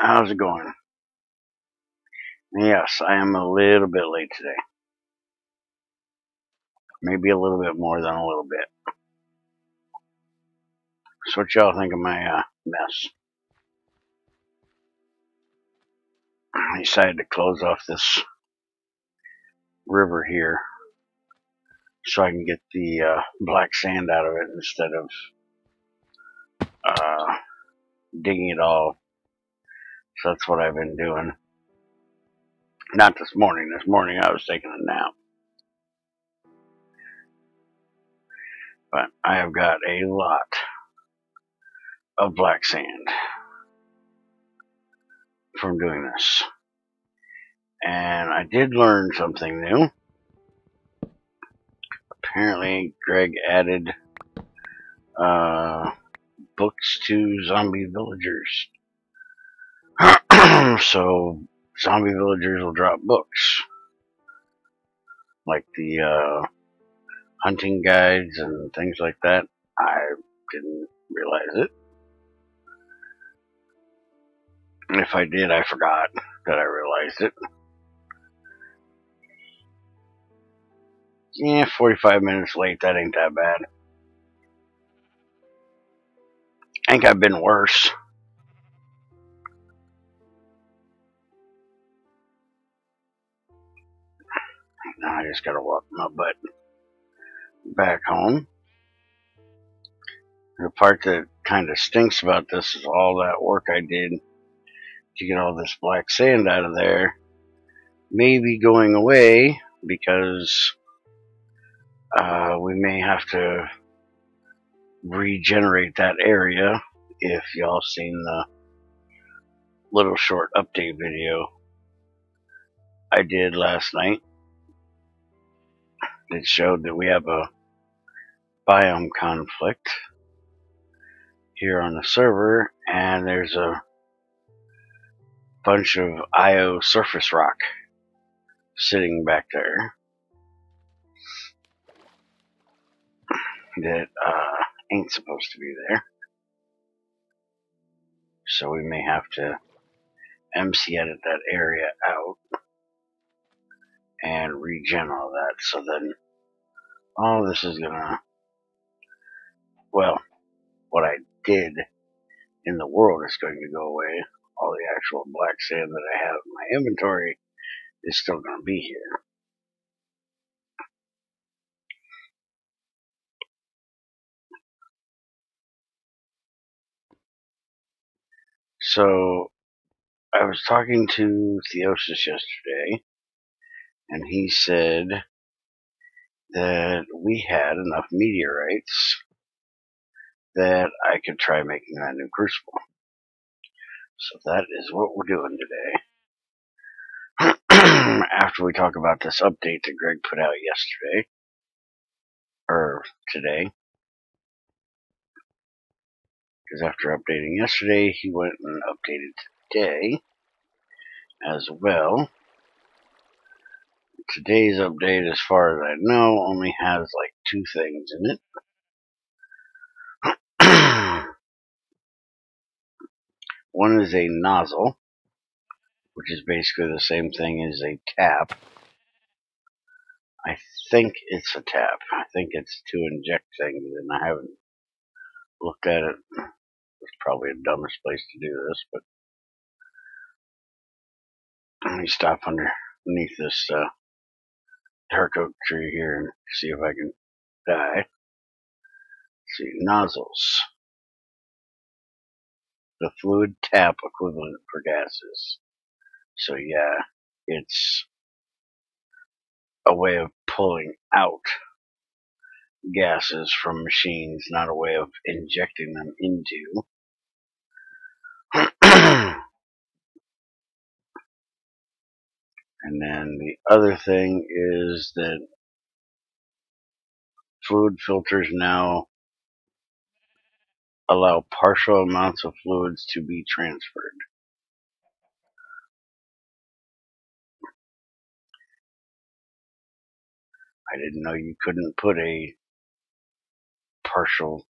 How's it going? Yes, I am a little bit late today. Maybe a little bit more than a little bit. So what y'all think of my mess? I decided to close off this river here so I can get the black sand out of it instead of digging it all. So that's what I've been doing. Not this morning. This morning I was taking a nap. But I have got a lot of black sand from doing this. And I did learn something new. Apparently Greg added books to zombie villagers. So zombie villagers will drop books. Like the hunting guides and things like that. I didn't realize it. If I did, I forgot that I realized it. Yeah, 45 minutes late, that ain't that bad. I think I've been worse. Now I just gotta walk my butt back home. The part that kind of stinks about this is all that work I did to get all this black sand out of there may be going away because we may have to regenerate that area. If y'all seen the little short update video I did last night, it showed that we have a biome conflict here on the server, and there's a bunch of IO surface rock sitting back there that ain't supposed to be there. So we may have to MC edit that area out and regen all that. So then all this is gonna, well, what I did in the world is going to go away. All the actual black sand that I have in my inventory is still going to be here. So I was talking to Theosis yesterday, and he said that we had enough meteorites that I could try making that new crucible. So that is what we're doing today. After we talk about this update that Greg put out yesterday, or today, because after updating yesterday, he went and updated today as well. Today's update, as far as I know, only has like 2 things in it. One is a nozzle, which is basically the same thing as a tap. I think it's a tap. I think it's to inject things, and I haven't looked at it. It's probably the dumbest place to do this, but let me stop underneath this dark oak tree here and see if I can die. Let's see, nozzles. The fluid tap equivalent for gases. So yeah, it's a way of pulling out gases from machines, not a way of injecting them into. And then the other thing is that fluid filters now allow partial amounts of fluids to be transferred. I didn't know you couldn't put a partial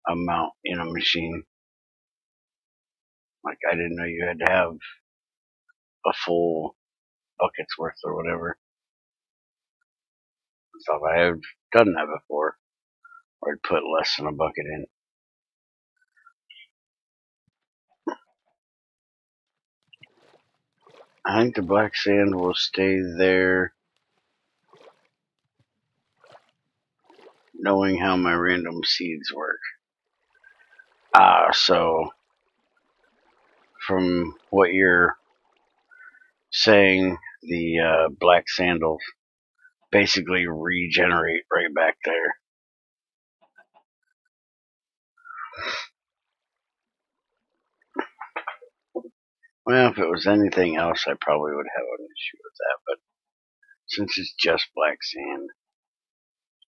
amount in a machine. Like, I didn't know you had to have a full bucket's worth or whatever. I thought I had done that before, or I'd put less than a bucket in. I think the black sand will stay there, knowing how my random seeds work. So from what you're saying, the black sand will basically regenerate right back there. Well, if it was anything else, I probably would have an issue with that, but since it's just black sand,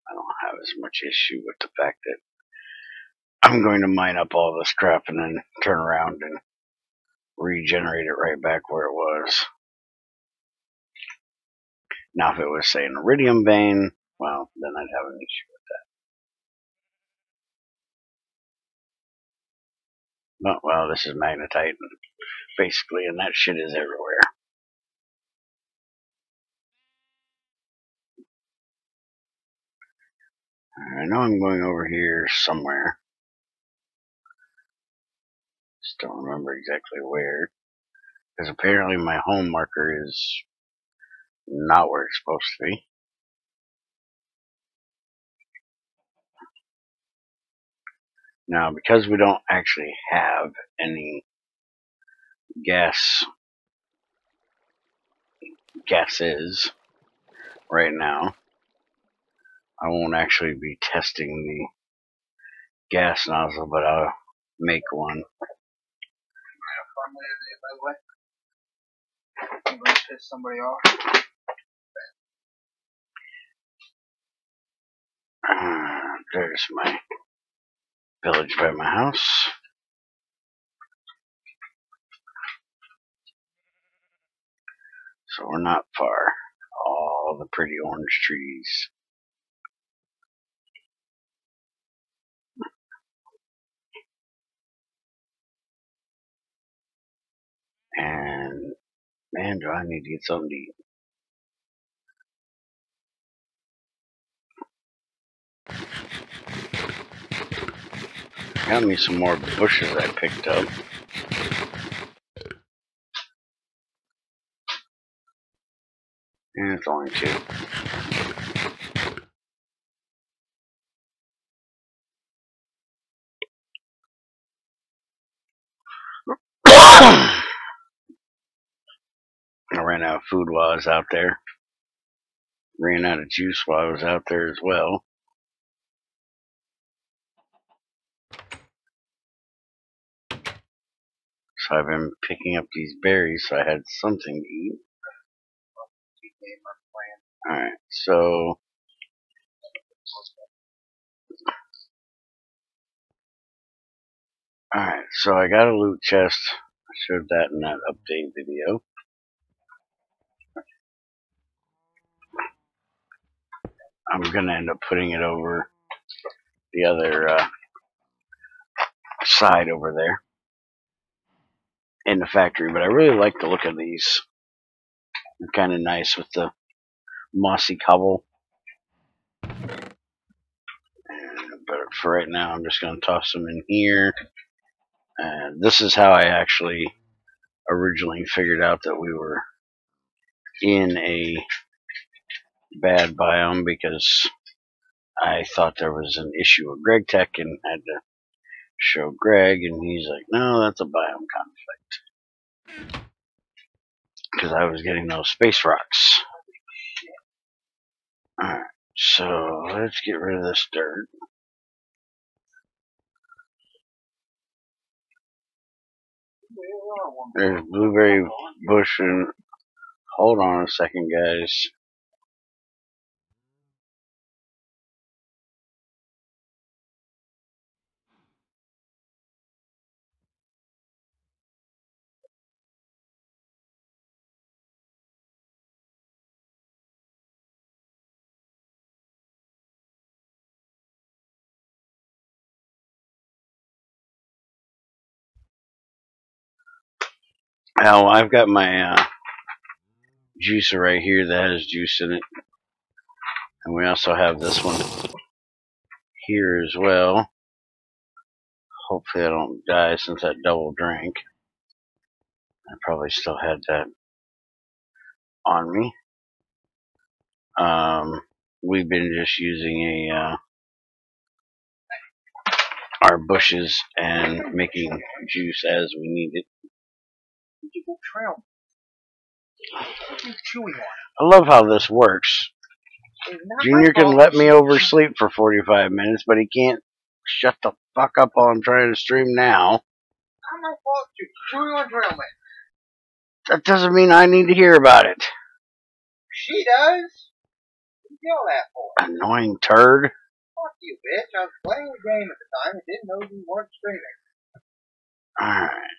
I don't have as much issue with the fact that I'm going to mine up all this crap and then turn around and regenerate it right back where it was. Now, if it was, say, an iridium vein, well, then I'd have an issue with that. But, well, this is magnetite, basically, and that shit is everywhere. I know I'm going over here somewhere. Just don't remember exactly where. Because apparently my home marker is not where it's supposed to be. Now, because we don't actually have any gases right now, I won't actually be testing the gas nozzle, but I'll make one. I'm going to piss somebody off. There's my village by my house. So we're not far. All the pretty orange trees. And man, do I need to get something to eat. Got me some more bushes I picked up. And it's only 2. I ran out of food while I was out there. Ran out of juice while I was out there as well. So I've been picking up these berries so I had something to eat. Alright, so I got a loot chest. I showed that in that update video. I'm gonna end up putting it over the other side over there in the factory, but I really like the look of these. They're kind of nice with the mossy cobble. But for right now, I'm just going to toss them in here. And this is how I actually originally figured out that we were in a bad biome, because I thought there was an issue with Greg Tech and had to show Greg, and he's like, no, that's a biome conflict. Because I was getting those space rocks. Alright, so let's get rid of this dirt. There's blueberry bush, and hold on a second, guys. Now, I've got my juicer right here that has juice in it. And we also have this one here as well. Hopefully I don't die since that double drank. I probably still had that on me. We've been just using our bushes and making juice as we need it. I love how this works. Junior can let me oversleep for 45 minutes, but he can't shut the fuck up while I'm trying to stream now. Not my fault, you're chewing on trail mix. That doesn't mean I need to hear about it. She does. What did you yell that for? Annoying turd. Fuck you, bitch. I was playing the game at the time and didn't know you weren't streaming. Alright.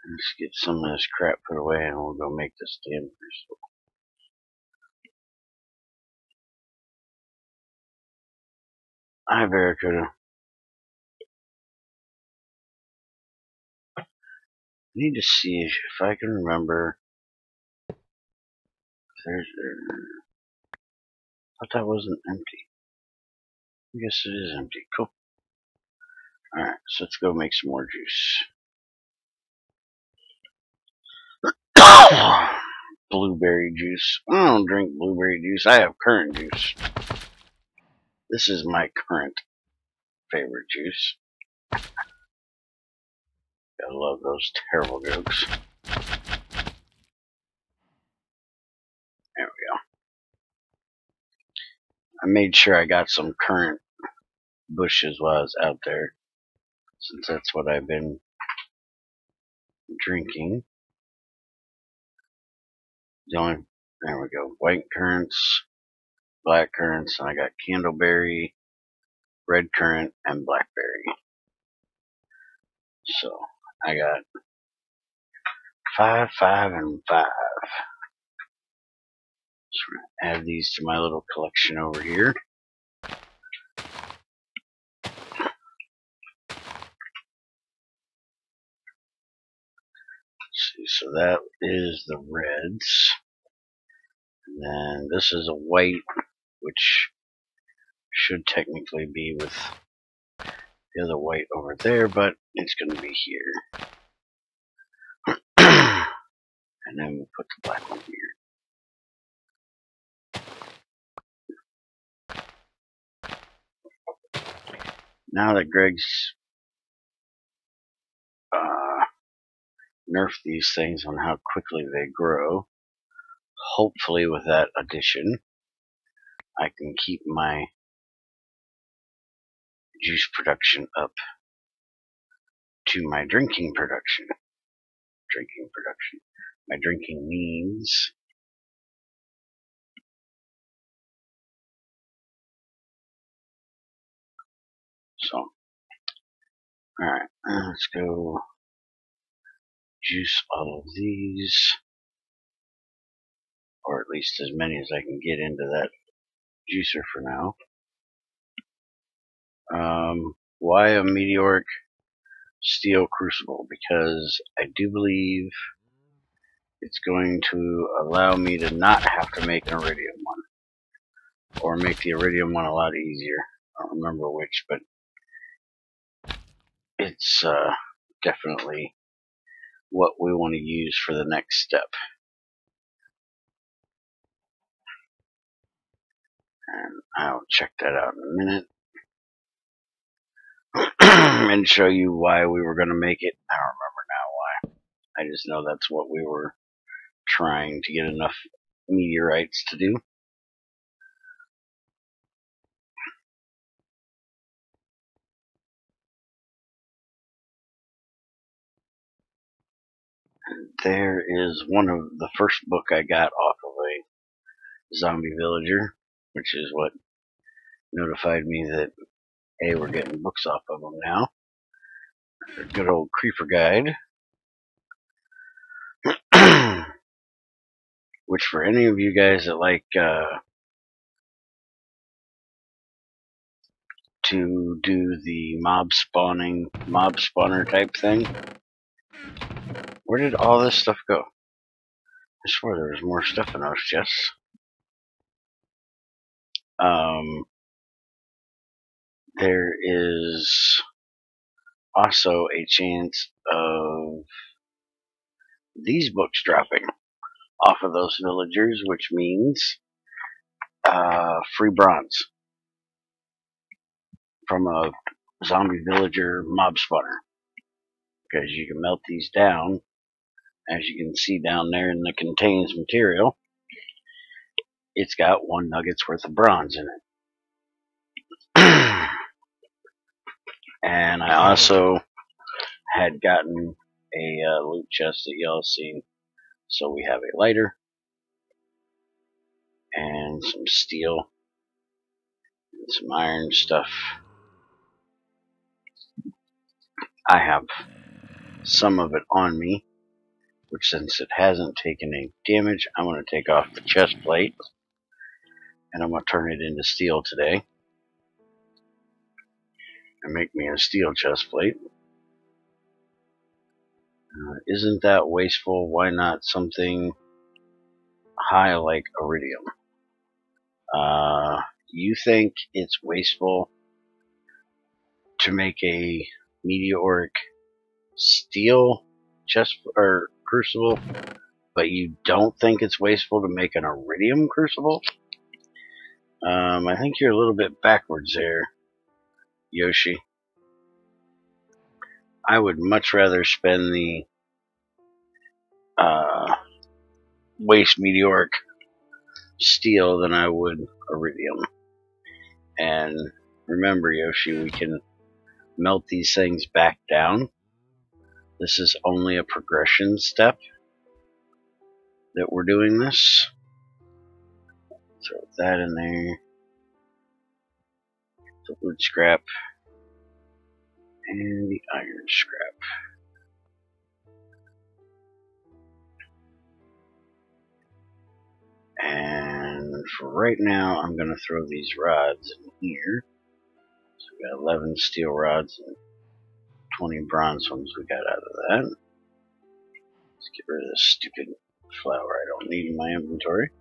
Let's get some of this crap put away and we'll go make this damn crucible. Hi, Barracuda. I need to see if I can remember. There's. I thought that wasn't empty. I guess it is empty. Cool. Alright, so let's go make some more juice. Blueberry juice. I don't drink blueberry juice. I have currant juice. This is my current favorite juice. I love those terrible jokes. There we go. I made sure I got some currant bushes while I was out there, since that's what I've been drinking. There we go. White currants, black currants, and I got candleberry, red currant, and blackberry. So I got 5, 5, and 5. So we're gonna add these to my little collection over here. See, so that is the reds. And then this is a white, which should technically be with the other white over there, but it's going to be here. And then we'll put the black one here. Now that Greg's nerfed these things on how quickly they grow, hopefully with that addition, I can keep my juice production up to my drinking production. My drinking needs. So, alright, let's go juice all of these, or at least as many as I can get into that juicer for now. Why a meteoric steel crucible? Because I do believe it's going to allow me to not have to make an iridium one, or make the iridium one a lot easier. I don't remember which, but it's definitely what we want to use for the next step. And I'll check that out in a minute and show you why we were going to make it. I don't remember now why. I just know that's what we were trying to get enough meteorites to do. And there is one of the first book I got off of a zombie villager, which is what notified me that, hey, we're getting books off of them now. A good old creeper guide. Which for any of you guys that like to do the mob spawner type thing, Where did all this stuff go? I swear there was more stuff in those chests. There is also a chance of these books dropping off of those villagers, which means free bronze from a zombie villager mob spawner. Because you can melt these down, as you can see down there in the contains material. It's got 1 nugget's worth of bronze in it. And I also had gotten a loot chest that y'all seen. So we have a lighter and some steel and some iron stuff. I have some of it on me, which since it hasn't taken any damage, I'm going to take off the chest plate and I'm going to turn it into steel today and make me a steel chest plate. Isn't that wasteful? Why not something high like iridium? You think it's wasteful to make a meteoric steel chest or crucible, but you don't think it's wasteful to make an iridium crucible? I think you're a little bit backwards there, Yoshi. I would much rather spend the waste meteoric steel than I would iridium. And remember, Yoshi, we can melt these things back down. This is only a progression step that we're doing this. Throw that in there. The wood scrap and the iron scrap. And for right now, I'm going to throw these rods in here. So we got 11 steel rods and 20 bronze ones we got out of that. Let's get rid of this stupid flour I don't need in my inventory.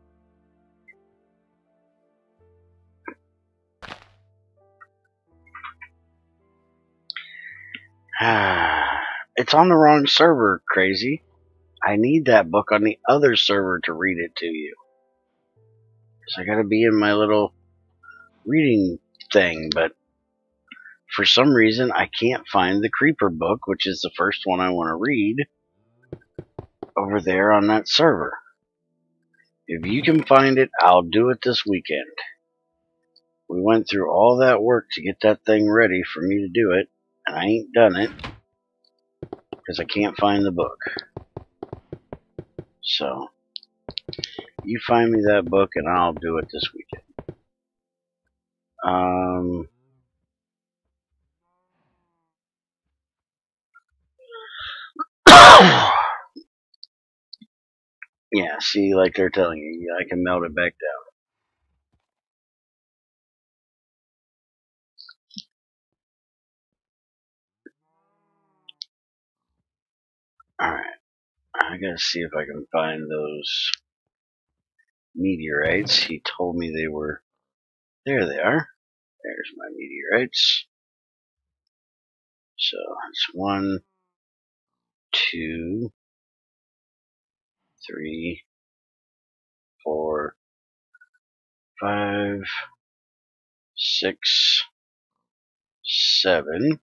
It's on the wrong server, crazy. I need that book on the other server to read it to you. So I gotta be in my little reading thing, but for some reason I can't find the Creeper book, which is the first one I want to read, over there on that server. If you can find it, I'll do it this weekend. We went through all that work to get that thing ready for me to do it, and I ain't done it because I can't find the book. So, you find me that book and I'll do it this weekend. Yeah, see, like they're telling you, I can melt it back down. Alright, I gotta see if I can find those meteorites. He told me they were... There they are. There's my meteorites. So, it's 1, 2, 3, 4, 5, 6, 7.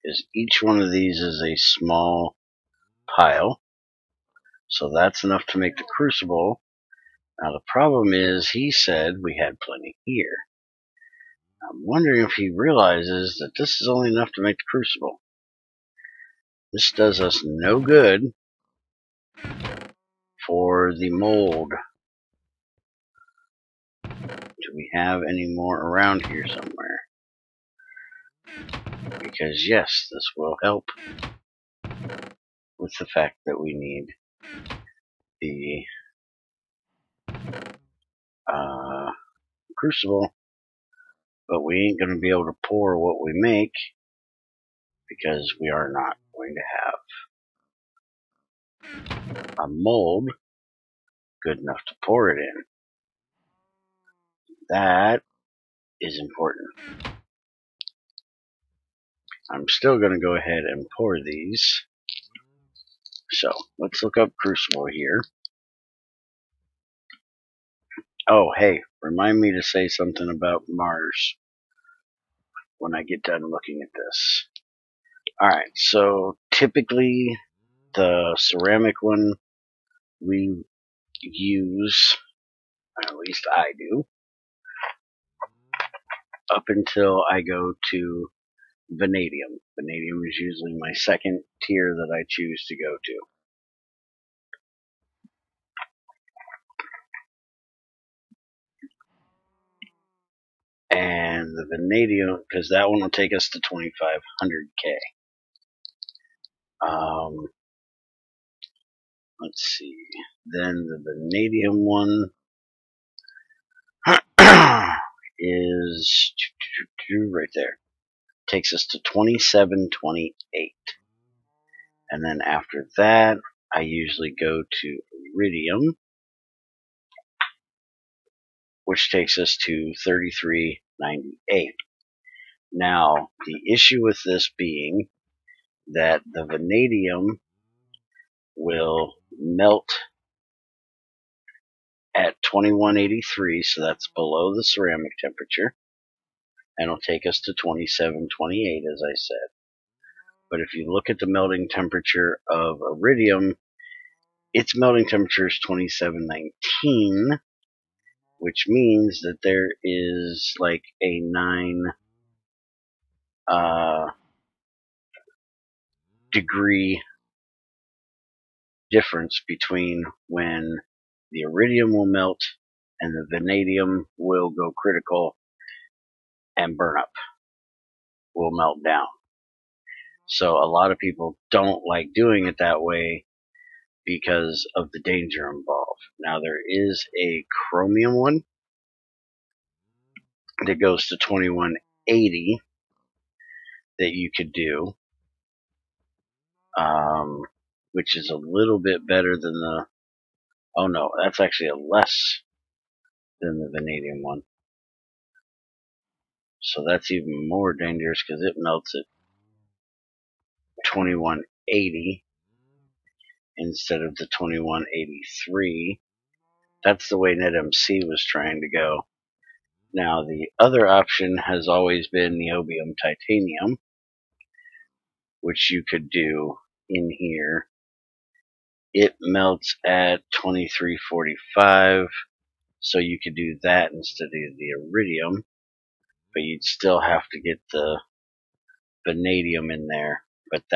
Is each one of these is a small pile. So that's enough to make the crucible. Now the problem is, he said we had plenty here. I'm wondering if he realizes that this is only enough to make the crucible. This does us no good for the mold. Do we have any more around here somewhere? Because yes, this will help with the fact that we need the crucible, but we ain't going to be able to pour what we make because we are not going to have a mold good enough to pour it in. That is important. I'm still going to go ahead and pour these. So let's look up crucible here. Oh, hey, remind me to say something about Mars when I get done looking at this. Alright, so typically the ceramic one we use, at least I do, up until I go to vanadium. Vanadium is usually my second tier that I choose to go to. And the vanadium, because that one will take us to 2500K. Let's see. Then the vanadium one is right there. Takes us to 2728. And then after that, I usually go to iridium, which takes us to 3398. Now, the issue with this being that the vanadium will melt at 2183, so that's below the ceramic temperature, and it'll take us to 2728, as I said. But if you look at the melting temperature of iridium, its melting temperature is 2719, which means that there is like a 9 degree difference between when the iridium will melt and the vanadium will go critical and burn up, will melt down. So a lot of people don't like doing it that way because of the danger involved. Now there is a chromium one that goes to 2180 that you could do, which is a little bit better than the, oh no, that's actually a less than the vanadium one. So that's even more dangerous because it melts at 2180 instead of the 2183. That's the way NetMC was trying to go. Now the other option has always been niobium titanium, which you could do in here. It melts at 2345, so you could do that instead of the iridium, but you'd still have to get the vanadium in there. But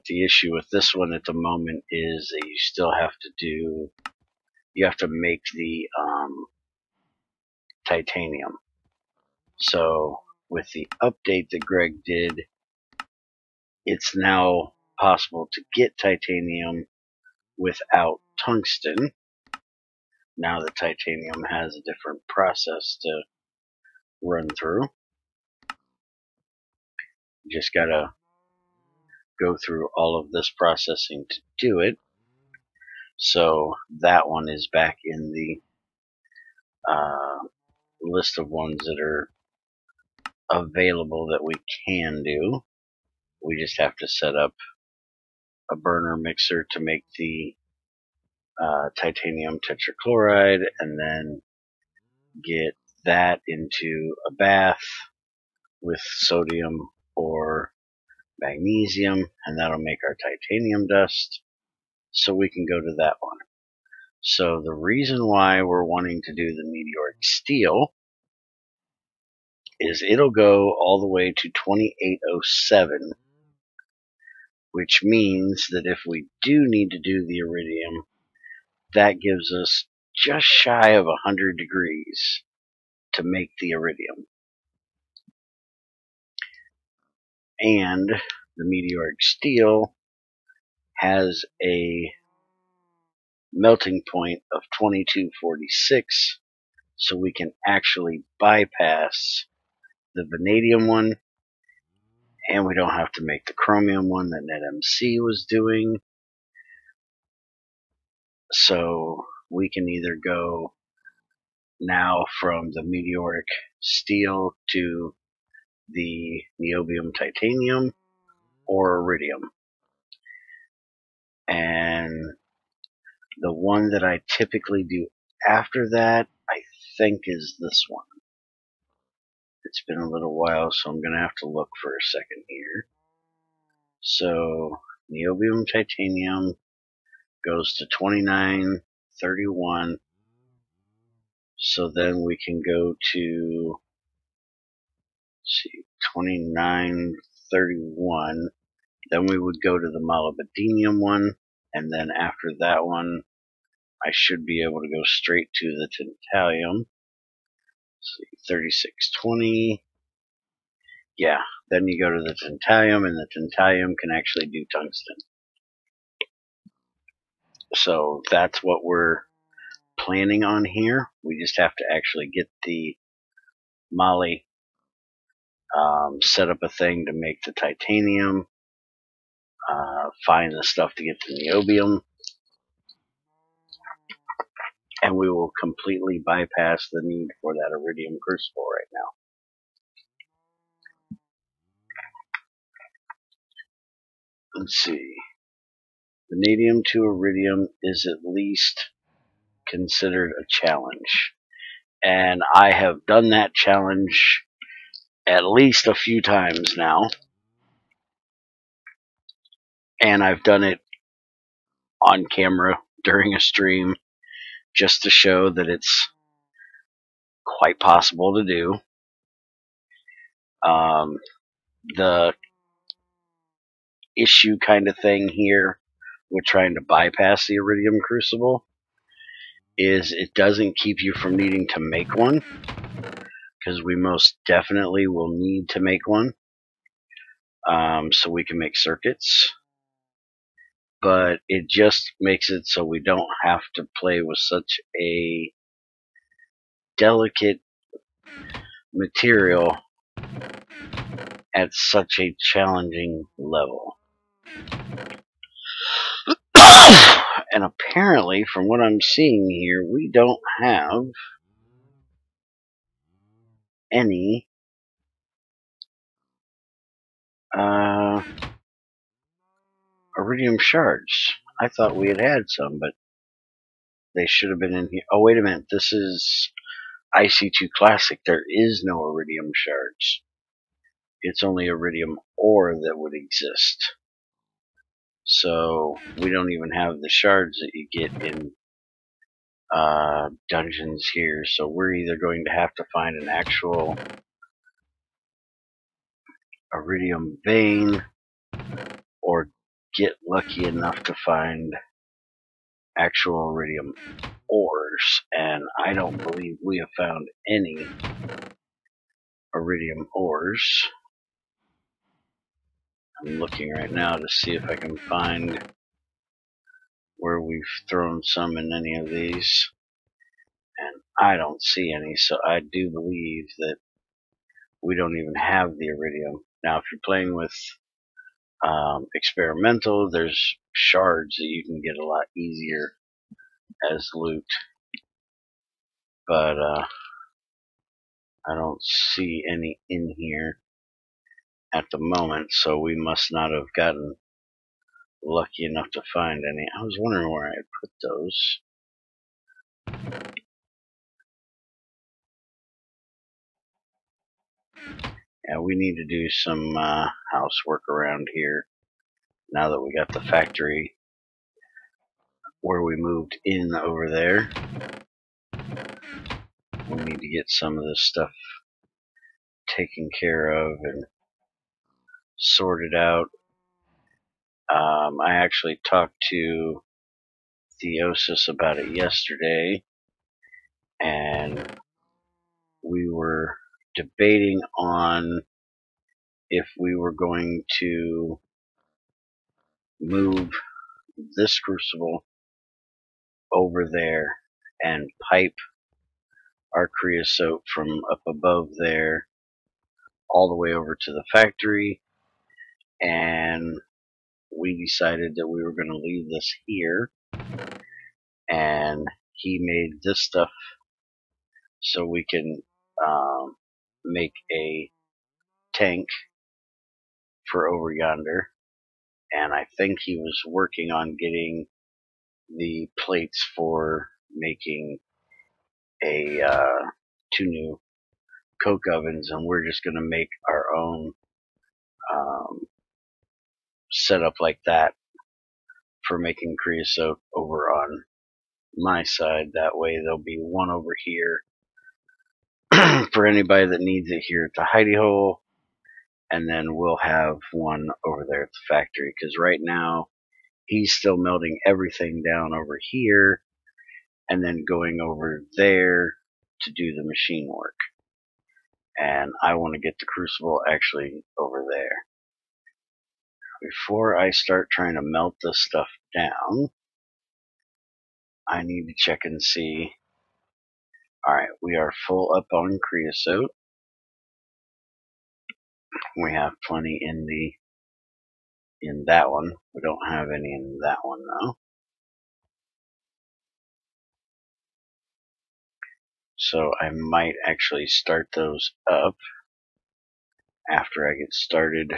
the issue with this one at the moment is that you still have to make the titanium. So with the update that Greg did, it's now possible to get titanium without tungsten. Now the titanium has a different process to run through. You just gotta go through all of this processing to do it. So that one is back in the list of ones that are available that we can do. We just have to set up a burner mixer to make the titanium tetrachloride and then get that into a bath with sodium or magnesium, and that'll make our titanium dust, so we can go to that one. So the reason why we're wanting to do the meteoric steel is it'll go all the way to 2807, which means that if we do need to do the iridium, that gives us just shy of 100 degrees to make the iridium. And the meteoric steel has a melting point of 2246, so we can actually bypass the vanadium one, and we don't have to make the chromium one that NetMC was doing. So we can either go now from the meteoric steel to the niobium titanium or iridium. And the one that I typically do after that, I think, is this one. It's been a little while, so I'm going to have to look for a second here. So niobium titanium goes to 2931. So then we can go to, let's see, 2931. Then we would go to the molybdenum one, and then after that one, I should be able to go straight to the tantalum. Let's see, 3620. Yeah, then you go to the tantalum, and the tantalum can actually do tungsten. So that's what we're planning on here. We just have to actually get the moly, set up a thing to make the titanium, find the stuff to get the niobium, and we will completely bypass the need for that iridium crucible right now. Let's see. Vanadium to iridium is at least considered a challenge. And I have done that challenge at least a few times now. And I've done it on camera during a stream just to show that it's quite possible to do. The issue kind of thing here with trying to bypass the iridium crucible is it doesn't keep you from needing to make one, because we most definitely will need to make one, so we can make circuits. But it just makes it so we don't have to play with such a delicate material at such a challenging level. And apparently, from what I'm seeing here, we don't have any iridium shards. I thought we had some, but they should have been in here. Oh, wait a minute. This is IC2 Classic. There is no iridium shards. It's only iridium ore that would exist. So we don't even have the shards that you get in dungeons here. So we're either going to have to find an actual iridium vein or get lucky enough to find actual iridium ores. And I don't believe we have found any iridium ores. I'm looking right now to see if I can find where we've thrown some in any of these, and I don't see any, so I do believe that we don't even have the iridium. Now, if you're playing with experimental, there's shards that you can get a lot easier as loot, but I don't see any in here at the moment, so we must not have gotten lucky enough to find any. I was wondering where I put those. Yeah, we need to do some housework around here now that we got the factory where we moved in over there. We need to get some of this stuff taken care of and sorted out. I actually talked to Theosis about it yesterday, and we were debating on if we were going to move this crucible over there and pipe our creosote from up above there all the way over to the factory, and we decided that we were going to leave this here and he made this stuff so we can make a tank for over yonder. And I think he was working on getting the plates for making a 2 new coke ovens, and we're just going to make our own setup like that for making creosote over on my side. That way there'll be one over here for anybody that needs it here at the hidey hole, and then we'll have one over there at the factory, because right now he's still melting everything down over here and then going over there to do the machine work. And I want to get the crucible actually over there. Before I start trying to melt this stuff down, I need to check and see. Alright, we are full up on creosote. We have plenty in that one. We don't have any in that one though. So I might actually start those up after I get started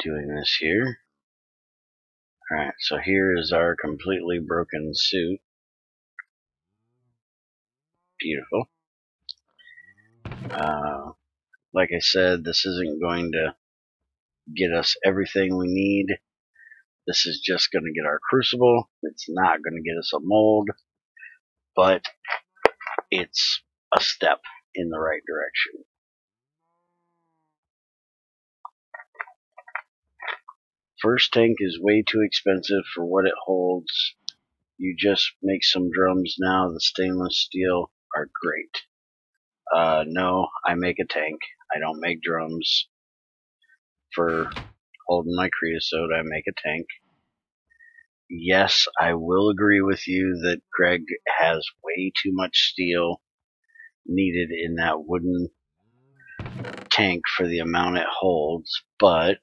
doing this here. Alright, so here is our completely broken suit. Beautiful. Like I said, this isn't going to get us everything we need. This is just going to get our crucible. It's not going to get us a mold, but it's a step in the right direction. First tank is way too expensive for what it holds. You just make some drums now. The stainless steel are great. No, I make a tank. I don't make drums. For holding my creosote, I make a tank. Yes, I will agree with you that Greg has way too much steel needed in that wooden tank for the amount it holds, but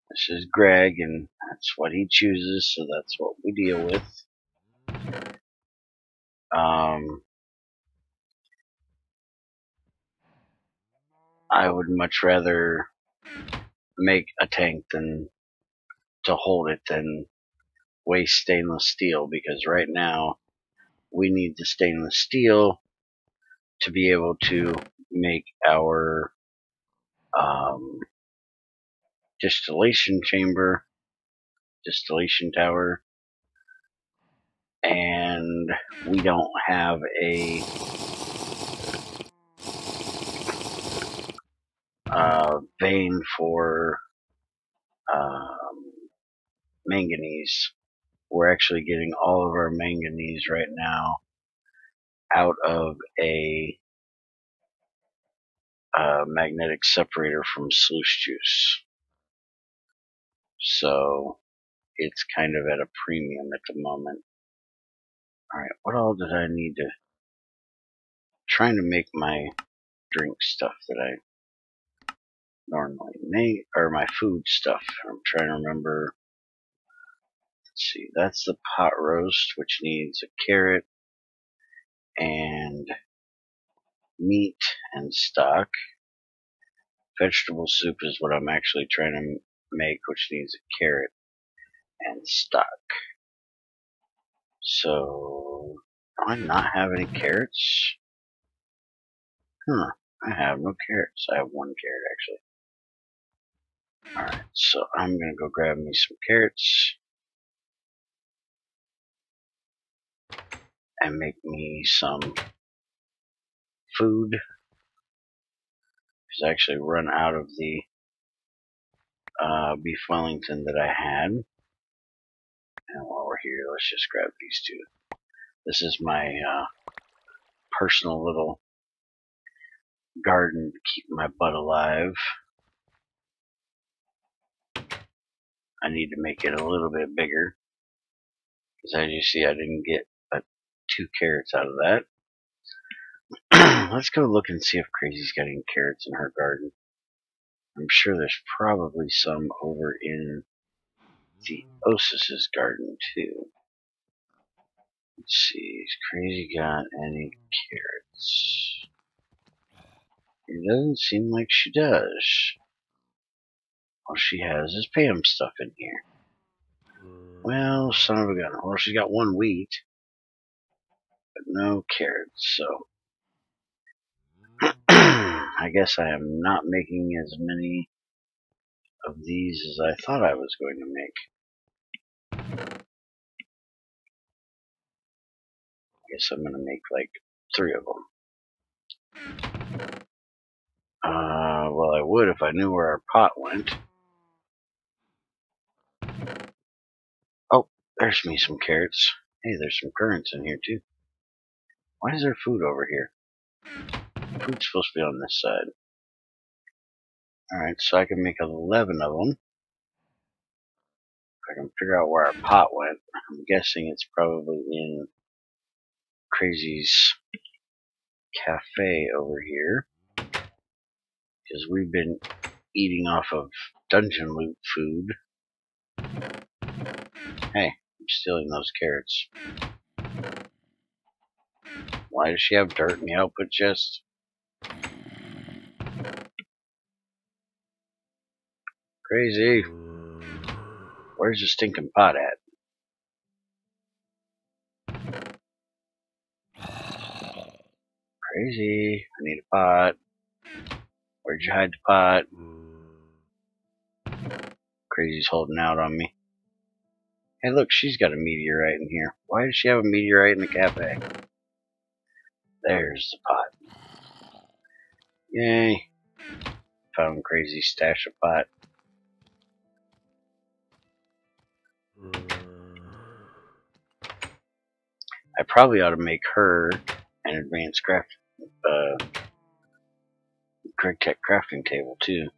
this is Greg and that's what he chooses, so that's what we deal with. I would much rather make a tank than to hold it than waste stainless steel, because right now we need the stainless steel to be able to make our distillation chamber, distillation tower, and we don't have a vein for manganese. We're actually getting all of our manganese right now out of a magnetic separator from sluice juice. So it's kind of at a premium at the moment. Alright, what all did I need to... trying to make my drink stuff that I normally make, or my food stuff. I'm trying to remember. Let's see, that's the pot roast, which needs a carrot and meat and stock. Vegetable soup is what I'm actually trying to make, which needs a carrot and stock. So, do I not have any carrots? I have no carrots. I have one carrot actually. Alright, so I'm gonna go grab me some carrots and make me some food. Because I actually run out of the beef Wellington that I had. And while we're here, let's just grab these two. This is my personal little garden to keep my butt alive. I need to make it a little bit bigger, because as you see, I didn't get 2 carrots out of that. Let's go look and see if Crazy's got any carrots in her garden. I'm sure there's probably some over in the Osis's garden too. Let's see, is Crazy got any carrots? It doesn't seem like she does. All she has is Pam stuff in here. Well, son of a gun. Well, she's got one wheat, but no carrots, so I guess I am not making as many of these as I thought I was going to make. I guess I'm going to make like 3 of them. Well, I would if I knew where our pot went. Oh, there's me some carrots. Hey, there's some currants in here too. Why is there food over here? Food's supposed to be on this side. Alright, so I can make 11 of them. If I can figure out where our pot went. I'm guessing it's probably in Crazy's cafe over here. Because we've been eating off of dungeon loot food. Hey, I'm stealing those carrots. Why does she have dirt in the output chest? Crazy. Where's the stinking pot at? Crazy. I need a pot. Where'd you hide the pot? Crazy's holding out on me. Hey, look, she's got a meteorite in here. Why does she have a meteorite in the cafe? There's the pot. Yay. Found Crazy's stash of pot. I probably ought to make her an advanced Greg Tech crafting table too.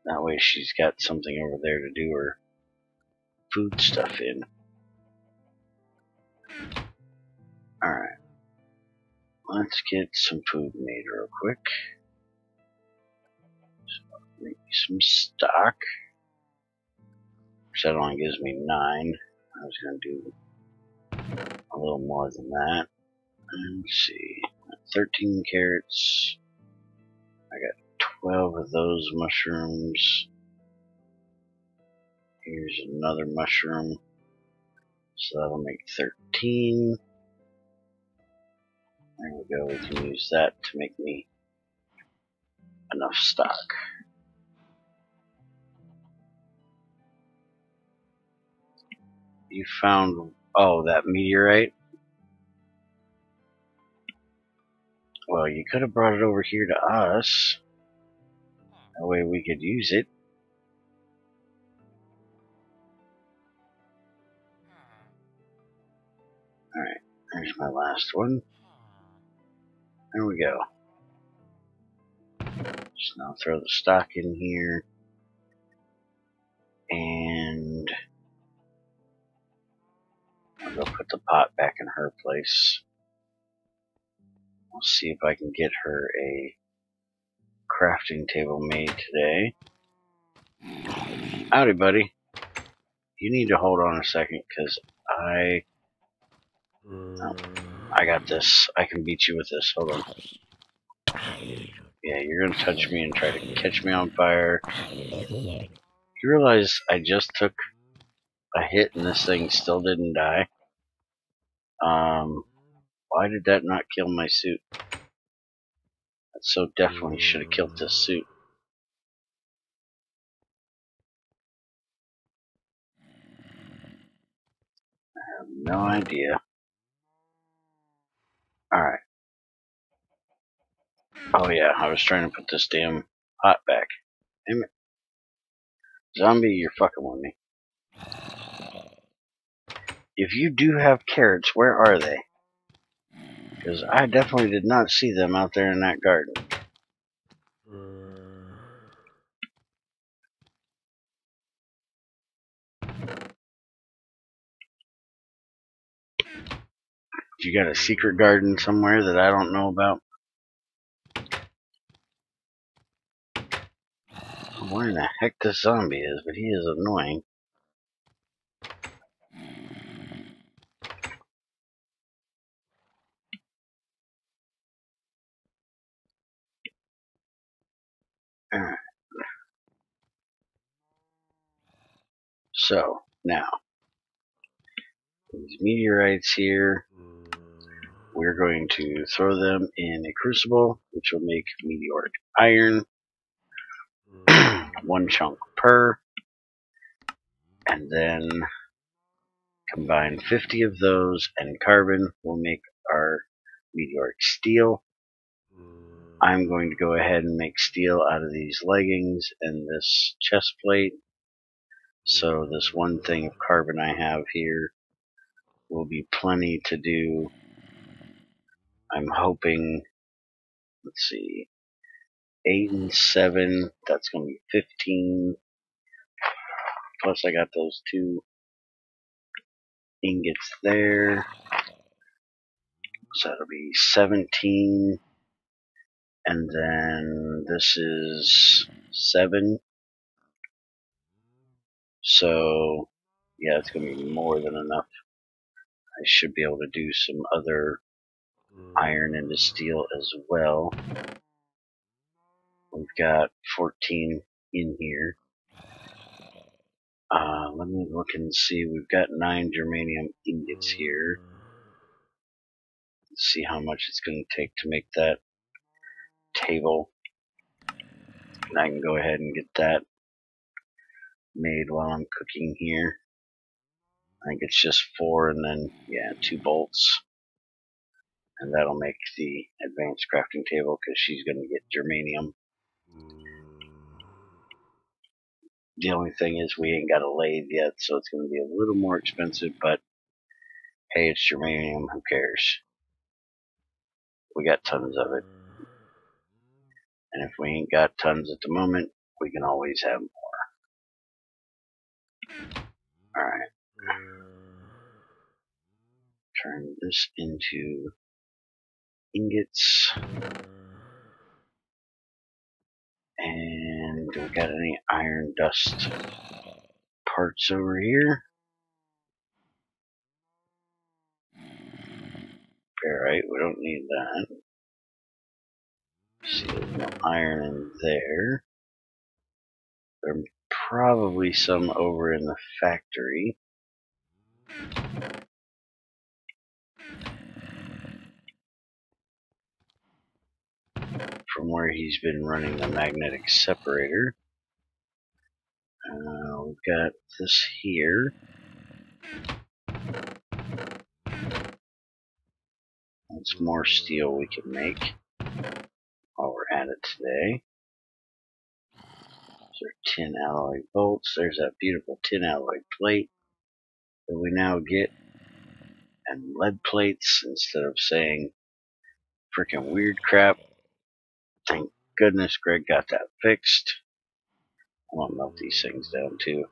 That way she's got something over there to do her food stuff in. Alright. Let's get some food made real quick. So make some stock. That only gives me 9. I was going to do a little more than that. Let's see. 13 carrots. I got 12 of those mushrooms. Here's another mushroom. So that'll make 13. There we go. We can use that to make me enough stock. You found, oh, that meteorite? Well, you could have brought it over here to us. That way we could use it. Alright, there's my last one. There we go. Just now throw the stock in here. And I'll go put the pot back in her place. I'll see if I can get her a crafting table made today. Howdy, buddy. You need to hold on a second, because I got this. I can beat you with this. Hold on. Yeah, you're gonna touch me and try to catch me on fire. You realize I just took a hit and this thing still didn't die? Why did that not kill my suit? That so definitely should have killed this suit. I have no idea. Alright. Oh yeah, I was trying to put this damn pot back. Damn it. Zombie, you're fucking with me. If you do have carrots, where are they? Because I definitely did not see them out there in that garden. You got a secret garden somewhere that I don't know about? Where in the heck this zombie is, but he is annoying. Alright. So, now, these meteorites here, we're going to throw them in a crucible, which will make meteoric iron, 1 chunk per, and then combine 50 of those and carbon will make our meteoric steel. I'm going to go ahead and make steel out of these leggings and this chest plate. So this 1 thing of carbon I have here will be plenty to do. I'm hoping, let's see, 8 and 7, that's going to be 15. Plus I got those 2 ingots there. So that'll be 17. And then this is 7. So, yeah, it's going to be more than enough. I should be able to do some other iron into steel as well. We've got 14 in here. Let me look and see. We've got 9 germanium ingots here. Let's see how much it's going to take to make that table. And I can go ahead and get that made while I'm cooking here. I think it's just 4 and then, yeah, 2 bolts. And that'll make the advanced crafting table because she's going to get germanium. The only thing is we ain't got a lathe yet, so it's going to be a little more expensive, but hey, it's germanium, who cares? We got tons of it. And if we ain't got tons at the moment, we can always have more. Alright. Turn this into ingots. And do we got any iron dust parts over here? Alright, we don't need that. See, there's no iron in there. There's probably some over in the factory. From where he's been running the magnetic separator. We've got this here. That's more steel we can make while we're at it today. Those are tin alloy bolts. There's that beautiful tin alloy plate that we now get. And lead plates instead of saying freaking weird crap. Thank goodness Greg got that fixed. I'm gonna melt these things down too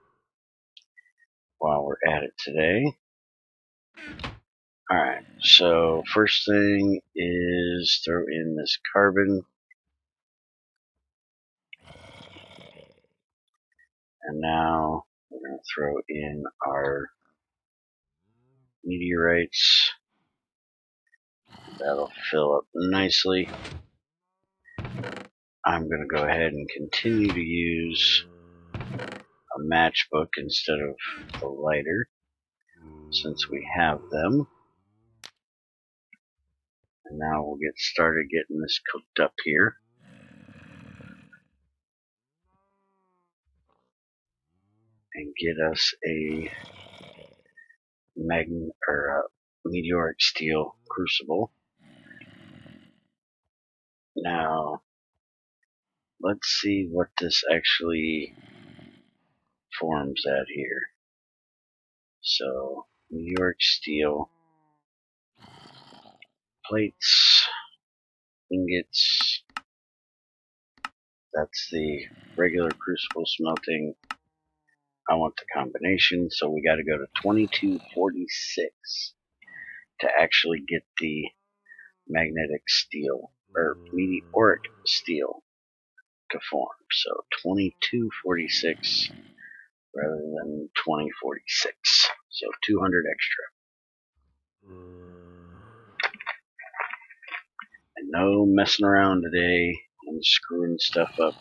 while we're at it today. Alright, so first thing is throw in this carbon. And now we're going to throw in our meteorites. That'll fill up nicely. I'm going to go ahead and continue to use a matchbook instead of the lighter, since we have them. And now we'll get started getting this cooked up here. And get us a meteoric steel crucible. Now, let's see what this actually forms at here. So, meteoric steel, plates, ingots, that's the regular crucible smelting. I want the combination, so we got to go to 2246 to actually get the magnetic steel, or meteoric steel to form. So 2246 rather than 2046. So 200 extra. And no messing around today and screwing stuff up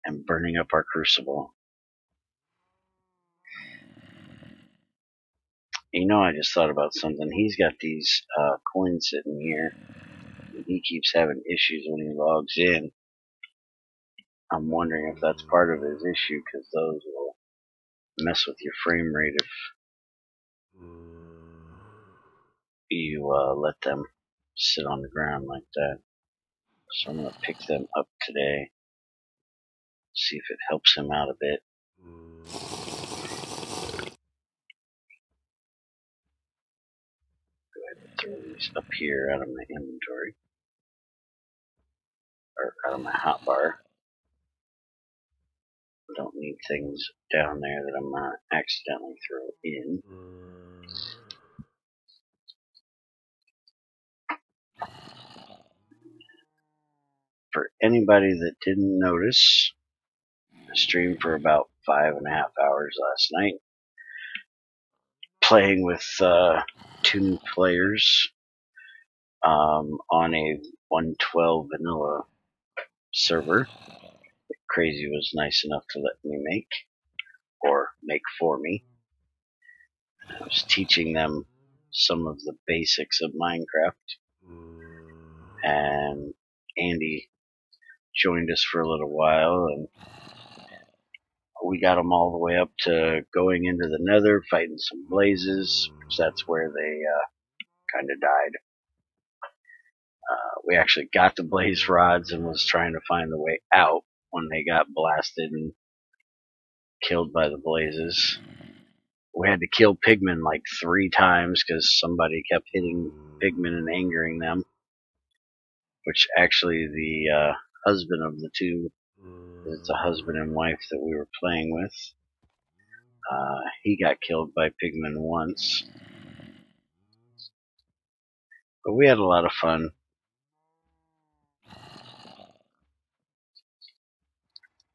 and burning up our crucible. You know, I just thought about something. He's got these coins sitting here, and he keeps having issues when he logs in. I'm wondering if that's part of his issue, because those will mess with your frame rate if you let them sit on the ground like that. So I'm going to pick them up today, see if it helps him out a bit. Go ahead and throw these up here out of my inventory, or out of my hotbar. Don't need things down there that I'm going to accidentally throw in. For anybody that didn't notice, I streamed for about 5.5 hours last night, playing with 2 new players on a 112 vanilla server. Crazy was nice enough to let me make for me. I was teaching them some of the basics of Minecraft, and Andy joined us for a little while, and we got them all the way up to going into the nether, fighting some blazes, because that's where they kind of died. We actually got the blaze rods and was trying to find the way out when they got blasted and killed by the blazes. We had to kill pigmen like 3 times because somebody kept hitting pigmen and angering them, which actually the husband of the two, it's a husband and wife that we were playing with, he got killed by pigmen once. But we had a lot of fun.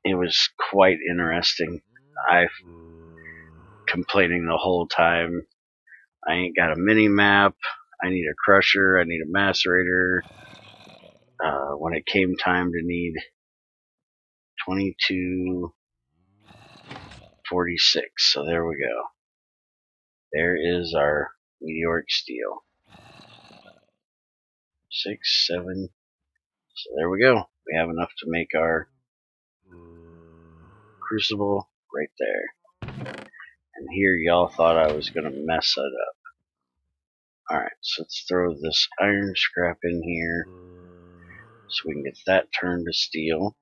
It was quite interesting. I complaining the whole time, I ain't got a mini map, I need a crusher, I need a macerator. When it came time to need 2246, so there we go. There is our meteoric steel. 6, 7, so there we go. We have enough to make our crucible right there. And here y'all thought I was going to mess it up. Alright, so let's throw this iron scrap in here so we can get that turned to steel.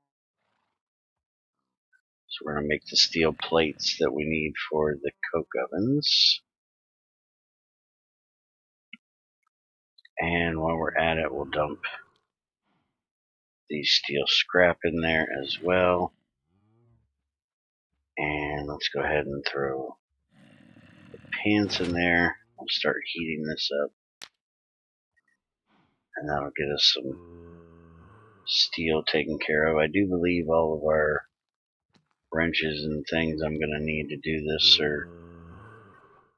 So we're going to make the steel plates that we need for the coke ovens. And while we're at it, we'll dump the steel scrap in there as well. And let's go ahead and throw the pans in there. We'll start heating this up. And that'll get us some steel taken care of. I do believe all of our wrenches and things I'm going to need to do this are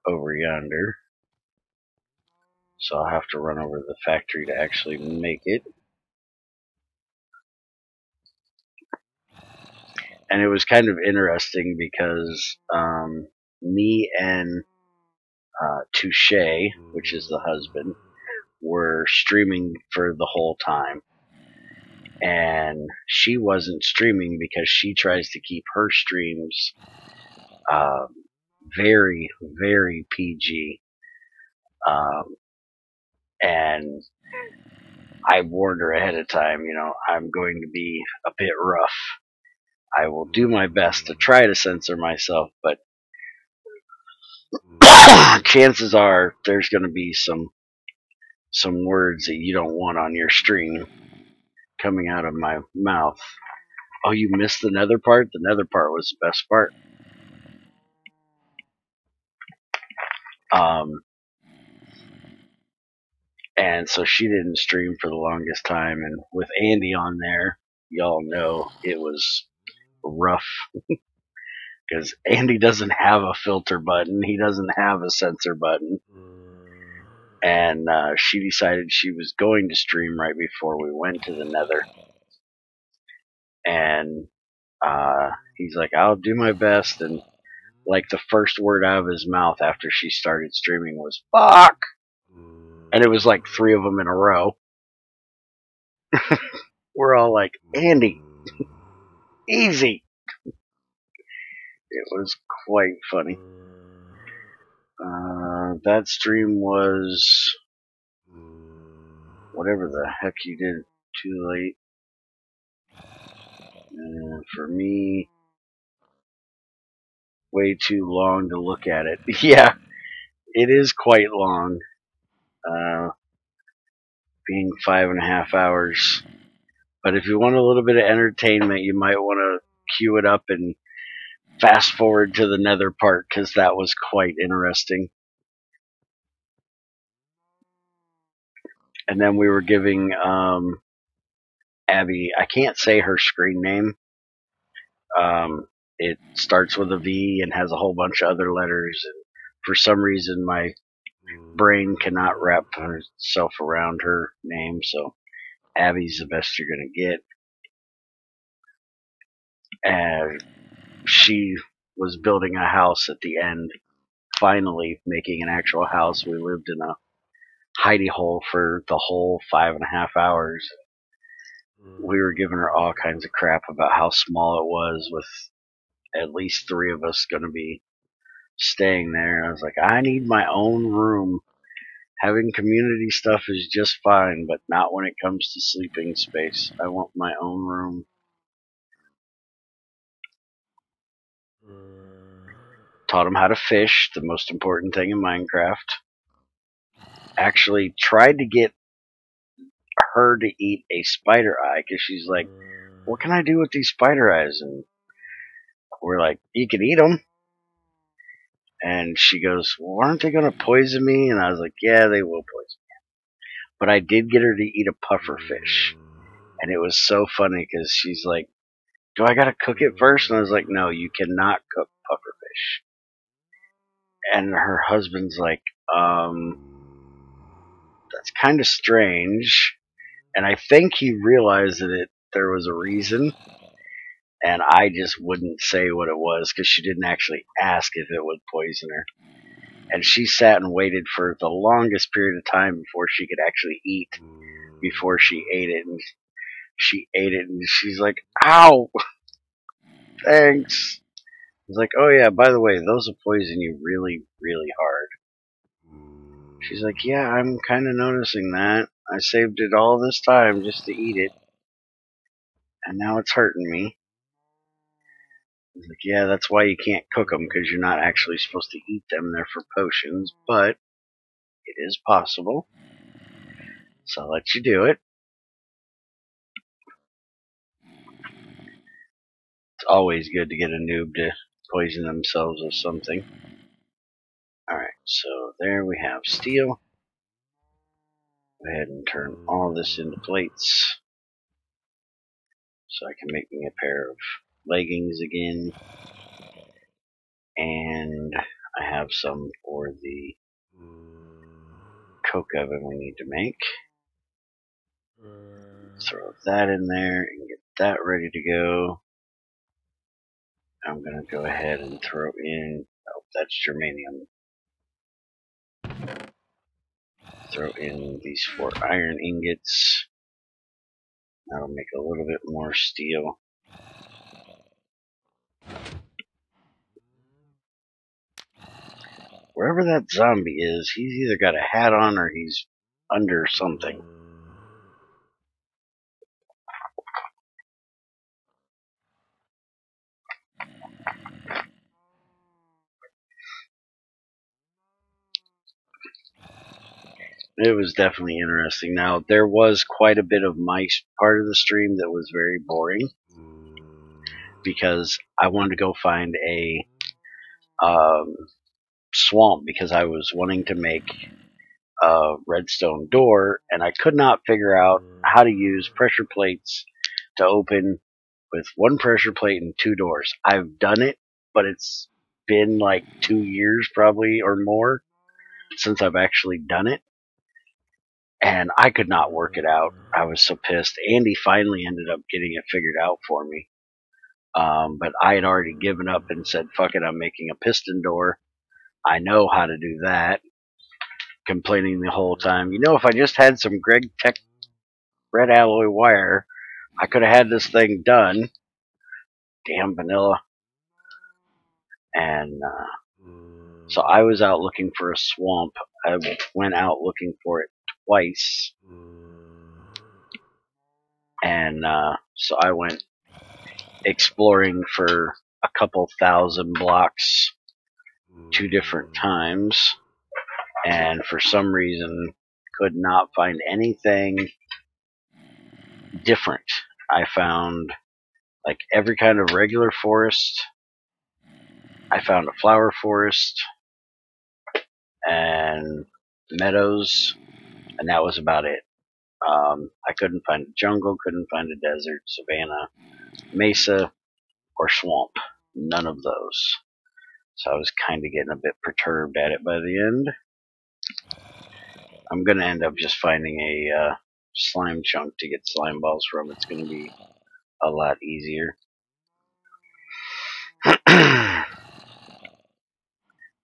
over yonder. So I'll have to run over to the factory to actually make it. And it was kind of interesting because me and Touche, which is the husband, were streaming for the whole time. And she wasn't streaming because she tries to keep her streams very, very PG. And I warned her ahead of time, you know, I'm going to be a bit rough. I will do my best to try to censor myself, but chances are there's going to be some words that you don't want on your stream coming out of my mouth. Oh, you missed the nether part? The nether part was the best part. And so she didn't stream for the longest time, and with Andy on there, y'all know it was rough because Andy doesn't have a filter button, he doesn't have a censor button, and she decided she was going to stream right before we went to the nether, and He's like, I'll do my best. And like the first word out of his mouth after she started streaming was "fuck," and it was like 3 of them in a row. We're all like, Andy, easy. It was quite funny. That stream was whatever the heck you did too late. For me, way too long to look at it. Yeah, it is quite long. Being 5.5 hours. But if you want a little bit of entertainment, you might want to queue it up and fast forward to the nether part, because that was quite interesting. And then we were giving Abby, I can't say her screen name. It starts with a V and has a whole bunch of other letters. And for some reason, my brain cannot wrap itself around her name, so Abby's the best you're going to get. And she was building a house at the end, finally making an actual house. We lived in a hidey hole for the whole 5.5 hours. We were giving her all kinds of crap about how small it was, with at least 3 of us going to be staying there. I was like, I need my own room. Having community stuff is just fine, but not when it comes to sleeping space. I want my own room. Taught him how to fish, the most important thing in Minecraft. Actually tried to get her to eat a spider eye, because she's like, what can I do with these spider eyes? And we're like, you can eat them. And she goes, well, aren't they going to poison me? And I was like, yeah, they will poison me. But I did get her to eat a puffer fish. And it was so funny, because she's like, do I got to cook it first? And I was like, no, you cannot cook puffer fish. And her husband's like, that's kind of strange. And I think he realized that there was a reason. And I just wouldn't say what it was, because she didn't actually ask if it would poison her. And she sat and waited for the longest period of time before she could actually eat, before she ate it. And she ate it, and she's like, ow, thanks. I was like, oh yeah, by the way, those will poison you really, really hard. She's like, yeah, I'm kind of noticing that. I saved it all this time just to eat it, and now it's hurting me. I was like, yeah, that's why you can't cook them, because you're not actually supposed to eat them. They're for potions, but it is possible. So I'll let you do it. It's always good to get a noob to poison themselves with something. Alright, so there we have steel. Go ahead and turn all this into plates, so I can make me a pair of leggings again. And I have some for the coke oven we need to make. Throw that in there and get that ready to go. I'm going to go ahead and throw in, oh, that's germanium. Throw in these 4 iron ingots. That'll make a little bit more steel. Wherever that zombie is, he's either got a hat on or he's under something. It was definitely interesting. Now, there was quite a bit of my part of the stream that was very boring, because I wanted to go find a swamp, because I was wanting to make a redstone door, and I could not figure out how to use pressure plates to open with 1 pressure plate and 2 doors. I've done it, but it's been like 2 years probably or more since I've actually done it, and I could not work it out. I was so pissed. Andy finally ended up getting it figured out for me. But I had already given up and said, fuck it, I'm making a piston door. I know how to do that. Complaining the whole time. If I just had some Greg Tech red alloy wire, I could have had this thing done. Damn vanilla. And so I was out looking for a swamp. I went out looking for it twice. And so I went exploring for a couple thousand blocks 2 different times. And for some reason could not find anything different. I found like every kind of regular forest. I found a flower forest and meadows, and that was about it. I couldn't find a jungle, couldn't find a desert, savanna, mesa, or swamp. None of those. So I was kind of getting a bit perturbed at it by the end. I'm going to end up just finding a slime chunk to get slime balls from. It's going to be a lot easier.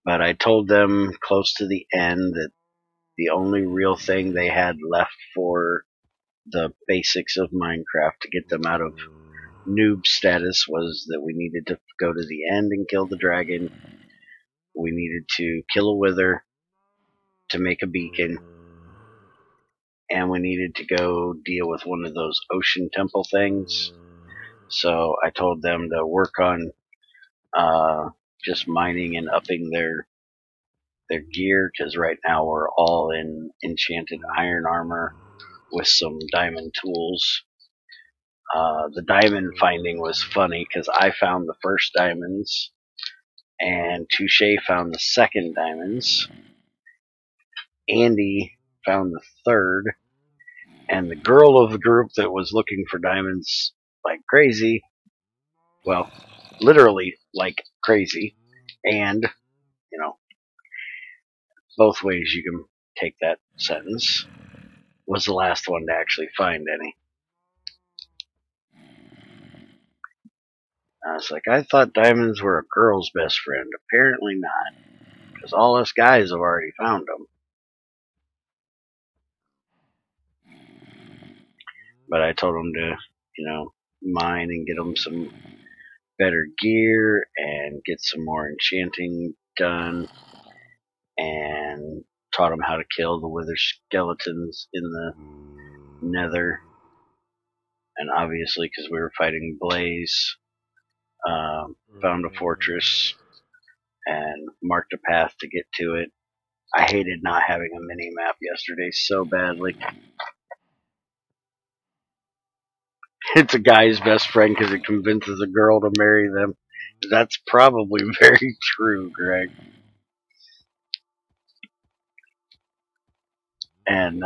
But I told them close to the end that the only real thing they had left for the basics of Minecraft to get them out of noob status was that we needed to go to the end and kill the dragon. We needed to kill a wither to make a beacon. And we needed to go deal with one of those ocean temple things. So I told them to work on just mining and upping their gear, because right now we're all in enchanted iron armor with some diamond tools. The diamond finding was funny because I found the first diamonds and Touche found the second diamonds. Andy found the third, and the girl of the group that was looking for diamonds like crazy, well, literally like crazy, and both ways you can take that sentence, was the last one to actually find any. I was like, I thought diamonds were a girl's best friend. Apparently not, because all us guys have already found them. But I told them to, mine and get them some better gear and get some more enchanting done, and taught them how to kill the wither skeletons in the nether. And obviously, because we were fighting Blaze, found a fortress and marked a path to get to it. I hated not having a mini map yesterday so badly. It's a guy's best friend because it convinces a girl to marry them. That's probably very true, Greg. And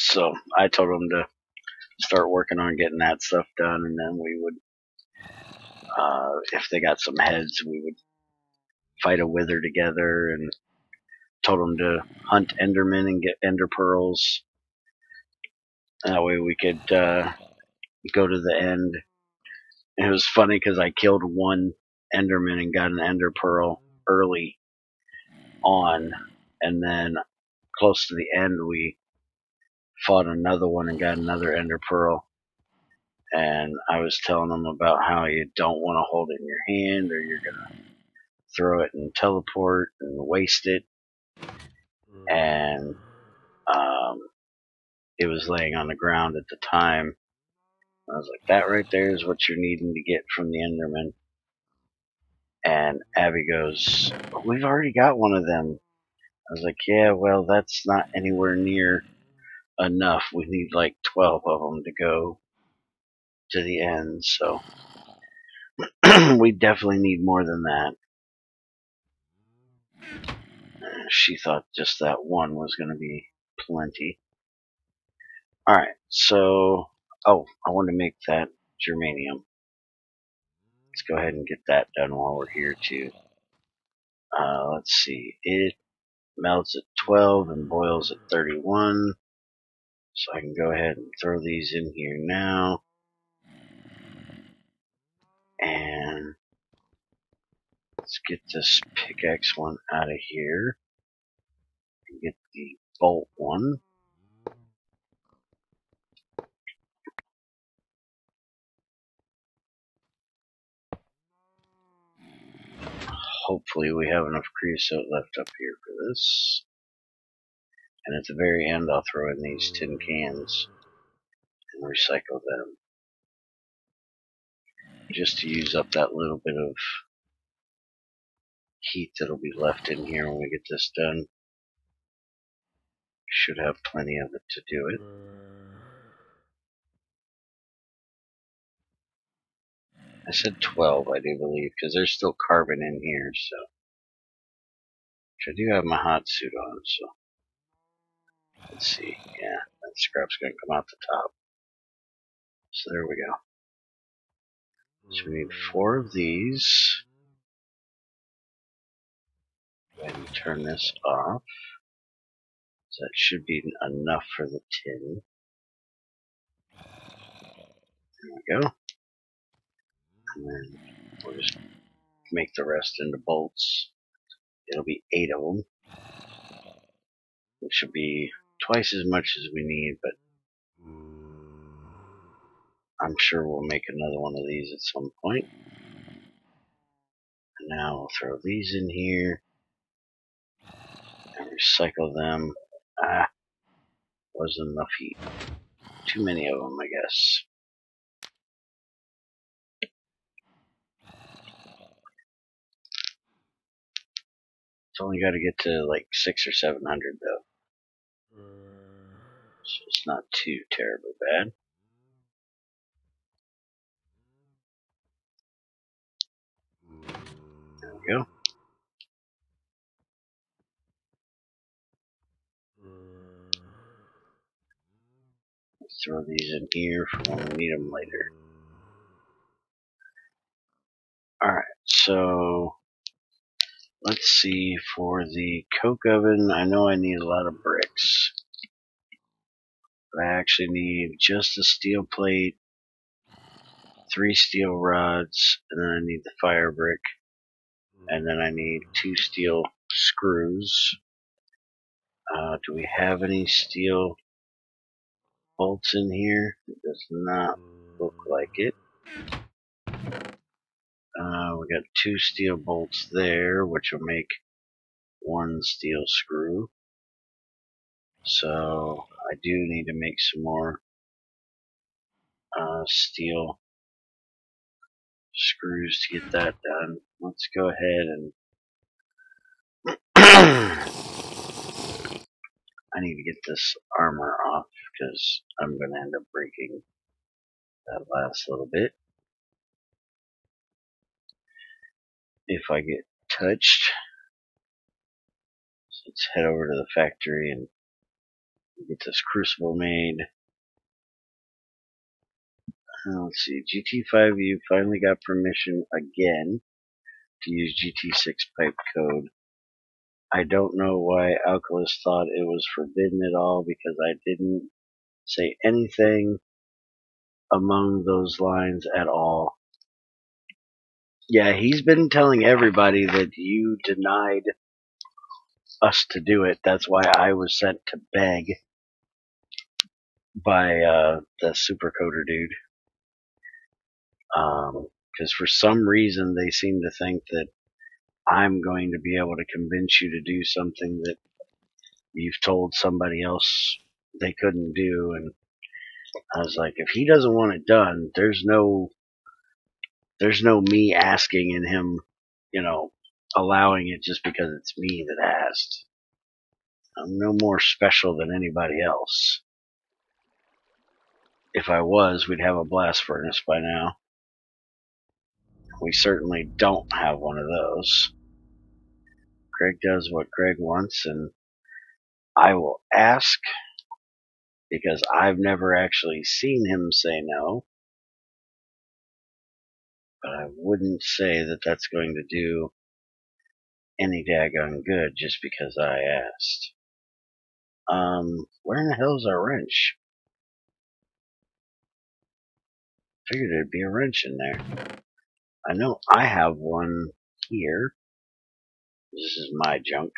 so I told him to start working on getting that stuff done, and then we would, if they got some heads, we would fight a wither together, and told him to hunt endermen and get ender pearls. That way we could go to the end. And it was funny because I killed one enderman and got an ender pearl early on, and then close to the end we fought another one and got another ender pearl. And I was telling them about how you don't want to hold it in your hand or you're gonna throw it and teleport and waste it. And it was laying on the ground at the time. I was like, that right there is what you're needing to get from the enderman. And Abby goes, we've already got one of them. I was like, yeah, well, that's not anywhere near enough. We need like 12 of them to go to the end, so we definitely need more than that. She thought just that one was going to be plenty. Alright, so, I want to make that germanium. Let's go ahead and get that done while we're here too. Let's see, it melts at 12 and boils at 31. So I can go ahead and throw these in here now. Let's get this pickaxe one out of here. Get the bolt one. Hopefully we have enough creosote left up here for this. And at the very end I'll throw in these tin cans and recycle them. Just to use up that little bit of heat that'll be left in here when we get this done. Should have plenty of it to do it. I said 12, I do believe, because there's still carbon in here, so. Which I do have my hot suit on, so. Let's see. Yeah, that scrap's going to come out the top. So there we go. So we need 4 of these. Go ahead and turn this off. So that should be enough for the tin. There we go. And then we'll just make the rest into bolts. It'll be 8 of them. Which should be twice as much as we need, but I'm sure we'll make another one of these at some point. And now we'll throw these in here and recycle them. Wasn't enough heat. Too many of them, I guess. It's only got to get to like 600 or 700 though. So it's not too terribly bad. There we go. Let's throw these in here for when we need them later. Alright, so let's see, for the coke oven, I know I need a lot of bricks. But I actually need just a steel plate, 3 steel rods, and then I need the fire brick, and then I need 2 steel screws. Do we have any steel bolts in here? It does not look like it. We got 2 steel bolts there, which will make 1 steel screw. So I do need to make some more steel screws to get that done. Let's go ahead and I need to get this armor off because I'm going to end up breaking that last little bit if I get touched. So let's head over to the factory and get this crucible made. Let's see, GT5U finally got permission again to use GT6 pipe code. I don't know why Alkalis thought it was forbidden at all, because I didn't say anything among those lines at all. Yeah, he's been telling everybody that you denied us to do it. That's why I was sent to beg by the supercoder dude. Because for some reason they seem to think that I'm going to be able to convince you to do something that you've told somebody else they couldn't do. And I was like, if he doesn't want it done, there's no me asking and him, allowing it just because it's me that asked. I'm no more special than anybody else. If I was, we'd have a blast furnace by now. We certainly don't have one of those. Greg does what Greg wants, and I will ask, because I've never actually seen him say no. But I wouldn't say that that's going to do any daggone good just because I asked. Where in the hell's our wrench? Figured there'd be a wrench in there. I know I have one here. This is my junk.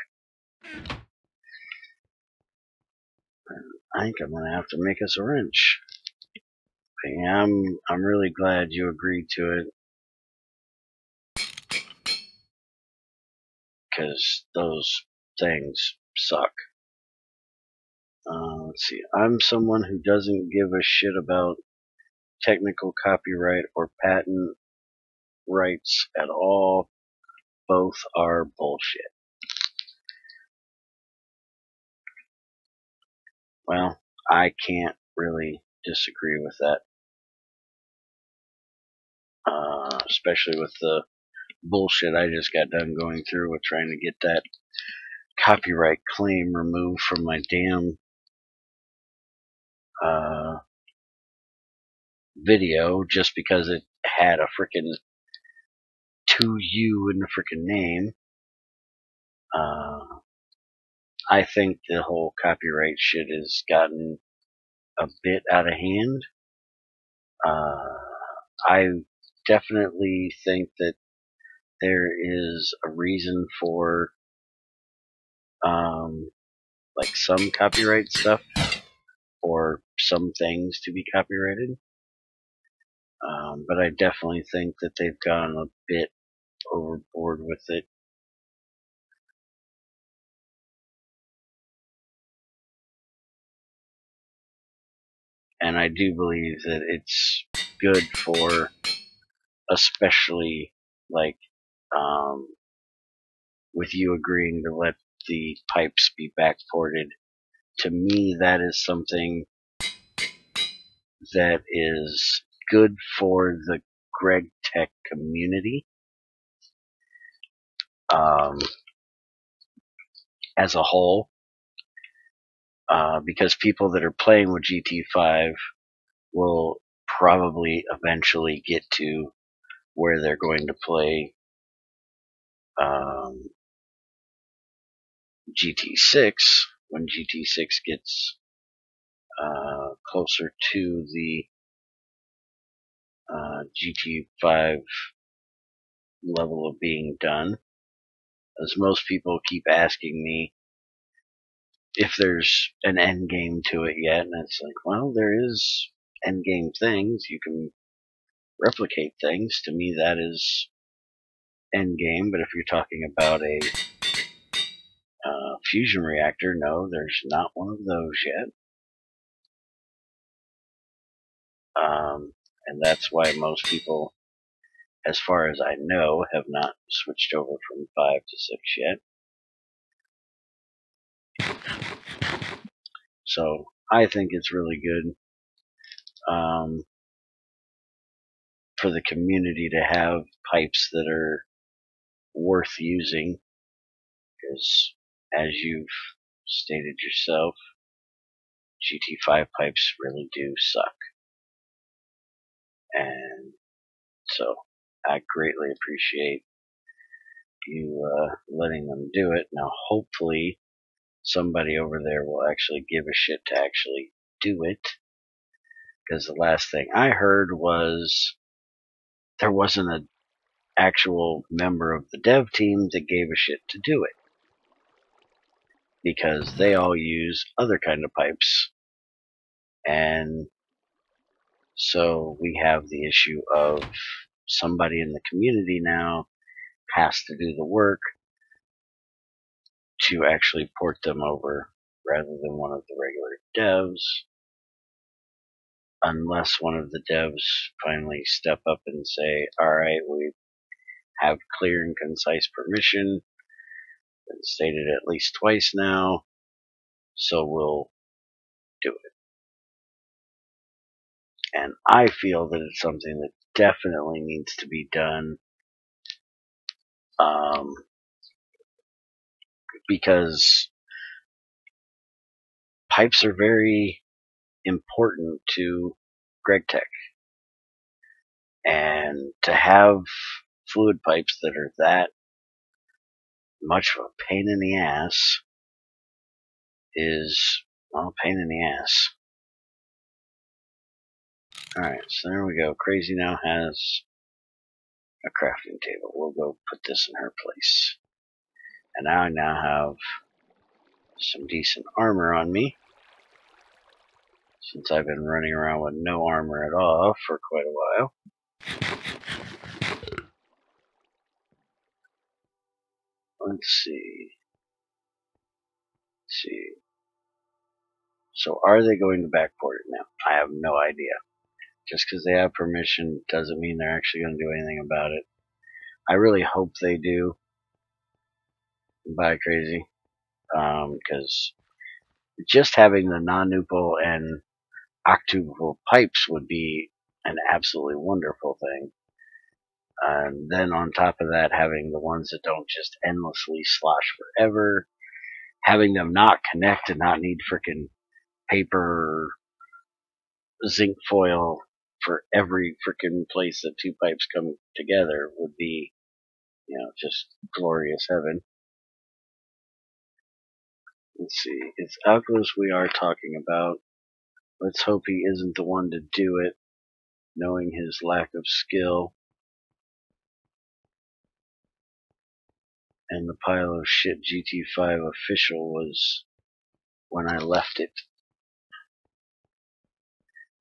I think I'm gonna have to make us a wrench. But yeah, I'm really glad you agreed to it, because those things suck. Let's see. I'm someone who doesn't give a shit about technical copyright or patent rights at all. Both are bullshit. Well, I can't really disagree with that. Especially with the bullshit I just got done going through with trying to get that copyright claim removed from my damn video just because it had a freaking 2U in the freaking name. I think the whole copyright shit has gotten a bit out of hand. I definitely think that there is a reason for like some copyright stuff or some things to be copyrighted. But I definitely think that they've gone a bit overboard with it. And I do believe that it's good for, especially like with you agreeing to let the pipes be backported. To me, that is something that is good for the Greg Tech community as a whole, because people that are playing with GT5 will probably eventually get to where they're going to play GT6 when GT6 gets closer to the GT5 level of being done. As most people keep asking me if there's an end game to it yet, and it's like, well, there is end game things. You can replicate things. To me, that is end game. But if you're talking about a fusion reactor, no, there's not one of those yet. And that's why most people, as far as I know, have not switched over from 5 to 6 yet. So I think it's really good for the community to have pipes that are worth using, because as you've stated yourself, GT5 pipes really do suck. And so I greatly appreciate you letting them do it. Now hopefully somebody over there will actually give a shit to actually do it, because the last thing I heard was there wasn't an actual member of the dev team that gave a shit to do it, because they all use other kind of pipes. And so we have the issue of somebody in the community now has to do the work to actually port them over rather than one of the regular devs, unless one of the devs finally step up and say, alright, we have clear and concise permission, been stated at least twice now, so we'll do it. And I feel that it's something that definitely needs to be done, because pipes are very important to Greg Tech. And to have fluid pipes that are that much of a pain in the ass is, well, a pain in the ass. Alright, so there we go. Crazy now has a crafting table. We'll go put this in her place. And I now have some decent armor on me, since I've been running around with no armor at all for quite a while. Let's see. So are they going to backport it now? I have no idea. Just because they have permission doesn't mean they're actually going to do anything about it. I really hope they do. Buy crazy. Because just having the non-nupal and octupal pipes would be an absolutely wonderful thing. And then on top of that, having the ones that don't just endlessly slosh forever, having them not connect and not need freaking paper zinc foil for every freaking place that two pipes come together would be, just glorious heaven. Let's see, it's Alcalus we are talking about. Let's hope he isn't the one to do it, knowing his lack of skill. And the pile of shit GT5 official was when I left it.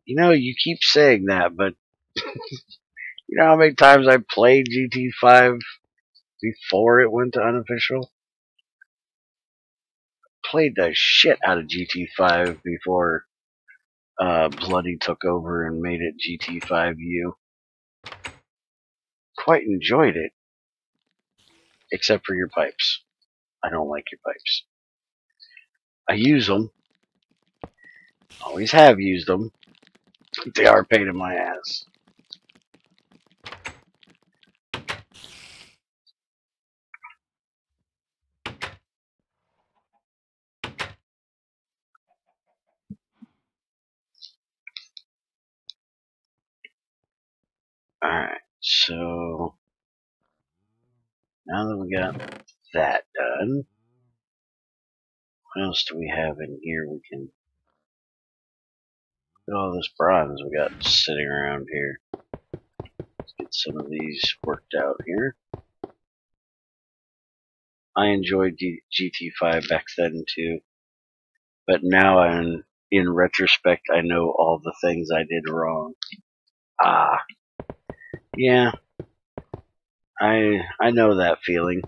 You keep saying that, but you know how many times I played GT5 before it went to unofficial? Played the shit out of GT5 before Bloody took over and made it GT5U. Quite enjoyed it, except for your pipes. I don't like your pipes. I use them. Always have used them. They are a pain in my ass. Alright, so now that we got that done, what else do we have in here we can... Look at all this bronze we got sitting around here. Let's get some of these worked out here. I enjoyed GT5 back then too, but now in retrospect, I know all the things I did wrong. Yeah, I know that feeling.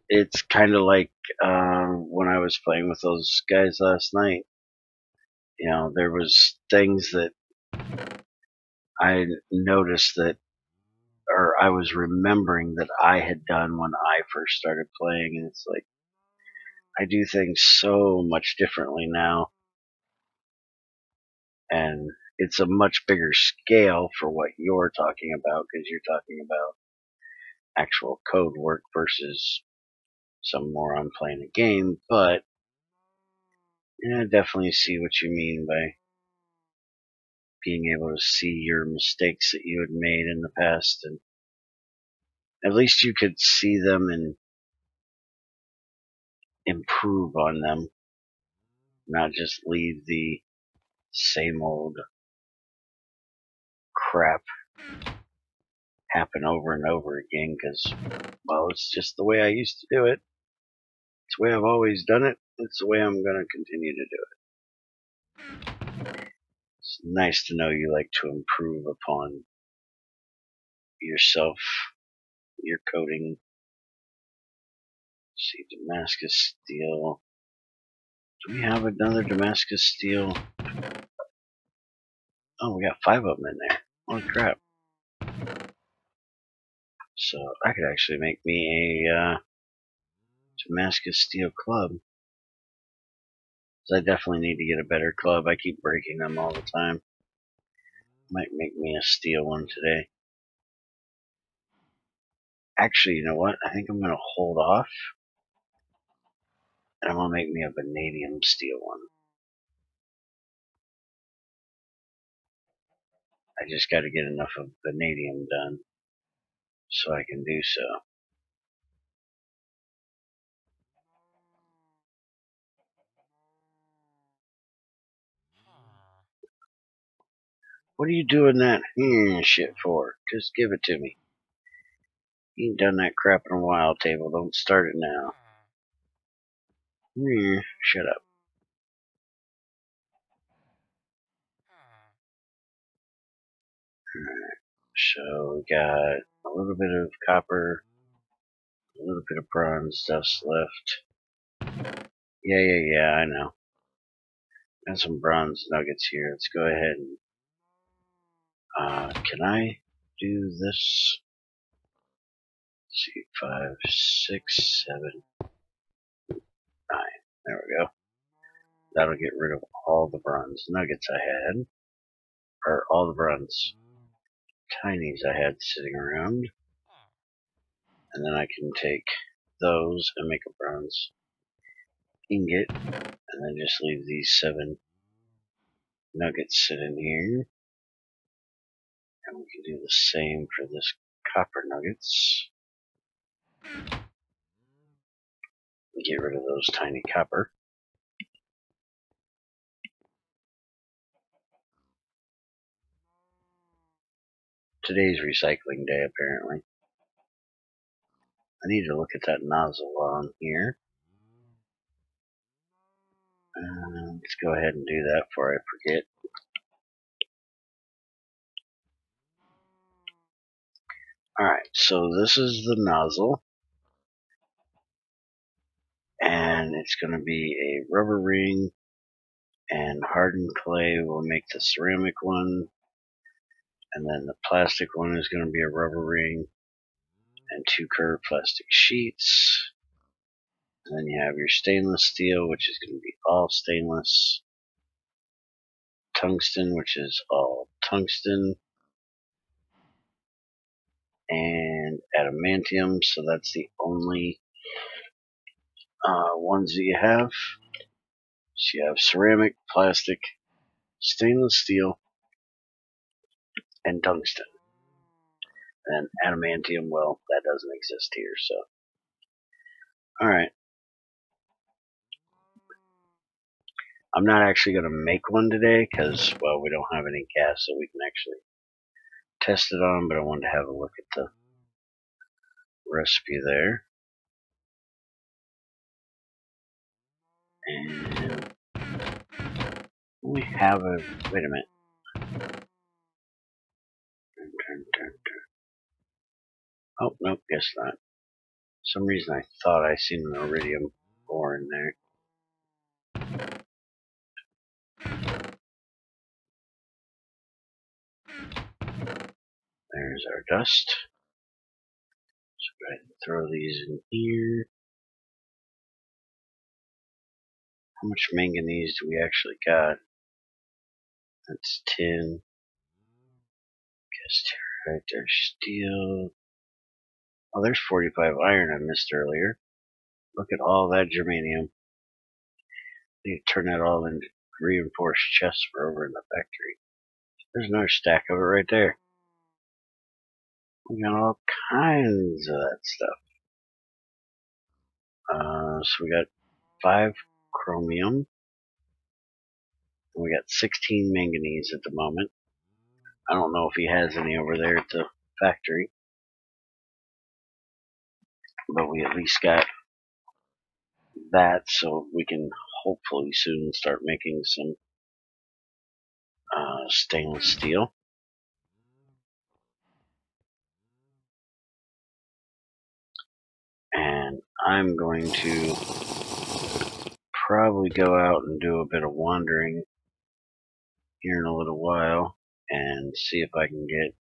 It's kind of like when I was playing with those guys last night. There was things that I noticed that, or I was remembering that I had done when I first started playing, and it's like I do things so much differently now, and it's a much bigger scale for what you're talking about, because you're talking about actual code work versus some moron playing a game. But yeah, I definitely see what you mean by being able to see your mistakes that you had made in the past, and at least you could see them and improve on them, not just leave the same old crap happen over and over again, because, well, it's just the way I used to do it. It's the way I've always done it. It's the way I'm going to continue to do it. It's nice to know you like to improve upon yourself, your coding. Let's see, Damascus steel. Do we have another Damascus steel? Oh, we got 5 of them in there. Holy crap. So I could actually make me a Damascus steel club. I definitely need to get a better club. I keep breaking them all the time. Might make me a steel one today. Actually, you know what? I think I'm going to hold off. And I'm going to make me a vanadium steel one. I just got to get enough of vanadium done so I can do so. What are you doing that shit for? Just give it to me. You ain't done that crap in a while, table. Don't start it now. Shut up. Alright, so we got a little bit of copper, a little bit of bronze dust left. Yeah, I know. Got some bronze nuggets here. Let's go ahead and, can I do this? Let's see, 5, 6, 7, 9. There we go. That'll get rid of all the bronze nuggets I had, or all the bronze tinies I had sitting around. And then I can take those and make a bronze ingot, and then just leave these 7 nuggets sitting here. And we can do the same for this copper nuggets. Get rid of those tiny copper. Today's recycling day, apparently. I need to look at that nozzle on here. Let's go ahead and do that before I forget. Alright, so this is the nozzle. And it's going to be a rubber ring, and hardened clay will make the ceramic one. And then the plastic one is going to be a rubber ring and 2 curved plastic sheets. And then you have your stainless steel, which is going to be all stainless. Tungsten, which is all tungsten. And adamantium, so that's the only ones that you have. So you have ceramic, plastic, stainless steel, and tungsten. And adamantium, well, that doesn't exist here, so. Alright. I'm not actually going to make one today, because, well, we don't have any gas that we can actually test it on, but I wanted to have a look at the recipe there. And we have a, wait a minute. Oh, nope, guess not. For some reason I thought I seen an iridium ore in there. There's our dust. So go ahead and throw these in here. How much manganese do we actually got? That's 10. Guess right there, steel. Oh, there's 45 iron I missed earlier. Look at all that germanium. I need to turn that all into reinforced chests for over in the factory. There's another stack of it right there. We got all kinds of that stuff. So we got 5 chromium. And we got 16 manganese at the moment. I don't know if he has any over there at the factory. But we at least got that, so we can hopefully soon start making some stainless steel. And I'm going to probably go out and do a bit of wandering here in a little while and see if I can get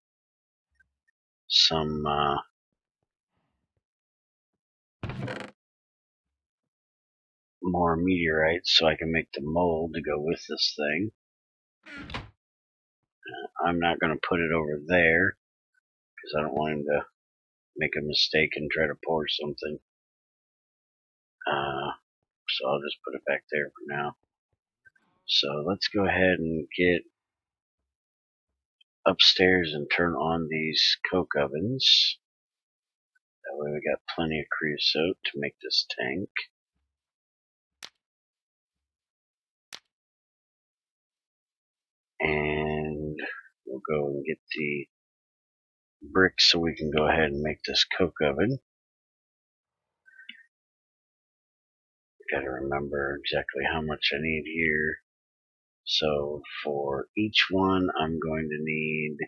some more meteorites so I can make the mold to go with this thing. I'm not going to put it over there because I don't want him to make a mistake and try to pour something. So I'll just put it back there for now. So let's go ahead and get upstairs and turn on these coke ovens. That way we got plenty of creosote to make this tank. And we'll go and get the bricks so we can go ahead and make this coke oven. Gotta remember exactly how much I need here. So for each one, I'm going to need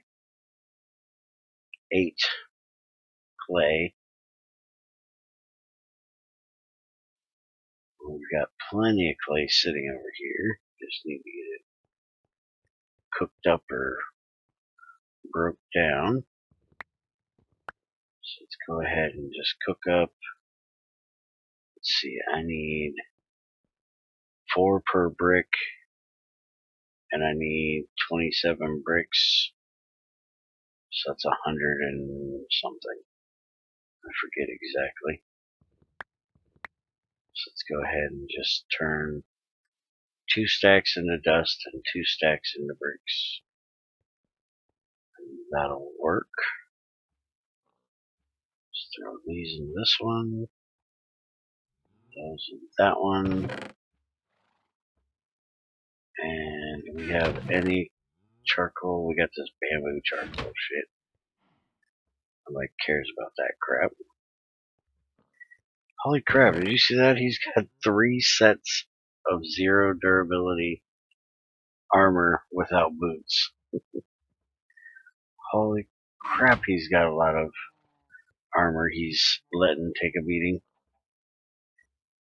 8 clay. We've got plenty of clay sitting over here. Just need to get it cooked up or broke down. So let's go ahead and just cook up. Let's see, I need 4 per brick, and I need 27 bricks. So that's 100 and something. I forget exactly. So let's go ahead and just turn 2 stacks into dust and 2 stacks into bricks. And that'll work. Just throw these in this one. Those in that one. And we have any charcoal. We got this bamboo charcoal shit. Nobody cares about that crap. Holy crap, did you see that? He's got 3 sets of 0 durability armor without boots. Holy crap, he's got a lot of armor he's letting take a beating.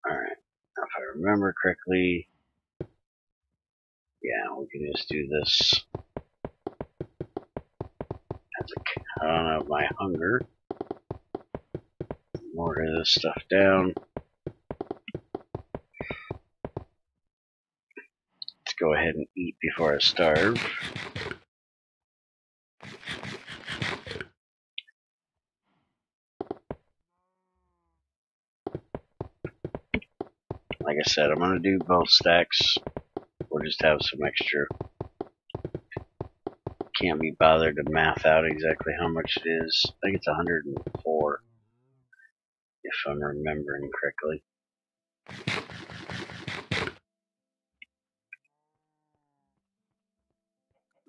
Alright, if I remember correctly, yeah, we can just do this at the count of my hunger. Order this stuff down. Let's go ahead and eat before I starve. Like I said, I'm going to do both stacks. We'll just have some extra. Can't be bothered to math out exactly how much it is. I think it's 104, if I'm remembering correctly.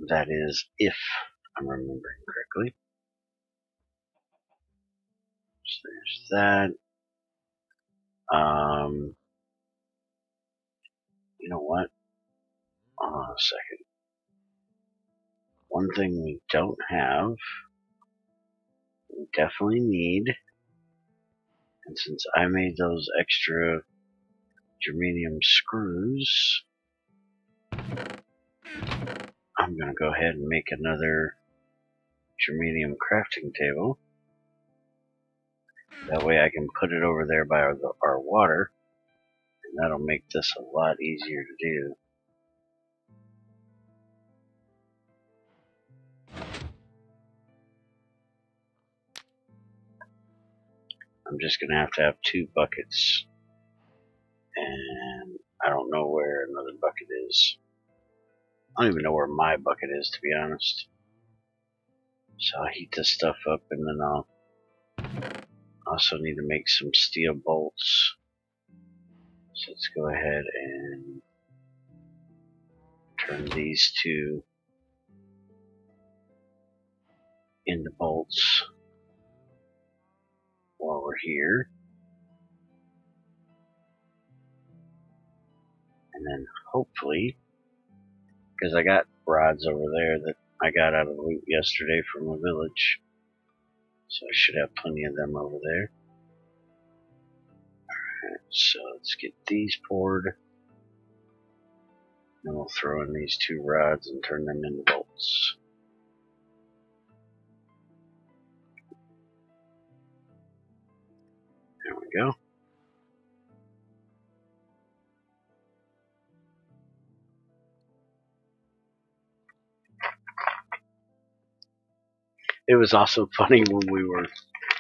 That is, if I'm remembering correctly. So there's that. You know what? Hold on a second. One thing we don't have, we definitely need, and since I made those extra germanium screws, I'm going to go ahead and make another germanium crafting table. That way I can put it over there by our water, and that'll make this a lot easier to do. I'm just going to have 2 buckets, and I don't know where another bucket is. I don't even know where my bucket is, to be honest. So I'll heat this stuff up, and then I'll also need to make some steel bolts. So let's go ahead and turn these 2 into bolts while we're here. And then hopefully, because I got rods over there that I got out of the loot yesterday from a village, so I should have plenty of them over there. Alright, so let's get these poured. Then we'll throw in these 2 rods and turn them into bolts. There we go. It was also funny when we were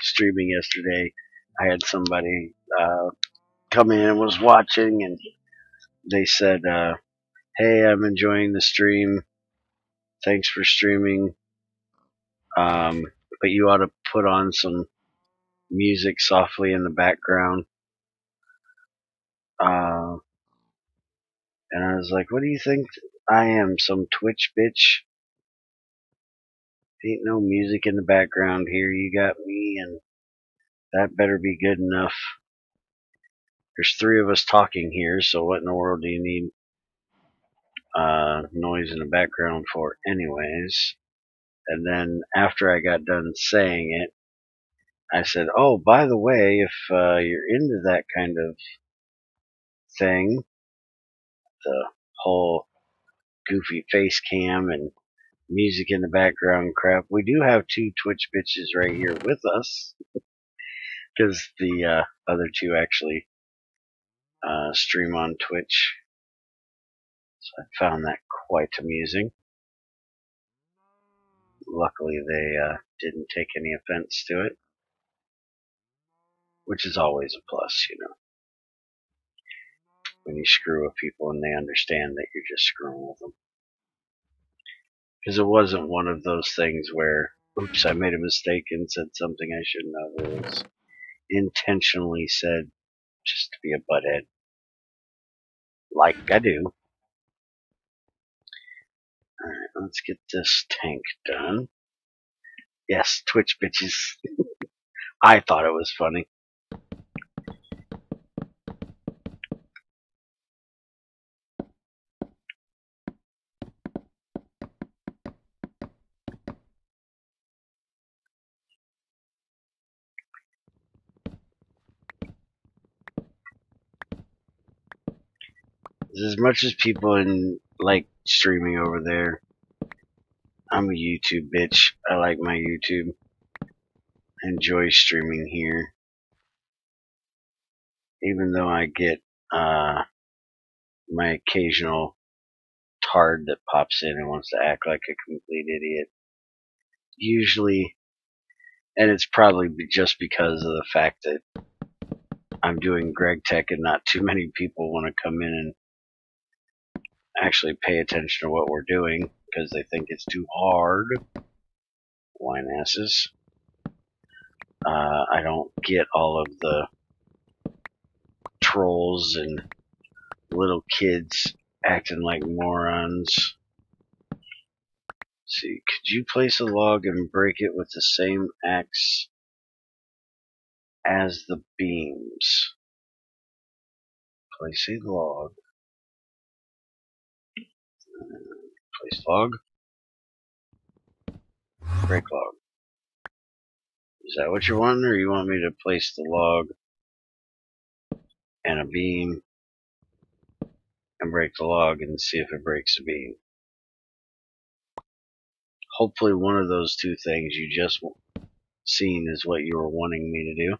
streaming yesterday. I had somebody come in and was watching, and they said, "Hey, I'm enjoying the stream. Thanks for streaming. But you ought to put on some music softly in the background." And I was like, "What do you think? I am some Twitch bitch?" Ain't no music in the background here. You got me, and that better be good enough. There's three of us talking here, so what in the world do you need noise in the background for anyways? And then after I got done saying it, I said, oh, by the way, if you're into that kind of thing, the whole goofy face cam and music in the background crap, we do have two Twitch bitches right here with us, because the other two actually stream on Twitch. So I found that quite amusing. Luckily, they didn't take any offense to it, which is always a plus, you know. When you screw with people and they understand that you're just screwing with them. Because it wasn't one of those things where, oops, I made a mistake and said something I shouldn't have. It was intentionally said just to be a butthead. Like I do. Alright, let's get this tank done. Yes, Twitch bitches. I thought it was funny. As much as people like streaming over there, I'm a YouTube bitch. I like my YouTube. I enjoy streaming here. Even though I get my occasional tard that pops in and wants to act like a complete idiot. Usually, and it's probably just because of the fact that I'm doing Greg Tech and not too many people want to come in and actually pay attention to what we're doing because they think it's too hard. Wine asses. I don't get all of the trolls and little kids acting like morons. Let's see, could you place a log and break it with the same axe as the beams? Place a log. Place log. Break log. Is that what you want, or you want me to place the log and a beam and break the log and see if it breaks the beam? Hopefully one of those two things you just seen is what you were wanting me to do.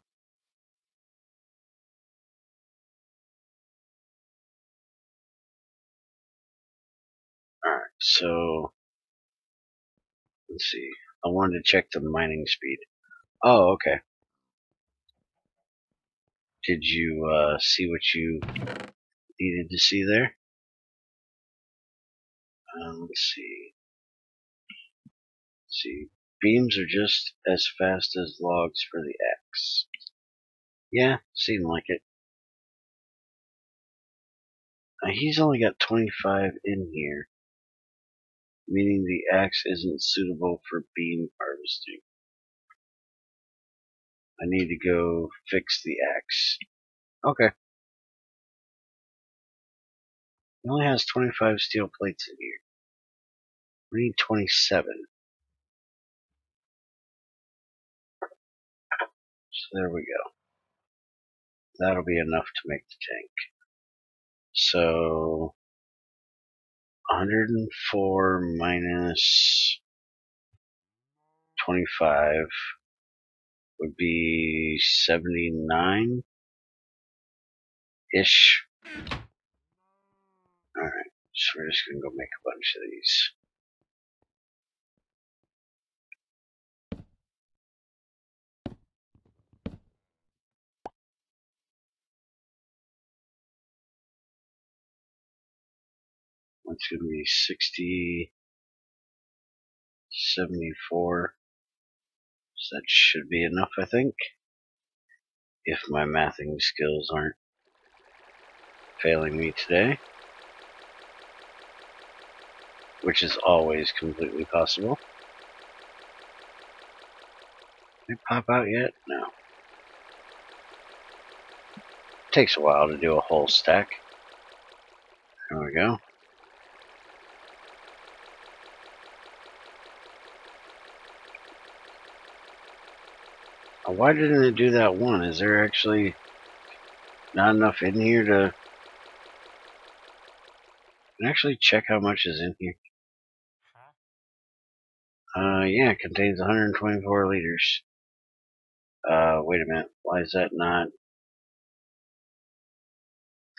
Alright, so let's see. I wanted to check the mining speed. Oh, okay. Did you see what you needed to see there? Let's see. Beams are just as fast as logs for the axe. Yeah, seemed like it. He's only got 25 in here, meaning the axe isn't suitable for beam harvesting. I need to go fix the axe. Okay. He only has 25 steel plates in here. We need 27. So there we go. That'll be enough to make the tank. So 104 minus 25 would be 79-ish. Alright, so we're just gonna go make a bunch of these. It's gonna be 60, 74. So that should be enough, I think. If my mathing skills aren't failing me today. Which is always completely possible. Did they pop out yet? No. Takes a while to do a whole stack. There we go. Why didn't it do that one? Is there actually not enough in here to actually check how much is in here? Yeah, it contains 124 liters. Wait a minute. Why is that not?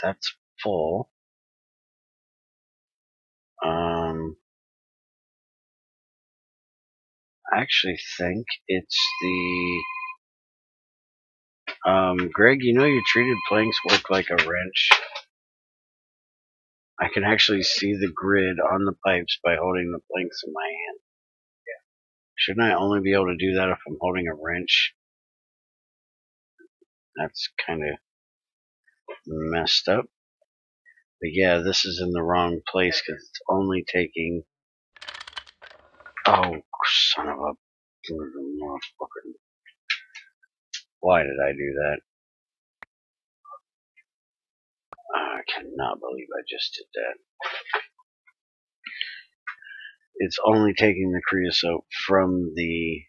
That's full. I actually think it's the, Greg, you know your treated planks work like a wrench. I can actually see the grid on the pipes by holding the planks in my hand. Shouldn't I only be able to do that if I'm holding a wrench? That's kind of messed up. But yeah, this is in the wrong place because it's only taking... Oh, son of a motherfucker. Why did I do that? I cannot believe I just did that. It's only taking the creosote from the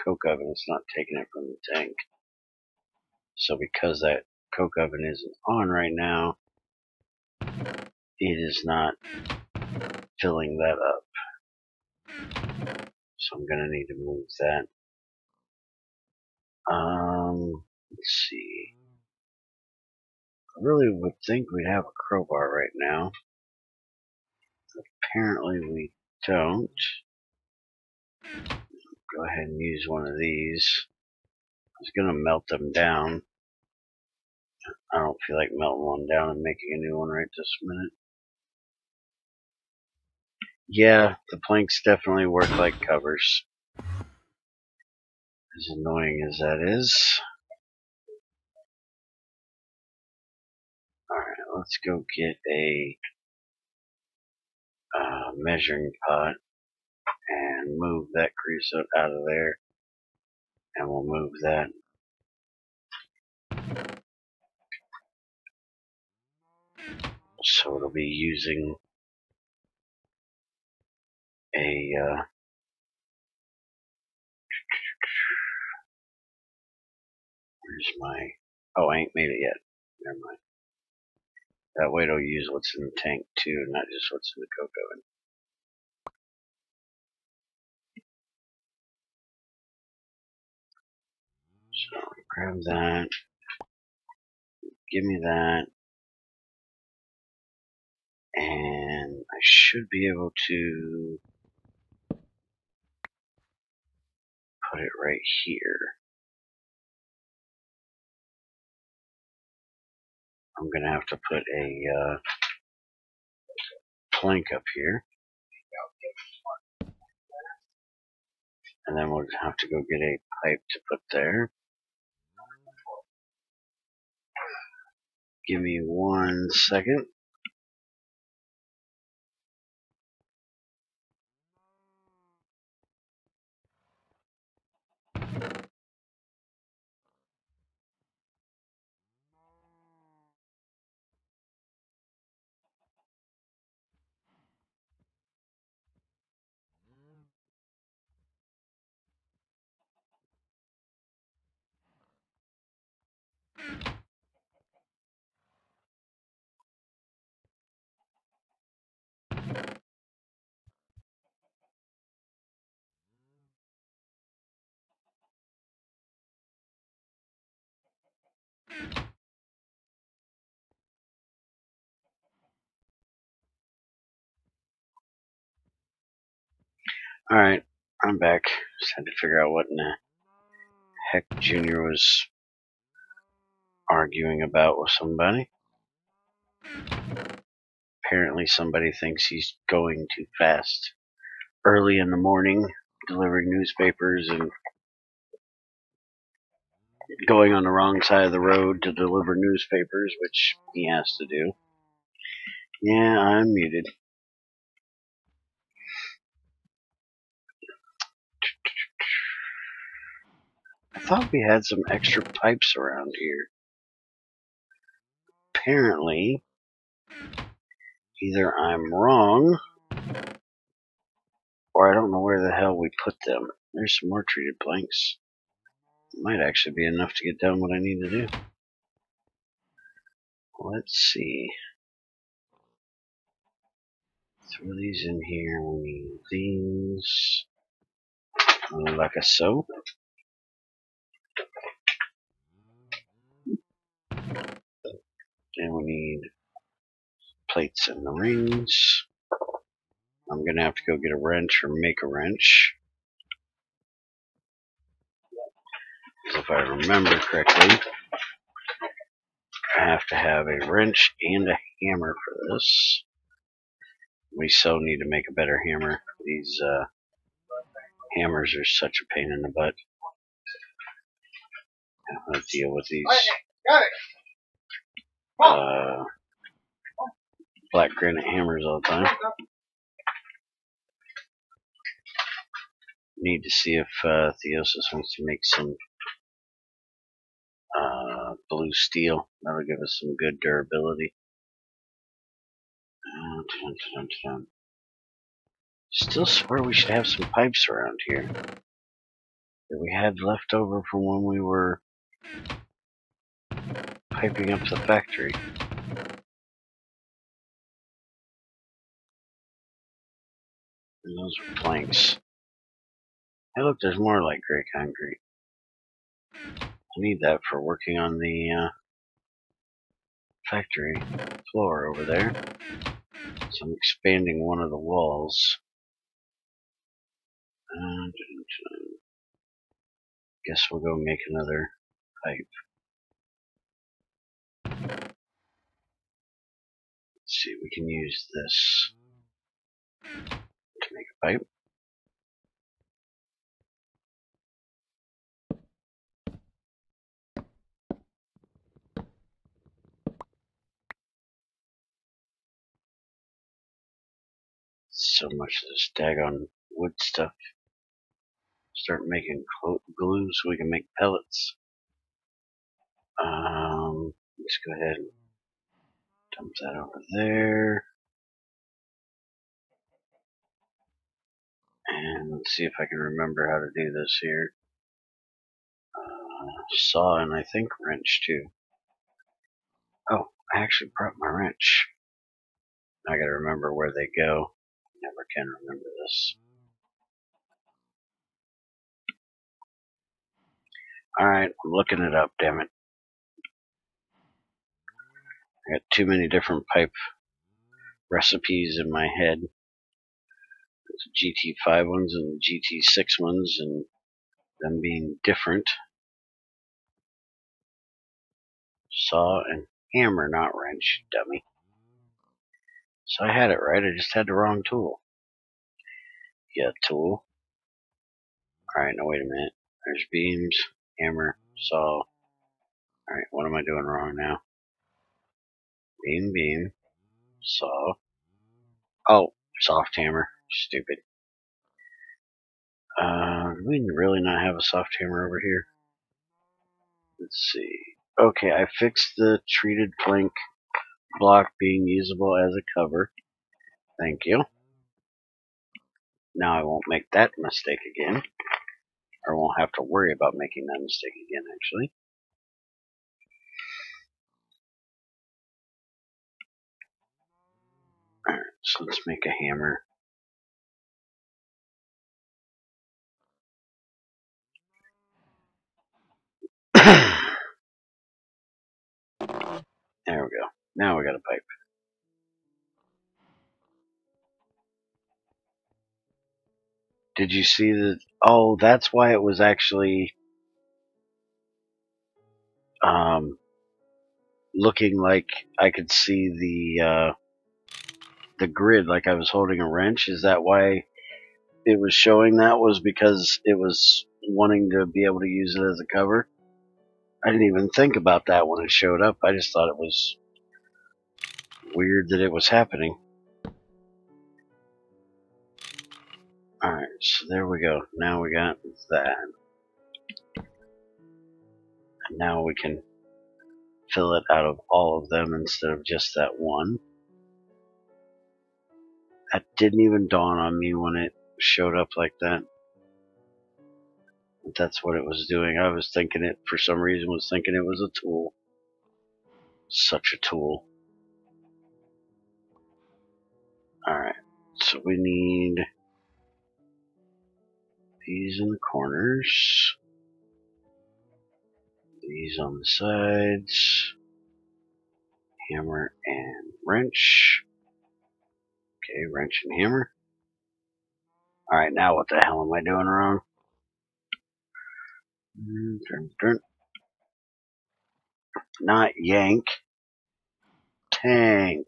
coke oven. It's not taking it from the tank. So because that coke oven isn't on right now, it is not filling that up. So I'm going to need to move that. Let's see. I really would think we'd have a crowbar right now. Apparently we don't. Go ahead and use one of these. I was going to melt them down. I don't feel like melting one down and making a new one right this minute. Yeah, the planks definitely work like covers. As annoying as that is. Alright, let's go get a measuring pot and move that creosote out of there. And we'll move that. So it'll be using a where's my... Oh, I ain't made it yet. Never mind. That way it'll use what's in the tank too, not just what's in the coke oven. So grab that. Give me that. And I should be able to put it right here. I'm going to have to put a plank up here. And then we'll have to go get a pipe to put there. Give me 1 second. Alright, I'm back. Just had to figure out what in the heck Junior was arguing about with somebody. Apparently somebody thinks he's going too fast. Early in the morning, delivering newspapers and going on the wrong side of the road to deliver newspapers, which he has to do. Yeah, I'm muted. I thought we had some extra pipes around here. Apparently, either I'm wrong, or I don't know where the hell we put them. There's some more treated planks. Might actually be enough to get done what I need to do. Let's see. Throw these in here. We need these. Like a so. And we need plates and the rings. I'm gonna have to go get a wrench or make a wrench. Because if I remember correctly, I have to have a wrench and a hammer for this. We so need to make a better hammer. These hammers are such a pain in the butt. I have to deal with these black granite hammers all the time. Need to see if Theosis wants to make some blue steel. That'll give us some good durability. Still swear we should have some pipes around here that we had left over from when we were piping up the factory. And those are planks. Hey look, there's more light gray concrete. I need that for working on the factory floor over there. So I'm expanding one of the walls. Guess we'll go make another pipe. Let's see, we can use this to make a pipe. So much of this daggone wood stuff. Start making glue so we can make pellets. Let's go ahead and dump that over there. And let's see if I can remember how to do this here. Saw and I think wrench too. Oh, I actually brought my wrench. I gotta remember where they go. Never can remember this. Alright, I'm looking it up, damn it. I got too many different pipe recipes in my head. There's GT5 ones and GT6 ones, and them being different. Saw and hammer, not wrench, dummy. So I had it right, I just had the wrong tool. Yeah, tool. Alright, now wait a minute. There's beams, hammer, saw. Alright, what am I doing wrong now? Beam, saw. Oh, soft hammer. Stupid. Do we really not have a soft hammer over here? Let's see. Okay, I fixed the treated plank block being usable as a cover. Thank you. Now I won't make that mistake again. Or won't have to worry about making that mistake again, actually. Alright, so let's make a hammer. There we go. Now we got a pipe. Did you see the... Oh, that's why it was actually looking like I could see the grid like I was holding a wrench. Is that why it was showing that? Was because it was wanting to be able to use it as a cover? I didn't even think about that when it showed up. I just thought it was weird that it was happening. Alright, so there we go. Now we got that. And now we can fill it out of all of them instead of just that one. That didn't even dawn on me when it showed up like that. But that's what it was doing. I was thinking it, for some reason, was thinking it was a tool. Such a tool. Alright, so we need these in the corners, these on the sides, hammer and wrench. Okay, wrench and hammer. Alright, now what the hell am I doing wrong? Not yank. Tank.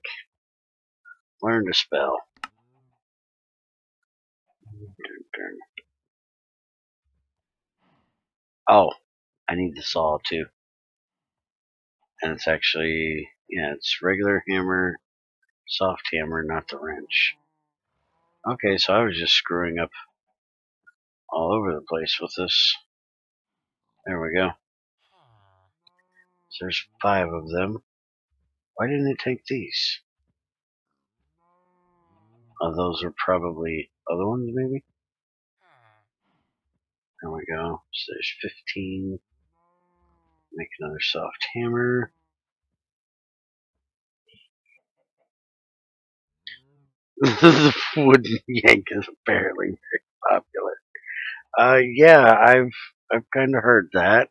Learn to spell. Oh, I need the saw too. And it's actually, yeah, it's regular hammer, soft hammer, not the wrench. Okay, so I was just screwing up all over the place with this. There we go. So there's 5 of them. Why didn't it take these? Oh, those are probably other ones, maybe? There we go. So there's 15. Make another soft hammer. The wooden yank is apparently very popular. Yeah, I've kind of heard that.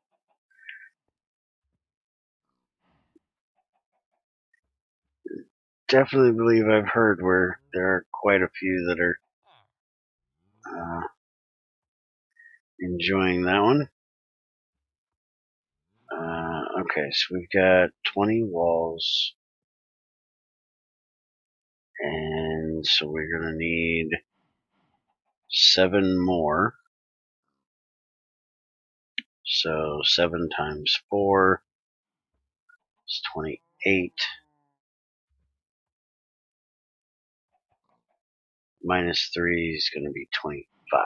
Definitely believe I've heard where there are quite a few that are enjoying that one. Okay, so we've got 20 walls, and so we're gonna need 7 more. So 7 times 4 is 28. Minus 3 is going to be 25.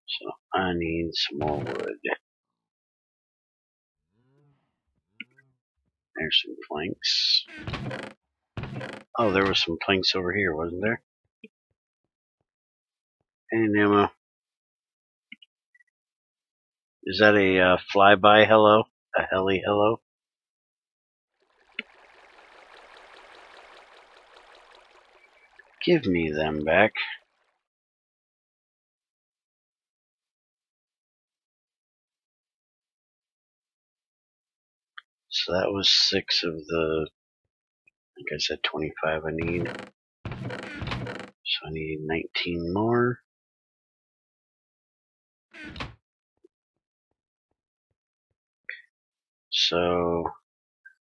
So I need some more wood. There's some planks. Oh, there was some planks over here, wasn't there? Hey, Nemo. Is that a flyby hello? A heli hello? Give me them back. So that was 6 of the, I think I said 25 I need. So I need 19 more. So,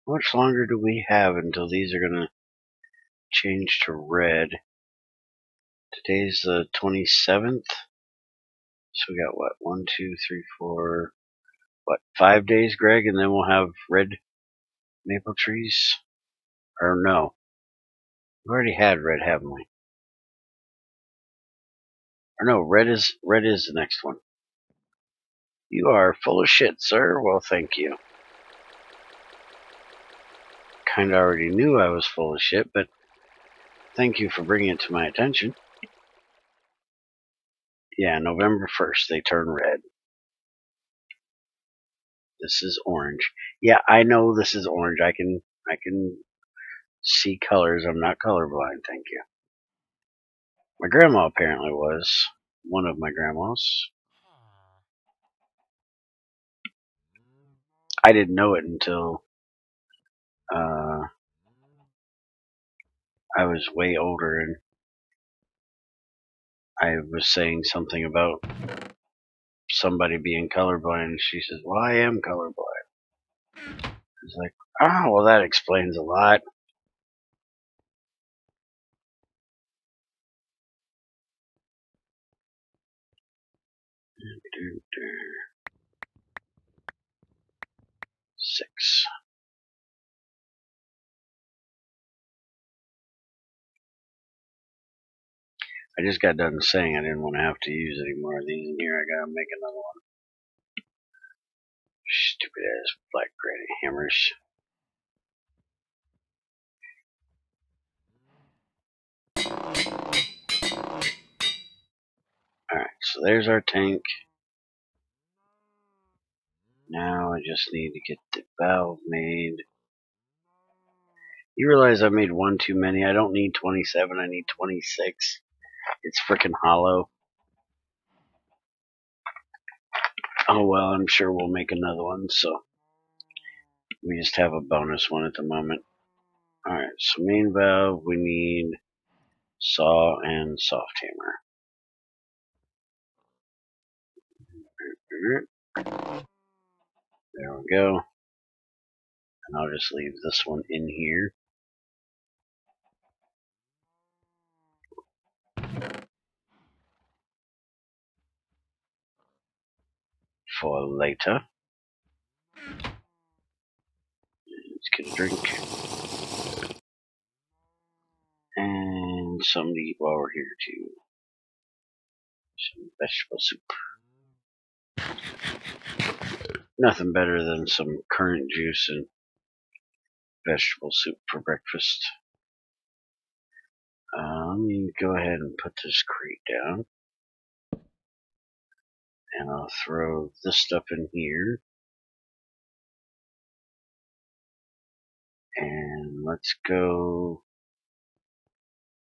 how much longer do we have until these are going to change to red? Today's the 27th. So we got what? 1, 2, 3, 4, what? 5 days, Greg, and then we'll have red maple trees? Or no. We've already had red, haven't we? Or no, red is the next one. You are full of shit, sir. Well, thank you. Kinda already knew I was full of shit, but thank you for bringing it to my attention. Yeah, November 1st, they turn red. This is orange. Yeah, I know this is orange. I can see colors. I'm not colorblind, thank you. My grandma apparently was. One of my grandmas. I didn't know it until I was way older, and I was saying something about somebody being colorblind, and she says, "Well, I am colorblind." It's like, well, that explains a lot. Six. I just got done saying I didn't want to have to use any more of these in here. I gotta make another one. Stupid ass black granite hammers. Alright, so there's our tank. Now I just need to get the valve made. You realize I made one too many. I don't need 27, I need 26. It's frickin' hollow. Oh well, I'm sure we'll make another one, so we just have a bonus one at the moment. Alright, so main valve, we need saw and soft hammer. There we go. And I'll just leave this one in here for later. Let's get a drink. And something to eat while we're here too. Some vegetable soup. Nothing better than some currant juice and vegetable soup for breakfast. Let me go ahead and put this crate down. And I'll throw this stuff in here. And let's go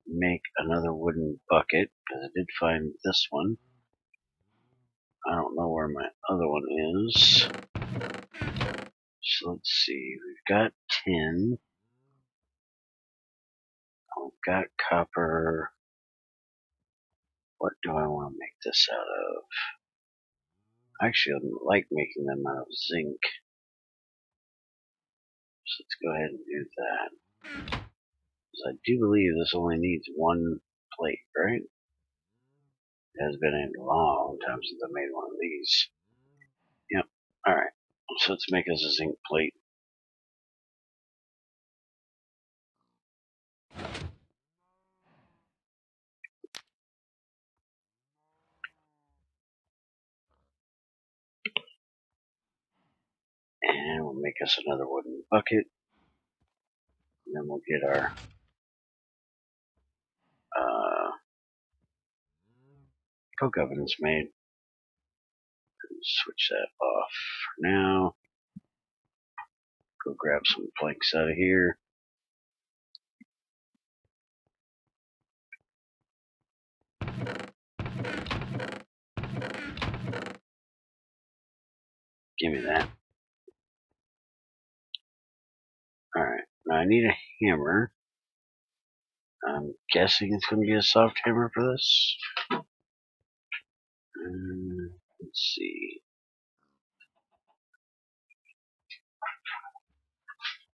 make another wooden bucket, because I did find this one. I don't know where my other one is. So let's see, we've got tin. We've got copper. What do I want to make this out of? Actually, I like making them out of zinc. So let's go ahead and do that. Because I do believe this only needs one plate, right? It has been a long time since I made one of these. Yep. Alright. So let's make us a zinc plate. And we'll make us another wooden bucket. And then we'll get our coke ovens made. Switch that off for now. Go grab some planks out of here. Give me that. Alright, now I need a hammer. I'm guessing it's going to be a soft hammer for this. Let's see.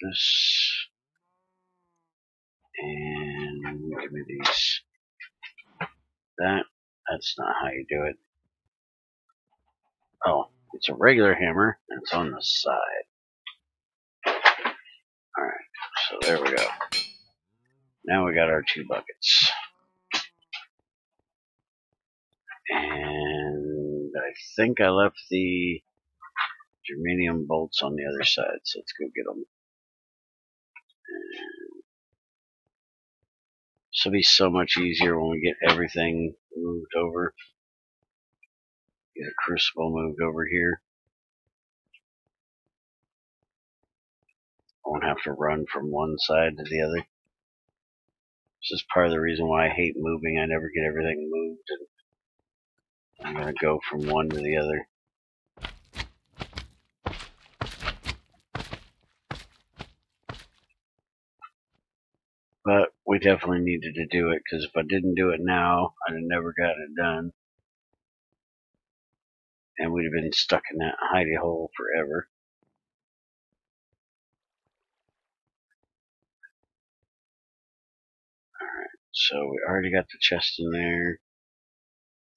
This. And give me these. That's not how you do it. Oh, it's a regular hammer, and it's on the side. Alright, so there we go. Now we got our two buckets. And I think I left the germanium bolts on the other side, so let's go get them. This will be so much easier when we get everything moved over. Get a crucible moved over here. I won't have to run from one side to the other. This is part of the reason why I hate moving. I never get everything moved, and I'm going to go from one to the other. But we definitely needed to do it, because if I didn't do it now, I'd have never gotten it done. And we'd have been stuck in that hidey hole forever. Alright, so we already got the chest in there.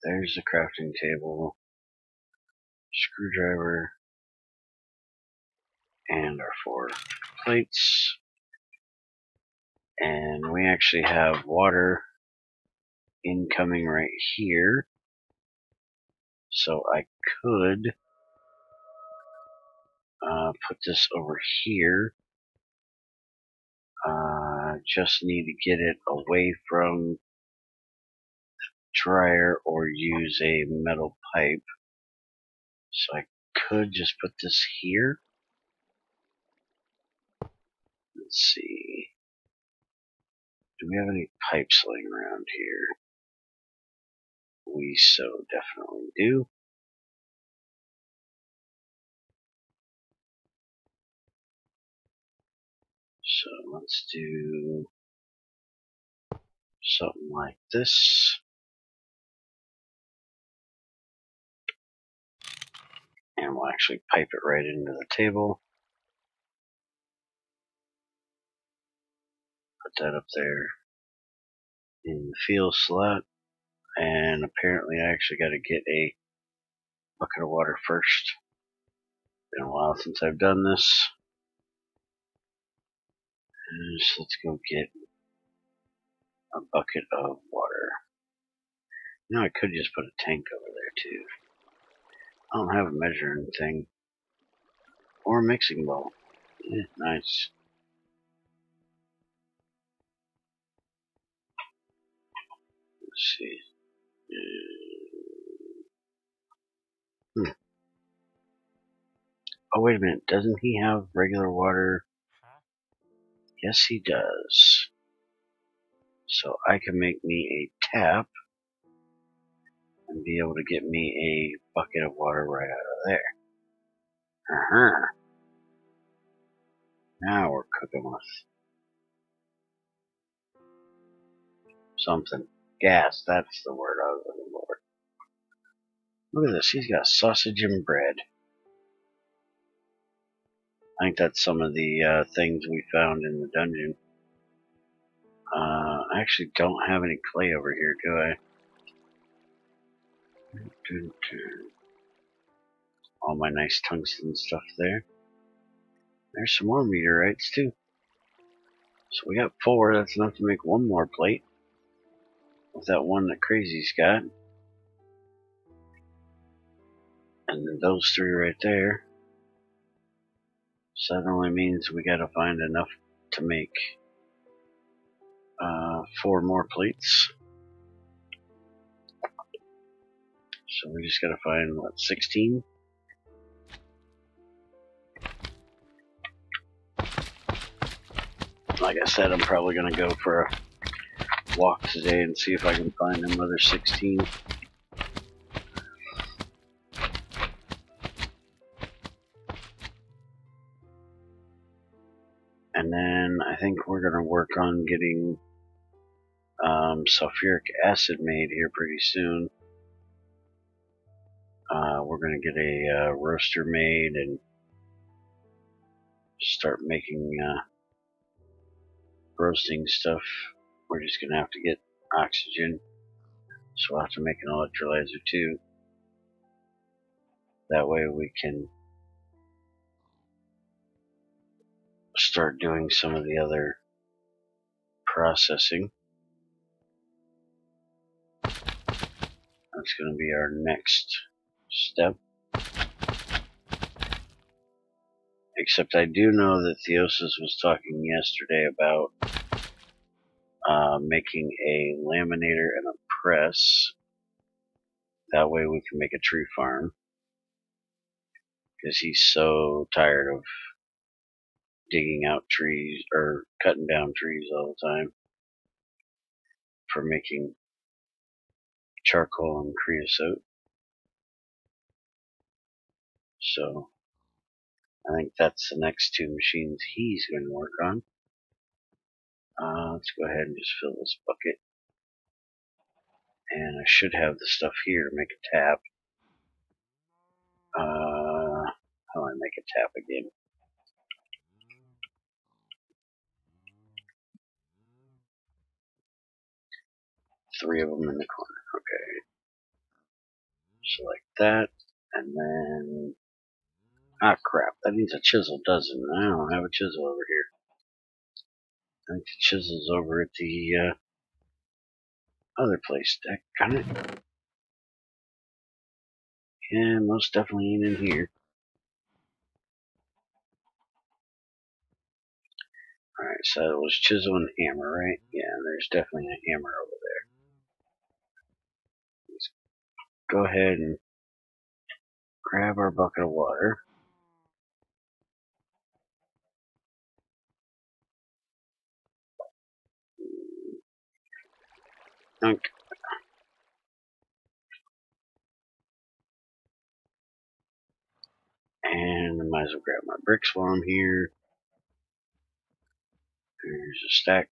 There's the crafting table. Screwdriver. And our 4 plates. And we actually have water incoming right here. So I could Put this over here. Just need to get it away from dryer or use a metal pipe. So I could just put this here. Let's see. Do we have any pipes laying around here? We so definitely do. So let's do something like this. And we'll actually pipe it right into the table. Put that up there in the field slot. And apparently I actually got to get a bucket of water first. Been a while since I've done this. And just let's go get a bucket of water. Now I could just put a tank over there too. I don't have a measuring thing. Or a mixing bowl. Nice. Let's see. Oh, wait a minute. Doesn't he have regular water? Yes, he does. So I can make me a tap and be able to get me a bucket of water right out of there. Now we're cooking with something. Gas, that's the word I was looking for. Look at this, he's got sausage and bread. I think that's some of the things we found in the dungeon. I actually don't have any clay over here, do I? All my nice tungsten stuff there. There's some more meteorites too. So we got 4, that's enough to make 1 more plate. With that one that Crazy's got. And then those 3 right there. So that only means we gotta find enough to make 4 more plates. So we just gotta find, what, 16? Like I said, I'm probably gonna go for a walk today and see if I can find another 16. And then I think we're gonna work on getting sulfuric acid made here pretty soon. We're gonna get a roaster made and start making roasting stuff. We're just gonna have to get oxygen, so we'll have to make an electrolyzer too. That way we can start doing some of the other processing. That's going to be our next step. Except I do know that Theosis was talking yesterday about making a laminator and a press. That way we can make a tree farm. Because he's so tired of digging out trees or cutting down trees all the time for making charcoal and creosote. So I think that's the next 2 machines he's going to work on. Let's go ahead and just fill this bucket. And I should have the stuff here to make a tap. How do I make a tap again? Three of them in the corner. Okay. So like that. And then... ah, crap. That needs a chisel, doesn't it? I don't have a chisel over here. I think the chisel's over at the other place. Got it? Yeah, most definitely ain't in here. So it was chisel and hammer, right? Yeah, there's definitely a hammer over there. Let's go ahead and grab our bucket of water. Okay. And I might as well grab my bricks while I'm here. There's a stack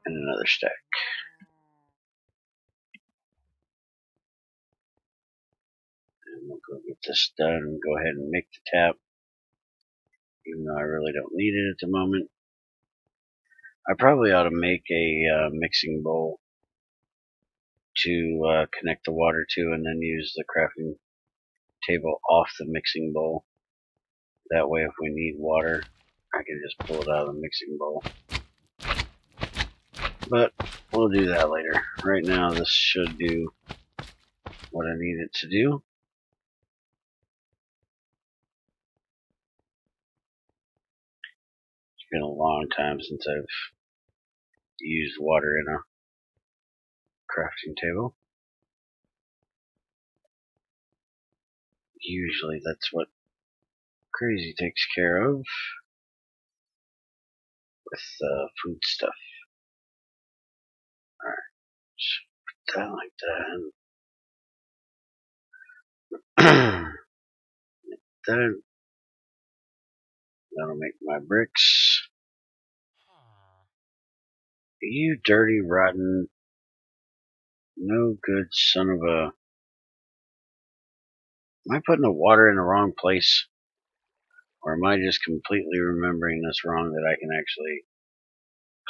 and another stack. And we'll go get this done and go ahead and make the tap, even though I really don't need it at the moment. I probably ought to make a mixing bowl to connect the water to, and then use the crafting table off the mixing bowl. That way, if we need water, I can just pull it out of the mixing bowl. But we'll do that later. Right now, this should do what I need it to do. It's been a long time since I've used water in a crafting table. Usually that's what Crazy takes care of with food stuff. Alright, just put that like that. Then that'll make my bricks. You dirty, rotten, no good son of a... Am I putting the water in the wrong place? Or am I just completely remembering this wrong, that I can actually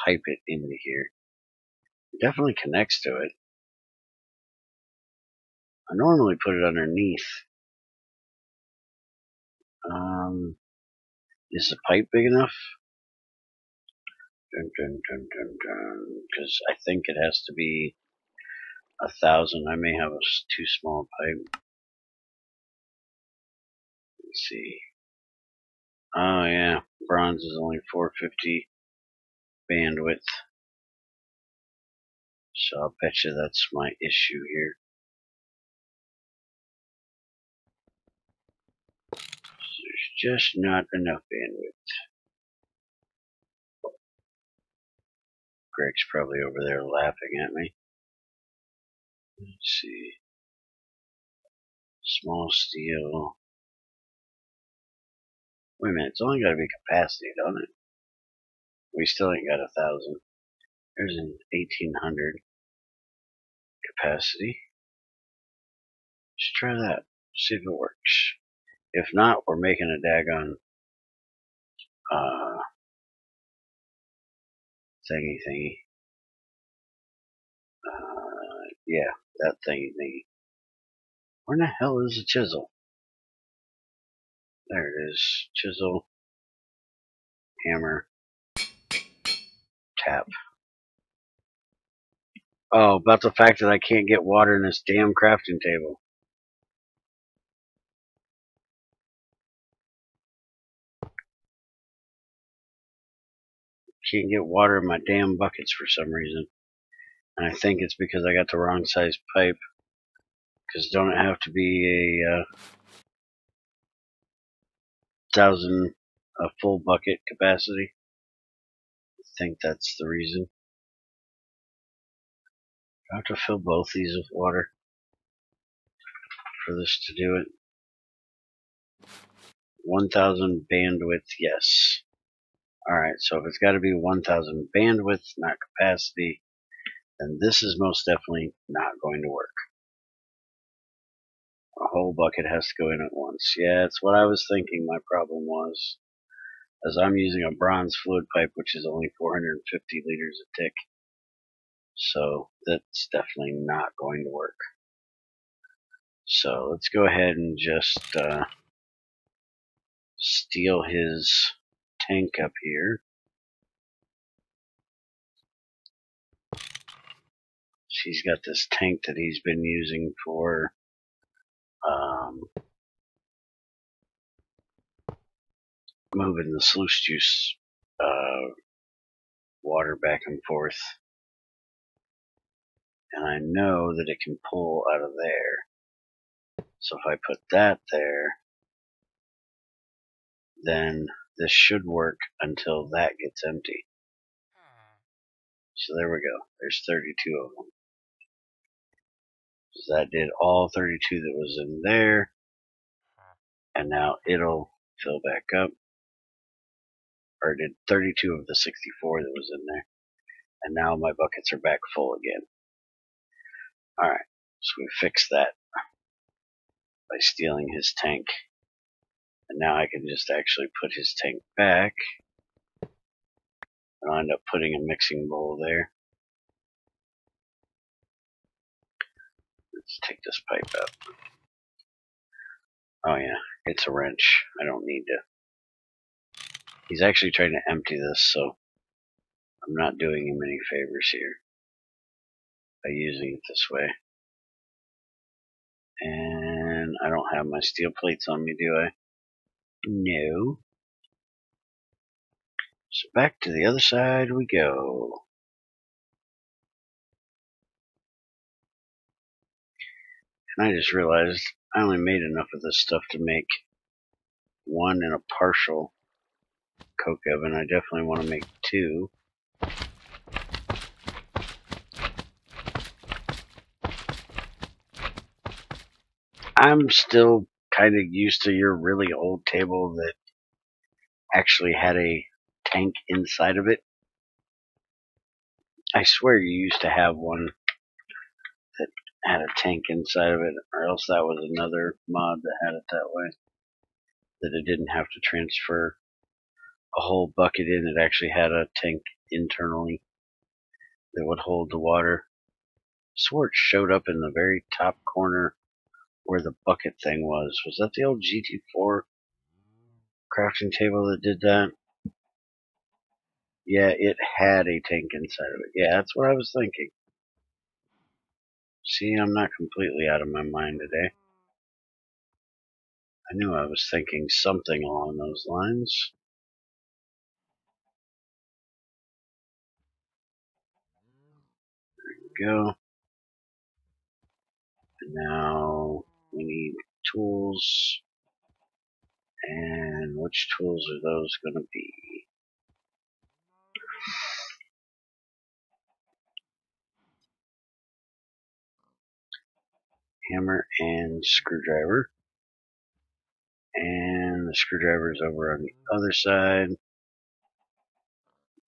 pipe it into here? It definitely connects to it. I normally put it underneath. Is the pipe big enough? Because I think it has to be 1,000. I may have a too small pipe. Let's see. Oh yeah, bronze is only 450 bandwidth. So I'll bet you that's my issue here. There's just not enough bandwidth. Greg's probably over there laughing at me. Let's see. Small steel. Wait a minute, it's only got to be capacity, don't it? We still ain't got 1,000. There's an 1,800 capacity. Let's try that. See if it works. If not, we're making a daggone thingy. Yeah, that thingy. Where in the hell is the chisel? There it is. Chisel, hammer, tap. Oh, about the fact that I can't get water in this damn crafting table. Can't get water in my damn buckets for some reason. And I think it's because I got the wrong size pipe. Because don't it have to be a 1,000 a full bucket capacity? I think that's the reason. I have to fill both these with water for this to do it. 1,000 bandwidth, yes. Alright, so if it's got to be 1,000 bandwidth, not capacity, then this is most definitely not going to work. A whole bucket has to go in at once. Yeah, it's what I was thinking my problem was. As I'm using a bronze fluid pipe, which is only 450 liters a tick. So that's definitely not going to work. So let's go ahead and just steal his tank up here. He's got this tank that he's been using for moving the sluice juice water back and forth. And I know that it can pull out of there. So if I put that there, then this should work until that gets empty. So there we go. There's 32 of them. So that did all 32 that was in there. And now it'll fill back up. Or it did 32 of the 64 that was in there. And now my buckets are back full again. Alright, so we fixed that by stealing his tank. And now I can just actually put his tank back. And I'll end up putting a mixing bowl there. Let's take this pipe out. Oh yeah, it's a wrench. I don't need to. He's actually trying to empty this, so I'm not doing him any favors here by using it this way. And I don't have my steel plates on me, do I? No. So back to the other side we go. And I just realized I only made enough of this stuff to make one and a partial coke oven. I definitely want to make two. I'm still kind of used to your really old table that actually had a tank inside of it. I swear you used to have one that had a tank inside of it, or else that was another mod that had it that way. That it didn't have to transfer a whole bucket in, it actually had a tank internally that would hold the water. I swore it showed up in the very top corner where the bucket thing was. Was that the old GT4 crafting table that did that? Yeah, it had a tank inside of it. Yeah, that's what I was thinking. See, I'm not completely out of my mind today. I knew I was thinking something along those lines. There we go. And now we need tools. And which tools are those going to be? Hammer and screwdriver. And the screwdriver is over on the other side.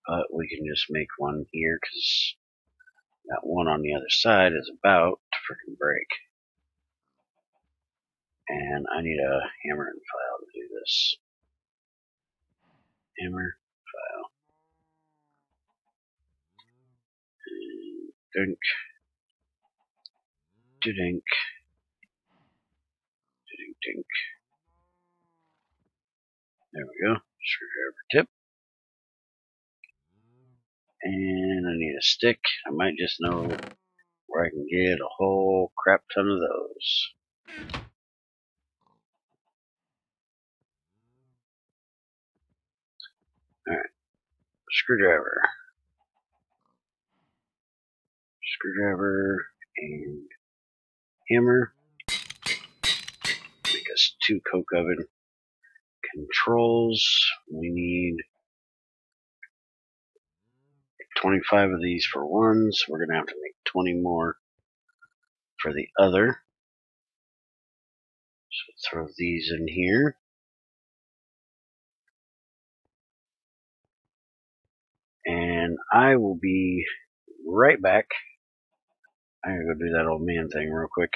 But we can just make one here because that one on the other side is about to freaking break. And I need a hammer and file to do this. Hammer, file. Dink. Dink. Dink. Dink. There we go. Screwdriver tip. And I need a stick. I might just know where I can get a whole crap ton of those. Alright. Screwdriver. Screwdriver and hammer. Make us 2 coke oven controls. We need 25 of these for one, so we're going to have to make 20 more for the other. So throw these in here. And I will be right back. I'm going to go do that old man thing real quick.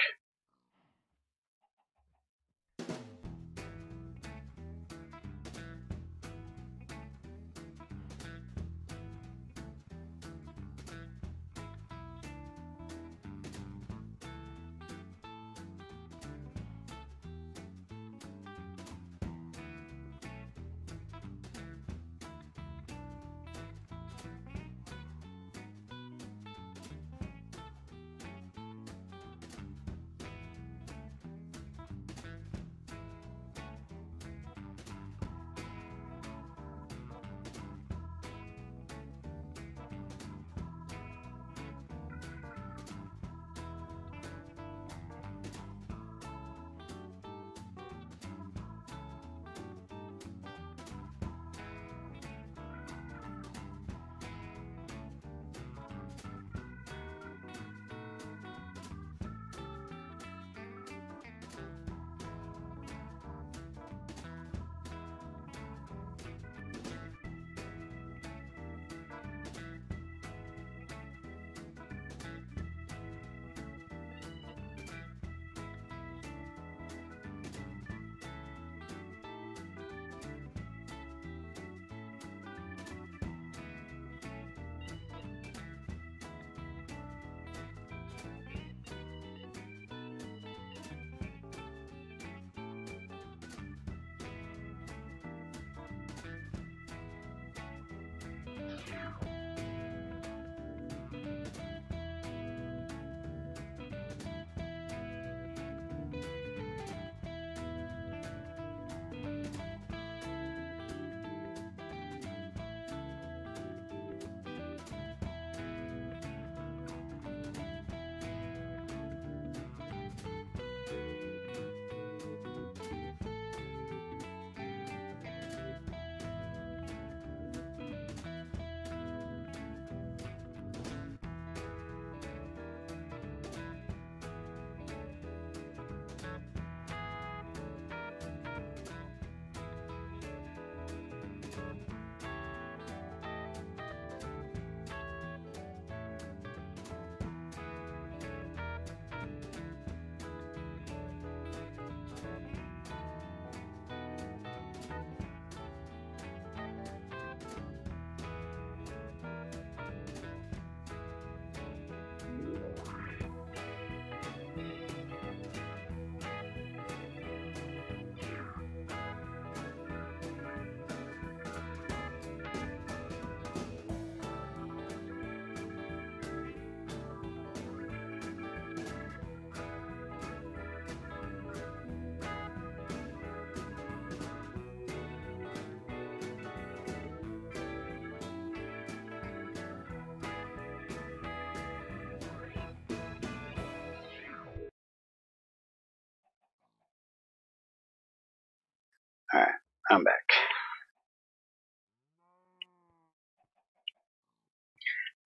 I'm back.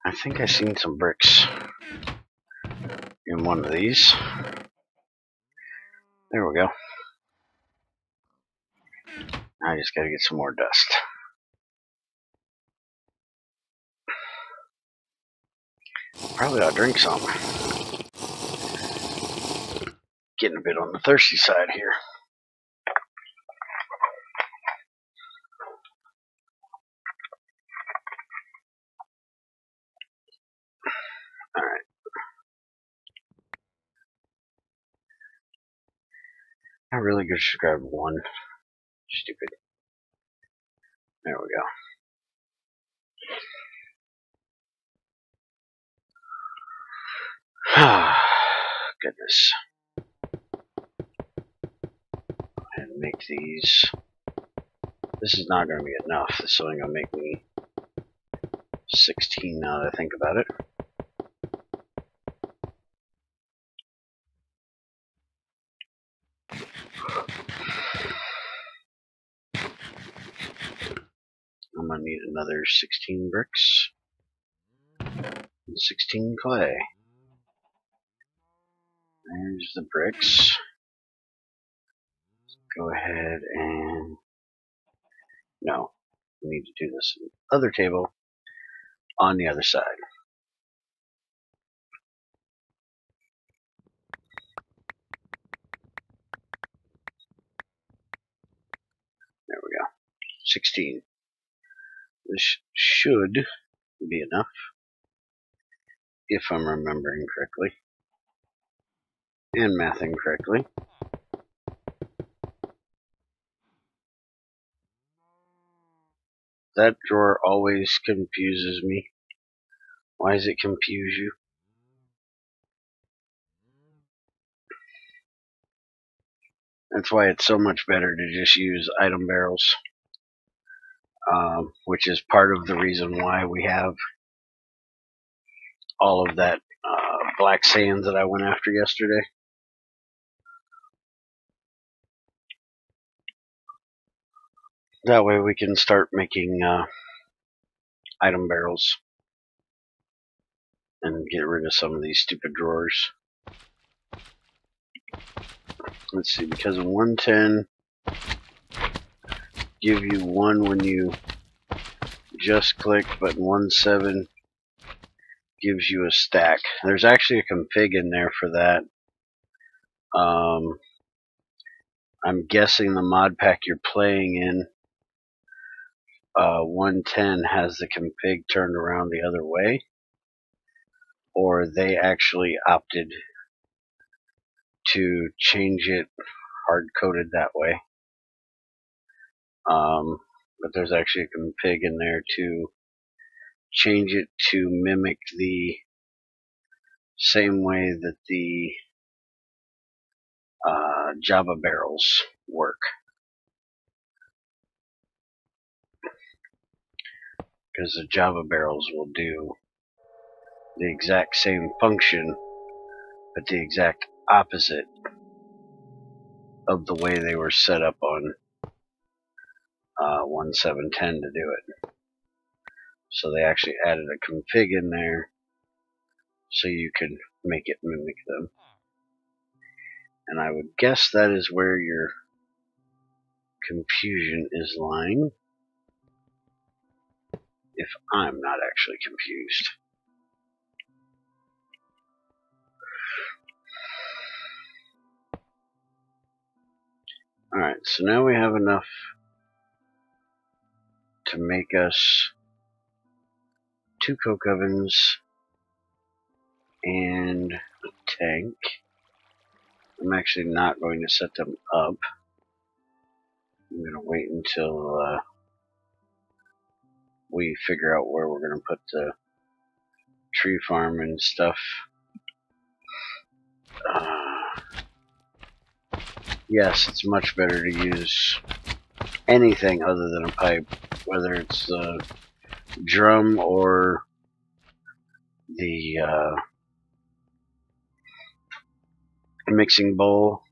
I think I seen some bricks in one of these. There we go. I just gotta get some more dust. Probably ought to drink some. Getting a bit on the thirsty side here. Alright. I really just grab one. Stupid. There we go. Goodness. And make these. This is not going to be enough. This is only going to make me 16 now that I think about it. I'm going to need another 16 bricks and 16 clay. There's the bricks. Go ahead and... No, we need to do this in the other table on the other side. There we go. 16. This should be enough, if I'm remembering correctly and mathing correctly. That drawer always confuses me. Why does it confuse you? That's why it's so much better to just use item barrels, which is part of the reason why we have all of that black sand that I went after yesterday. That way we can start making item barrels and get rid of some of these stupid drawers. Let's see, because in 110 give you one when you just click, but in 1.7 gives you a stack. There's actually a config in there for that. I'm guessing the mod pack you're playing in 110 has the config turned around the other way, or they actually opted to change it hard-coded that way. But there's actually a config in there to change it to mimic the same way that the Java barrels work. Because the Java barrels will do the exact same function, but the exact opposite of the way they were set up on 1.7.10 to do it. So they actually added a config in there so you could make it mimic them. And I would guess that is where your confusion is lying, if I'm not actually confused. Alright, so now we have enough to make us 2 coke ovens and a tank. I'm actually not going to set them up. I'm going to wait until we figure out where we're going to put the tree farm and stuff. Yes, it's much better to use anything other than a pipe, whether it's a drum or the mixing bowl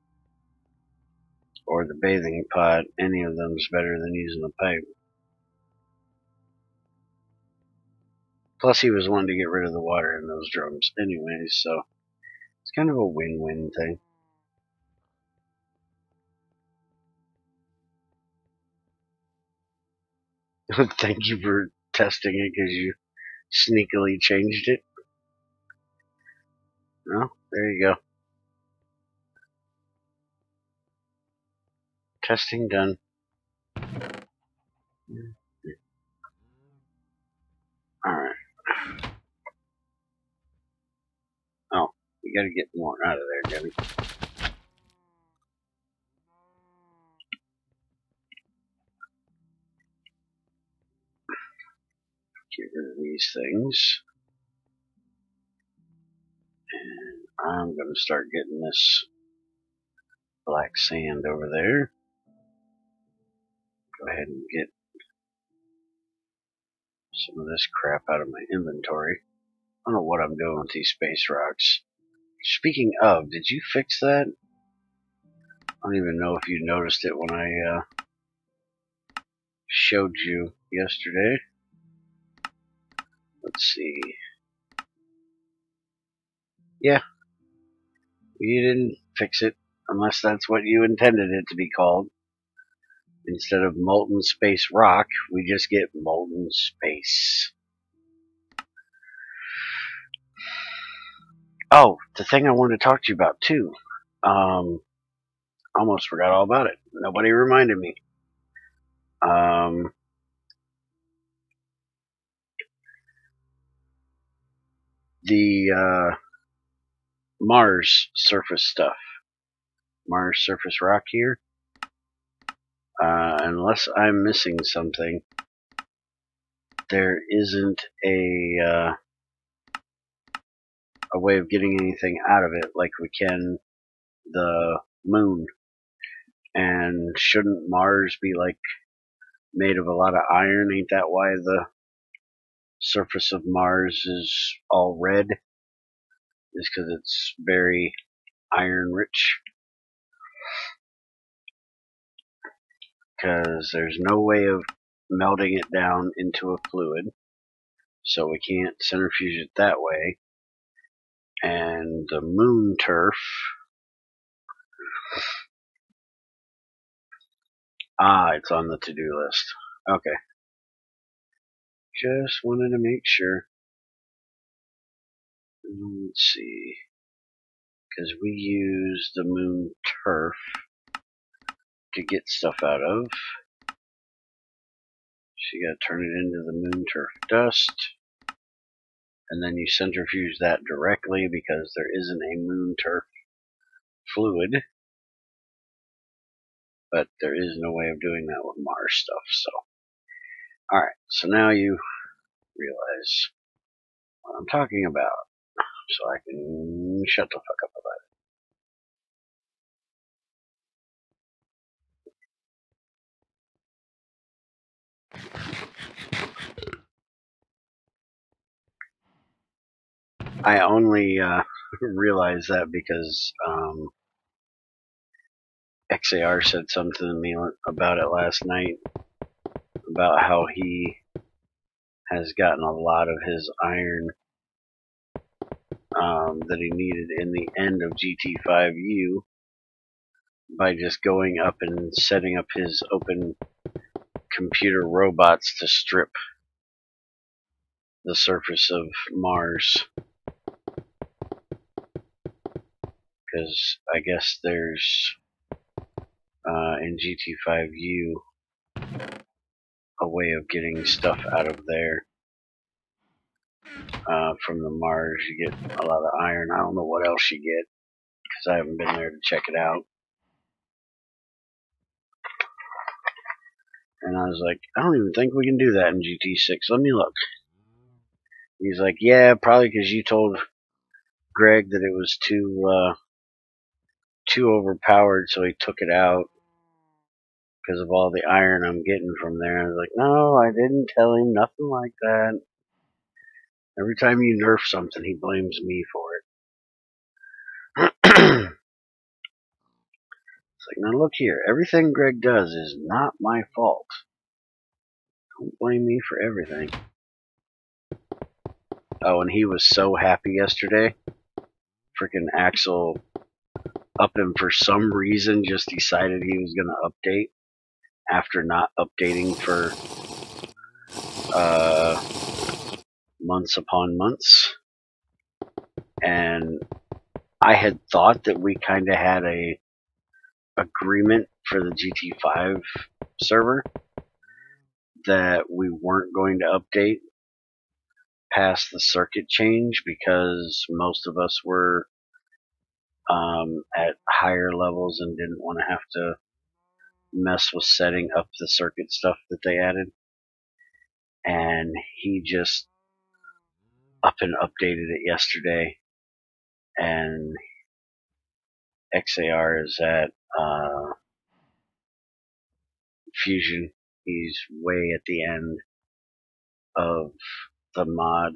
or the bathing pot, any of them's better than using a pipe. Plus, he was wanting to get rid of the water in those drums anyways, so it's kind of a win-win thing. Thank you for testing it because you sneakily changed it. Well, there you go. Testing done. Alright. Oh, we gotta get more out of there, Debbie. Get rid of these things. And I'm gonna start getting this black sand over there. Go ahead and get some of this crap out of my inventory. I don't know what I'm doing with these space rocks. Speaking of, did you fix that? I don't even know if you noticed it when I showed you yesterday. Let's see. Yeah, you didn't fix it, unless that's what you intended it to be called. Instead of molten space rock, we just get molten space. Oh, the thing I wanted to talk to you about too. Almost forgot all about it. Nobody reminded me. The Mars surface stuff. Mars surface rock here. Unless I'm missing something, there isn't a way of getting anything out of it like we can the moon. And shouldn't Mars be like made of a lot of iron? Ain't that why the surface of Mars is all red? Is because it's very iron rich. Because there's no way of melting it down into a fluid, so we can't centrifuge it that way. And the moon turf, it's on the to-do list. Okay, just wanted to make sure. Let's see, because we use the moon turf to get stuff out of. So you gotta turn it into the moon turf dust, and then you centrifuge that directly because there isn't a moon turf fluid. But there is no way of doing that with Mars stuff, so. Alright, so now you realize what I'm talking about, so I can shut the fuck up about it. I only realized that because XAR said something to me about it last night, about how he has gotten a lot of his iron that he needed in the end of GT5U by just going up and setting up his open computer robots to strip the surface of Mars. Because I guess there's in GT5U a way of getting stuff out of there. From the Mars, you get a lot of iron. I don't know what else you get because I haven't been there to check it out. And I was like, I don't even think we can do that in GT6. Let me look. He's like, yeah, probably because you told Greg that it was too overpowered, so he took it out because of all the iron I'm getting from there. I was like, no, I didn't tell him nothing like that. Every time you nerf something, he blames me for it. It's like, now look here, everything Greg does is not my fault. Don't blame me for everything. Oh, and he was so happy yesterday. Freaking Axel up him for some reason just decided he was going to update after not updating for months upon months. And I had thought that we kind of had a agreement for the GT5 server that we weren't going to update past the circuit change because most of us were at higher levels and didn't want to have to mess with setting up the circuit stuff that they added. And he just up and updated it yesterday, and XAR is at Fusion. He's way at the end of the mod,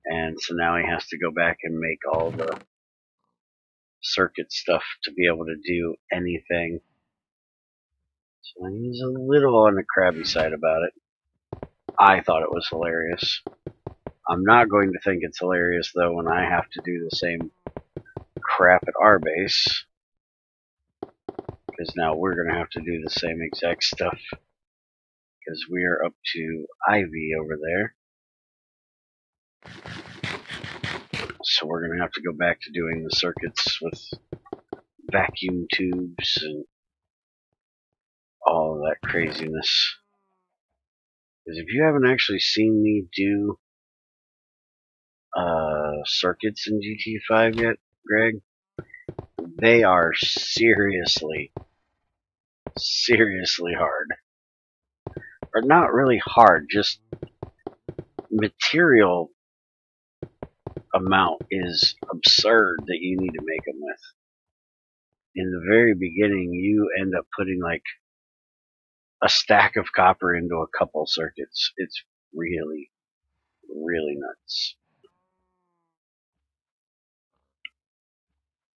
and so now he has to go back and make all the circuit stuff to be able to do anything. So he's a little on the crabby side about it. I thought it was hilarious. I'm not going to think it's hilarious though when I have to do the same crap at our base, because now we're going to have to do the same exact stuff because we are up to Ivy over there. So we're going to have to go back to doing the circuits with vacuum tubes and all of that craziness. Because if you haven't actually seen me do circuits in GT5 yet, Greg, they are seriously hard. Or not really hard, just material amount is absurd that you need to make them with. In the very beginning, you end up putting like a stack of copper into a couple circuits. It's really, really nuts.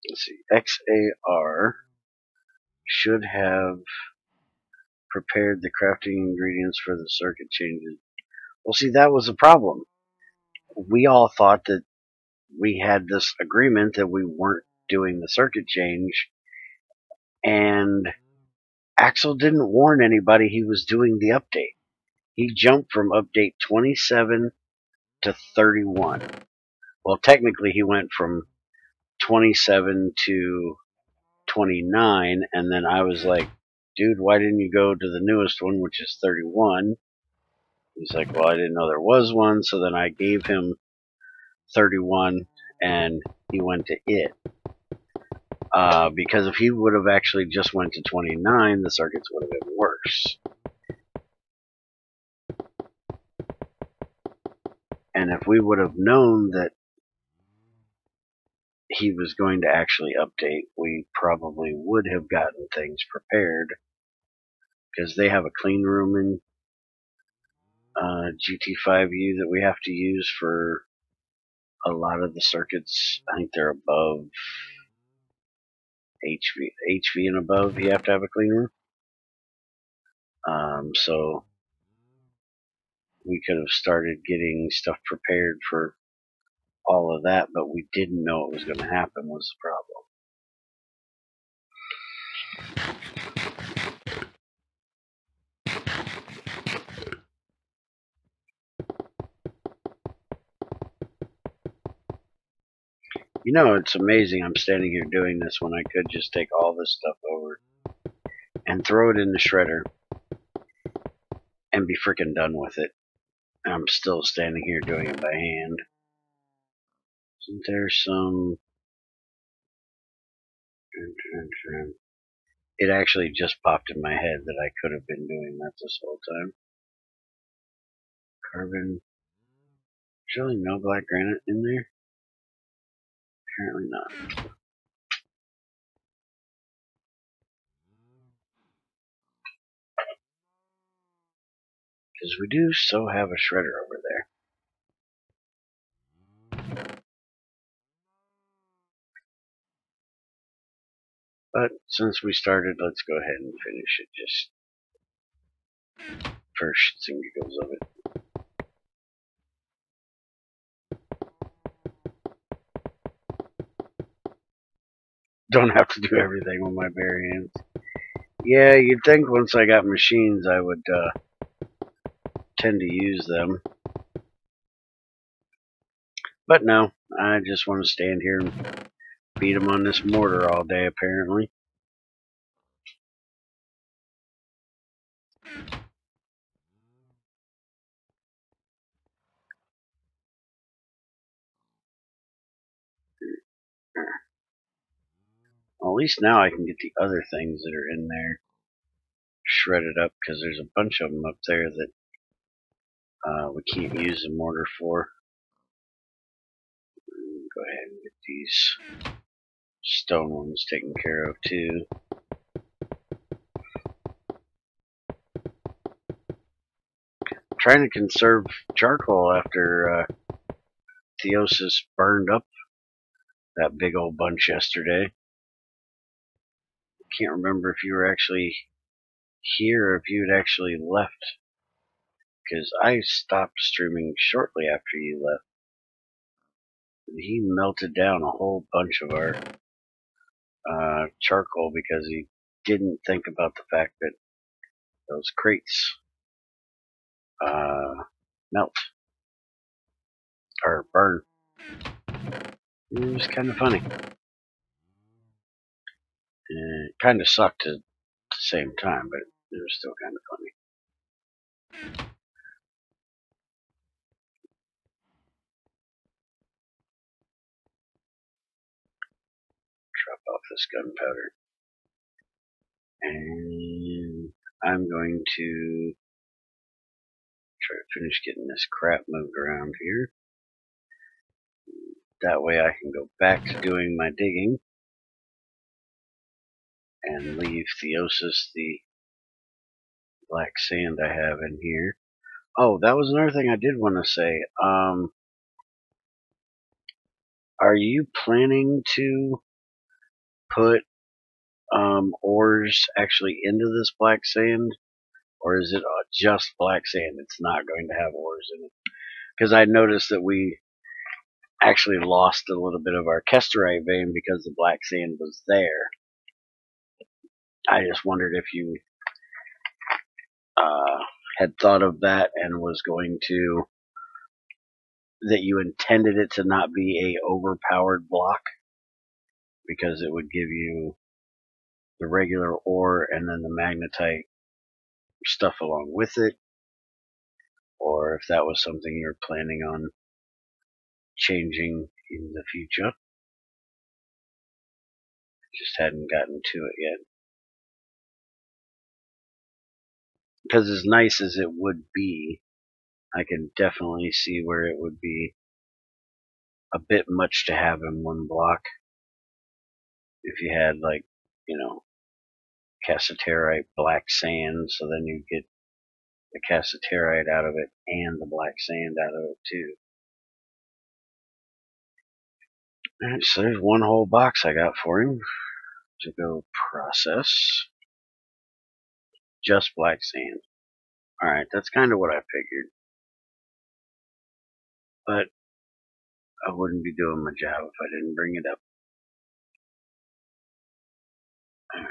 Let's see, XAR should have prepared the crafting ingredients for the circuit changes. Well, see, that was a problem. We all thought that we had this agreement that we weren't doing the circuit change, and Axel didn't warn anybody he was doing the update. He jumped from update 27 to 31. Well, technically he went from 27 to 29, and then I was like, dude, why didn't you go to the newest one, which is 31? He's like, well, I didn't know there was one, so then I gave him 31, and he went to it. Because if he would have actually just went to 29, the circuits would have been worse. And if we would have known that he was going to actually update, we probably would have gotten things prepared, because they have a clean room in GT5U that we have to use for a lot of the circuits. I think they're above HV and above, you have to have a clean room. So we could have started getting stuff prepared for all of that, but we didn't know it was going to happen was the problem. You know, it's amazing I'm standing here doing this when I could just take all this stuff over and throw it in the shredder and be freaking done with it. I'm still standing here doing it by hand. Isn't there some... It actually just popped in my head that I could have been doing that this whole time. Carbon... There's really no black granite in there? Apparently not. Because we do so have a shredder over there. But since we started, let's go ahead and finish it just first thing that goes of it. Don't have to do everything with my bare hands. Yeah, you'd think once I got machines I would tend to use them. But no, I just want to stand here and beat them on this mortar all day apparently. Well, at least now I can get the other things that are in there shredded up, because there's a bunch of them up there that we can't use the mortar for. Go ahead and get these stone ones taken care of too. Trying to conserve charcoal after Theosis burned up that big old bunch yesterday. Can't remember if you were actually here or if you had actually left, because I stopped streaming shortly after you left. He melted down a whole bunch of our charcoal because he didn't think about the fact that those crates melt or burn. It was kind of funny. It kind of sucked at the same time, but it was still kind of funny. Drop off this gunpowder. And I'm going to try to finish getting this crap moved around here. That way I can go back to doing my digging and leave Theosis the black sand I have in here. Oh, that was another thing I did want to say. Are you planning to put ores actually into this black sand? Or is it just black sand? It's not going to have ores in it. Because I noticed that we actually lost a little bit of our kesterite vein because the black sand was there. I just wondered if you had thought of that and was going to, that you intended it to not be a overpowered block, because it would give you the regular ore and then the magnetite stuff along with it, or if that was something you were planning on changing in the future. Just hadn't gotten to it yet. Because as nice as it would be, I can definitely see where it would be a bit much to have in one block. If you had, like, you know, cassiterite black sand, so then you get the cassiterite out of it and the black sand out of it too. Alright, so there's one whole box I got for him to go process. Just black sand. Alright, that's kind of what I figured. But I wouldn't be doing my job if I didn't bring it up. Alright,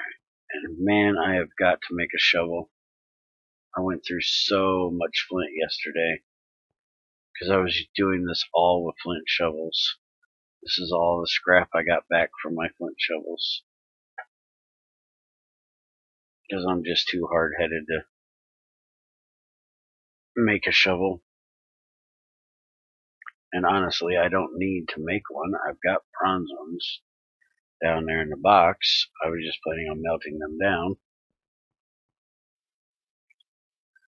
and man, I have got to make a shovel. I went through so much flint yesterday because I was doing this all with flint shovels. This is all the scrap I got back from my flint shovels, because I'm just too hard-headed to make a shovel. And honestly, I don't need to make one. I've got bronze ones down there in the box. I was just planning on melting them down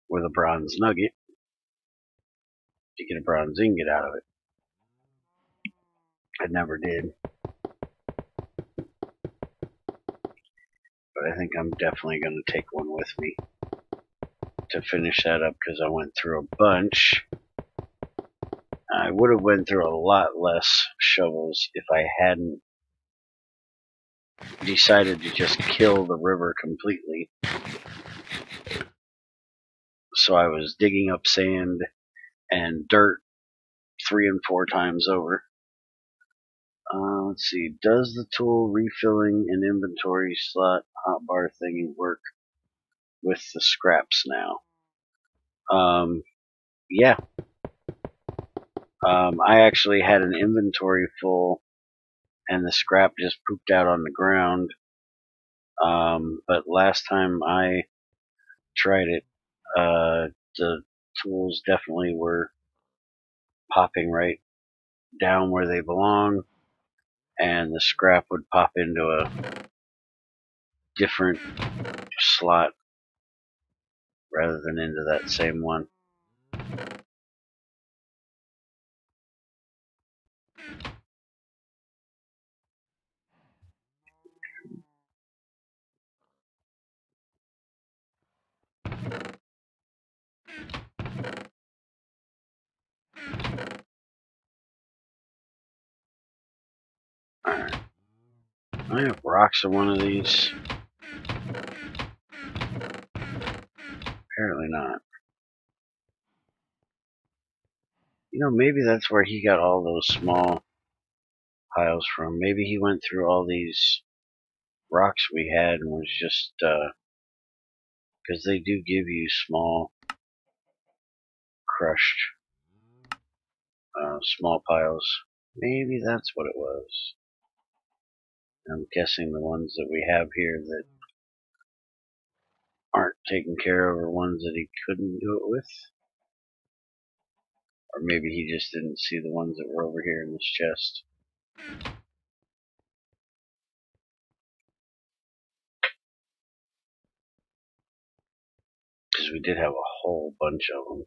with a bronze nugget to get a bronze ingot out of it. I never did. But I think I'm definitely going to take one with me to finish that up, because I went through a bunch. I would have went through a lot less shovels if I hadn't decided to just kill the river completely. So I was digging up sand and dirt 3 and 4 times over. Let's see. Does the tool refilling an inventory slot hotbar thingy work with the scraps now? Yeah. I actually had an inventory full and the scrap just pooped out on the ground. But last time I tried it, the tools definitely were popping right down where they belong, and the scrap would pop into a different slot rather than into that same one. Alright. I have rocks in one of these. Apparently not. You know, maybe that's where he got all those small piles from. Maybe he went through all these rocks we had and was just, because they do give you small, crushed, small piles. Maybe that's what it was. I'm guessing the ones that we have here that aren't taken care of are ones that he couldn't do it with. Or maybe he just didn't see the ones that were over here in this chest. Because we did have a whole bunch of them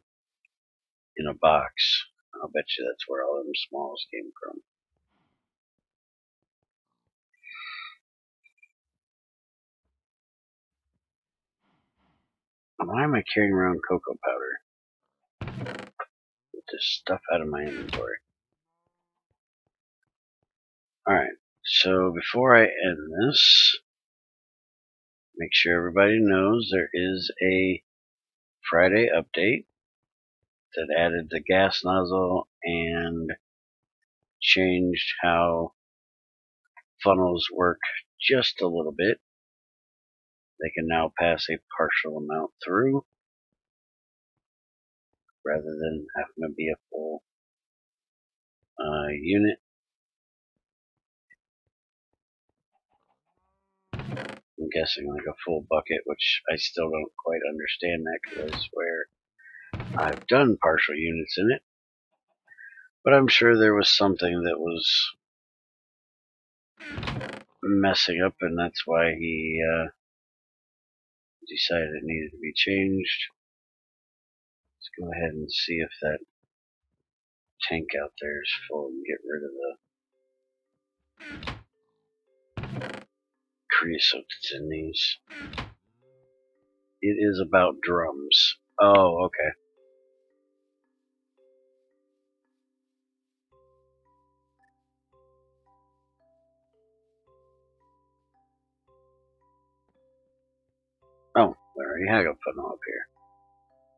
in a box. I'll bet you that's where all them smalls came from. Why am I carrying around cocoa powder? Get this stuff out of my inventory. Alright, so before I end this, make sure everybody knows there is a Friday update that added the gas nozzle and changed how funnels work just a little bit. They can now pass a partial amount through rather than having to be a full unit. I'm guessing like a full bucket, which I still don't quite understand that because I swear I've done partial units in it. But I'm sure there was something that was messing up, and that's why he decided it needed to be changed. Let's go ahead and see if that tank out there is full and get rid of the creosote that's in these. It is about drums. Oh, okay. Oh, we already had a funnel up here.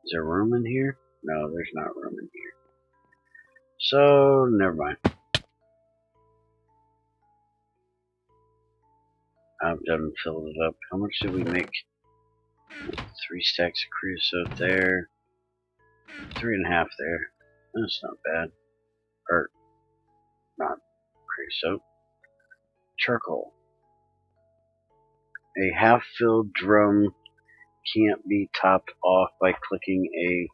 Is there room in here? No, there's not room in here. So, never mind. I've done filled it up. How much did we make? 3 stacks of creosote there. 3.5 there. That's not bad. Or, not creosote. Charcoal. A half-filled drum can't be topped off by clicking a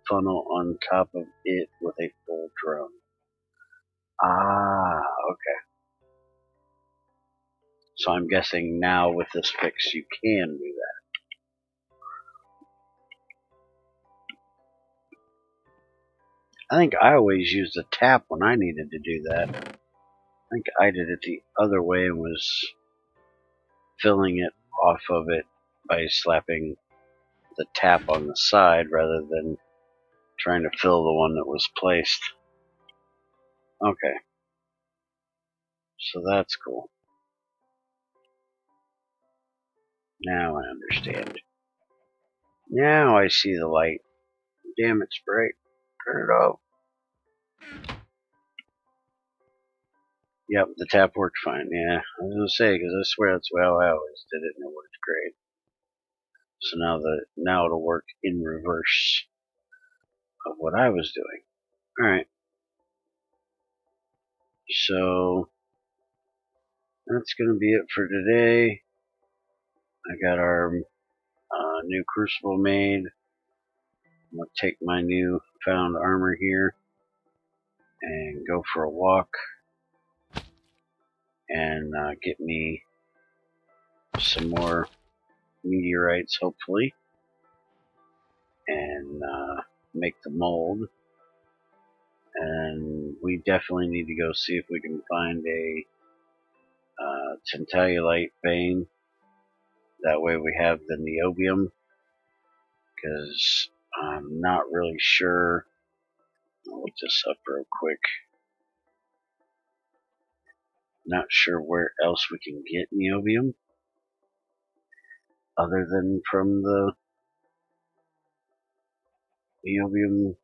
funnel on top of it with a full drum. Ah, okay. So I'm guessing now with this fix you can do that. I think I always used a tap when I needed to do that. I think I did it the other way and was filling it off of it by slapping the tap on the side rather than trying to fill the one that was placed. Okay. So that's cool. Now I understand. Now I see the light. Damn, it's bright. Turn it off. Yep, the tap worked fine. Yeah, I was gonna say, because I swear that's how I always did it, and it worked great. So now it'll work in reverse of what I was doing. All right. So that's gonna be it for today. I got our new crucible made. I'm gonna take my new found armor here and go for a walk and get me some more meteorites, hopefully, and make the mold. And we definitely need to go see if we can find a tantalite vein. That way we have the niobium, because I'm not really sure. I'll look this up real quick. Not sure where else we can get niobium other than from the niobium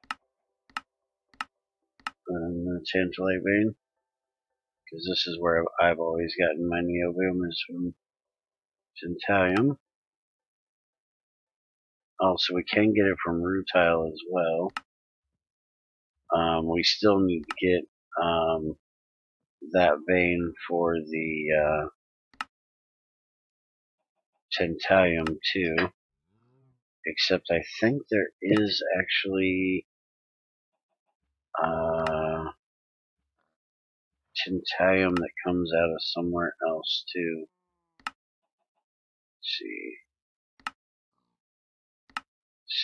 and the tantalite vein, because this is where I've always gotten my niobium, is from tantalum. Also, we can get it from rutile as well. We still need to get that vein for the tantalum too. Except I think there is actually tantalum that comes out of somewhere else too. Let's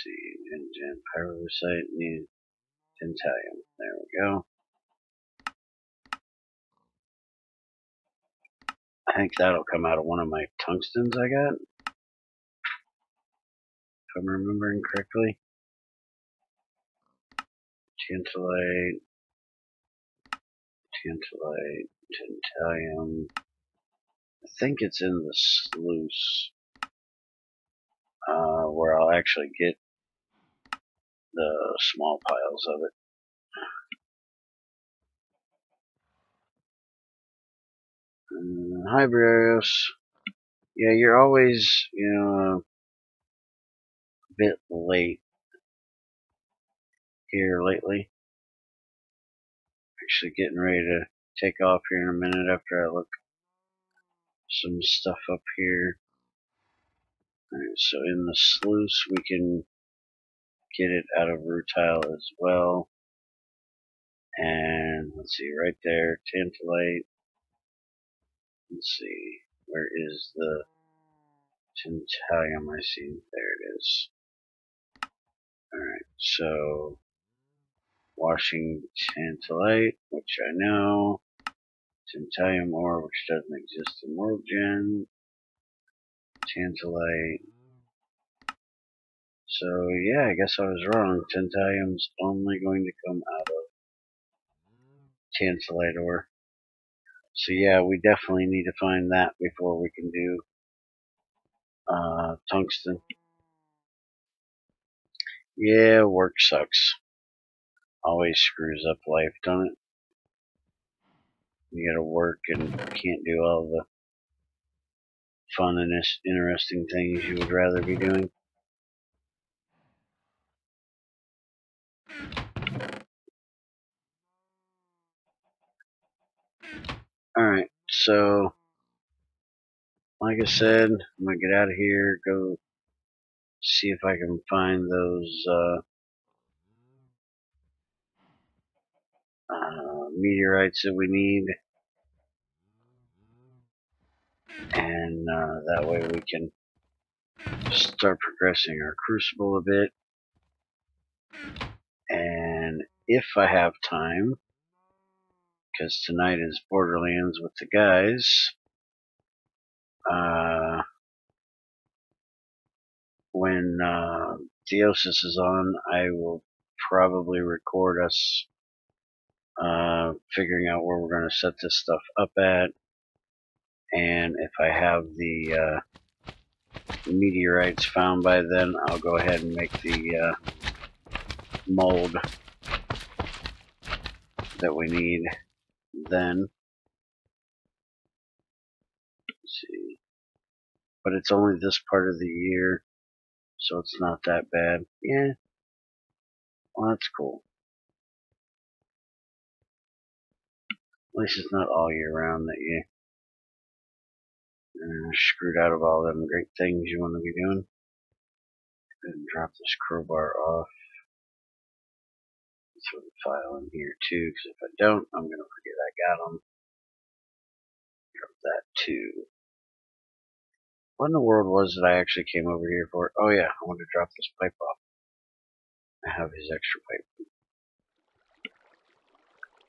see, and pyrolusite needs tantalum. There we go. I think that'll come out of one of my tungstens I got, if I'm remembering correctly. Tantalite, tantalum. I think it's in the sluice, where I'll actually get the small piles of it. Hi, Brios. Yeah, you're always, a bit late here lately. Actually getting ready to take off here in a minute after I look some stuff up here. Alright, so in the sluice we can get it out of rutile as well. And let's see, right there, tantalite. Let's see, where is the tantalum? I see, there it is. Alright, so washing tantalite, which I know. Tantalum ore, which doesn't exist in World Gen. Tantalite. So yeah, I guess I was wrong. Tantalum's only going to come out of tantalite ore. So yeah, we definitely need to find that before we can do tungsten. Yeah, work sucks. Always screws up life, don't it? You gotta work and can't do all the fun and interesting things you would rather be doing. Alright, so like I said, I'm gonna get out of here, go see if I can find those meteorites that we need, and that way we can start progressing our crucible a bit. And if I have time, because tonight is Borderlands with the guys, when Theosis is on, I will probably record us figuring out where we're going to set this stuff up at, and if I have the meteorites found by then, I'll go ahead and make the mold that we need then. Let's see. But it's only this part of the year, so it's not that bad. Yeah, well, that's cool. At least it's not all year round that you screwed out of all them great things you want to be doing. Go ahead and drop this crowbar off. Throw the file in here too, because if I don't, I'm going to forget I got them. Drop that too. What in the world was it I actually came over here for? Oh yeah, I wanted to drop this pipe off. I have his extra pipe.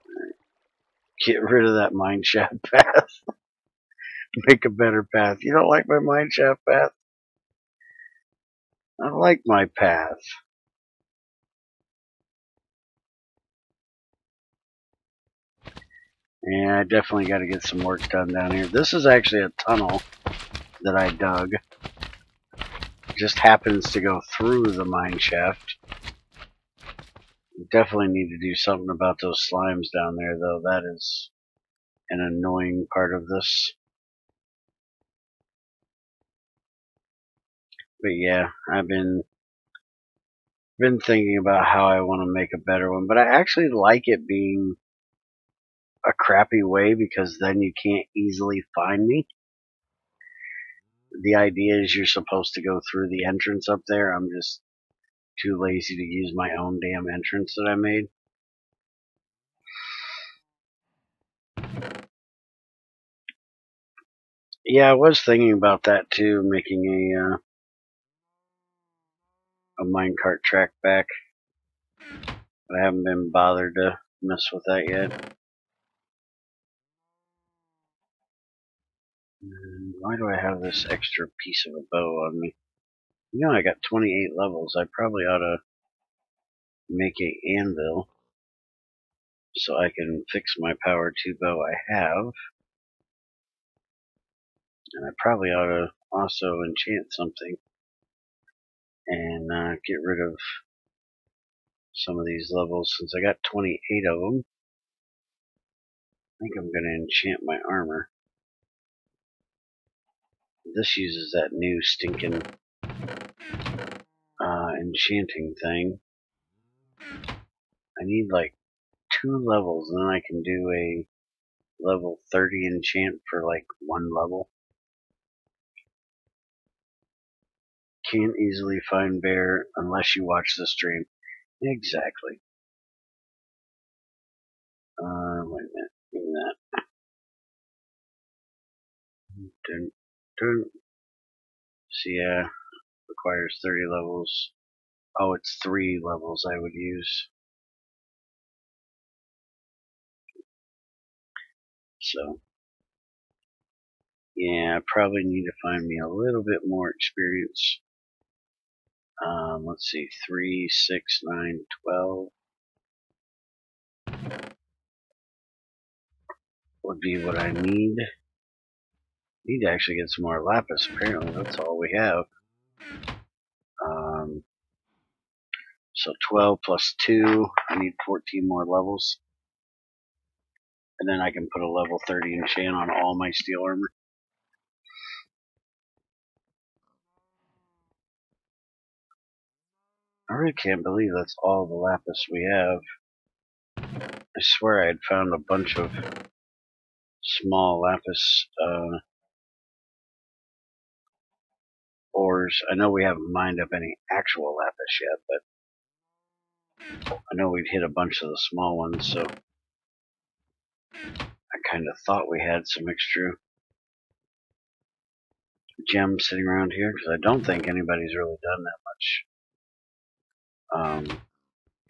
Right. Get rid of that mine shaft path. Make a better path. You don't like my mine shaft path? I like my path. Yeah, I definitely got to get some work done down here. This is actually a tunnel that I dug. Just happens to go through the mine shaft. Definitely need to do something about those slimes down there, though. That is an annoying part of this. But yeah, I've been thinking about how I want to make a better one. But I actually like it being a crappy way, because then you can't easily find me. The idea is you're supposed to go through the entrance up there. I'm just too lazy to use my own damn entrance that I made. Yeah, I was thinking about that too, making a minecart track back. But I haven't been bothered to mess with that yet. Why do I have this extra piece of a bow on me? You know, I got 28 levels. I probably ought to make a anvil so I can fix my power 2 bow I have. And I probably ought to also enchant something and get rid of some of these levels, since I got 28 of them. I think I'm going to enchant my armor. This uses that new stinking enchanting thing. I need like 2 levels, and then I can do a level 30 enchant for like 1 level. Can't easily find bear unless you watch the stream. Exactly. Wait a minute. Give me that. Dun, dun. So yeah, requires 30 levels. Oh, it's 3 levels I would use. So, yeah, I probably need to find me a little bit more experience. Let's see, 3, 6, 9, 12 would be what I need. Need to actually get some more lapis, apparently. That's all we have. So 12 plus 2, I need 14 more levels. And then I can put a level 30 enchant on all my steel armor. I really can't believe that's all the lapis we have. I swear I had found a bunch of small lapis ores. I know we haven't mined up any actual lapis yet, but I know we've hit a bunch of the small ones, so I kind of thought we had some extra gems sitting around here, because I don't think anybody's really done that much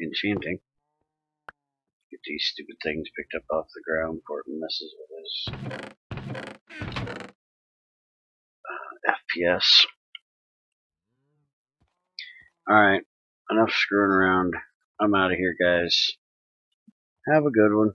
enchanting. Get these stupid things picked up off the ground before it messes with his FPS. Alright, enough screwing around. I'm out of here, guys. Have a good one.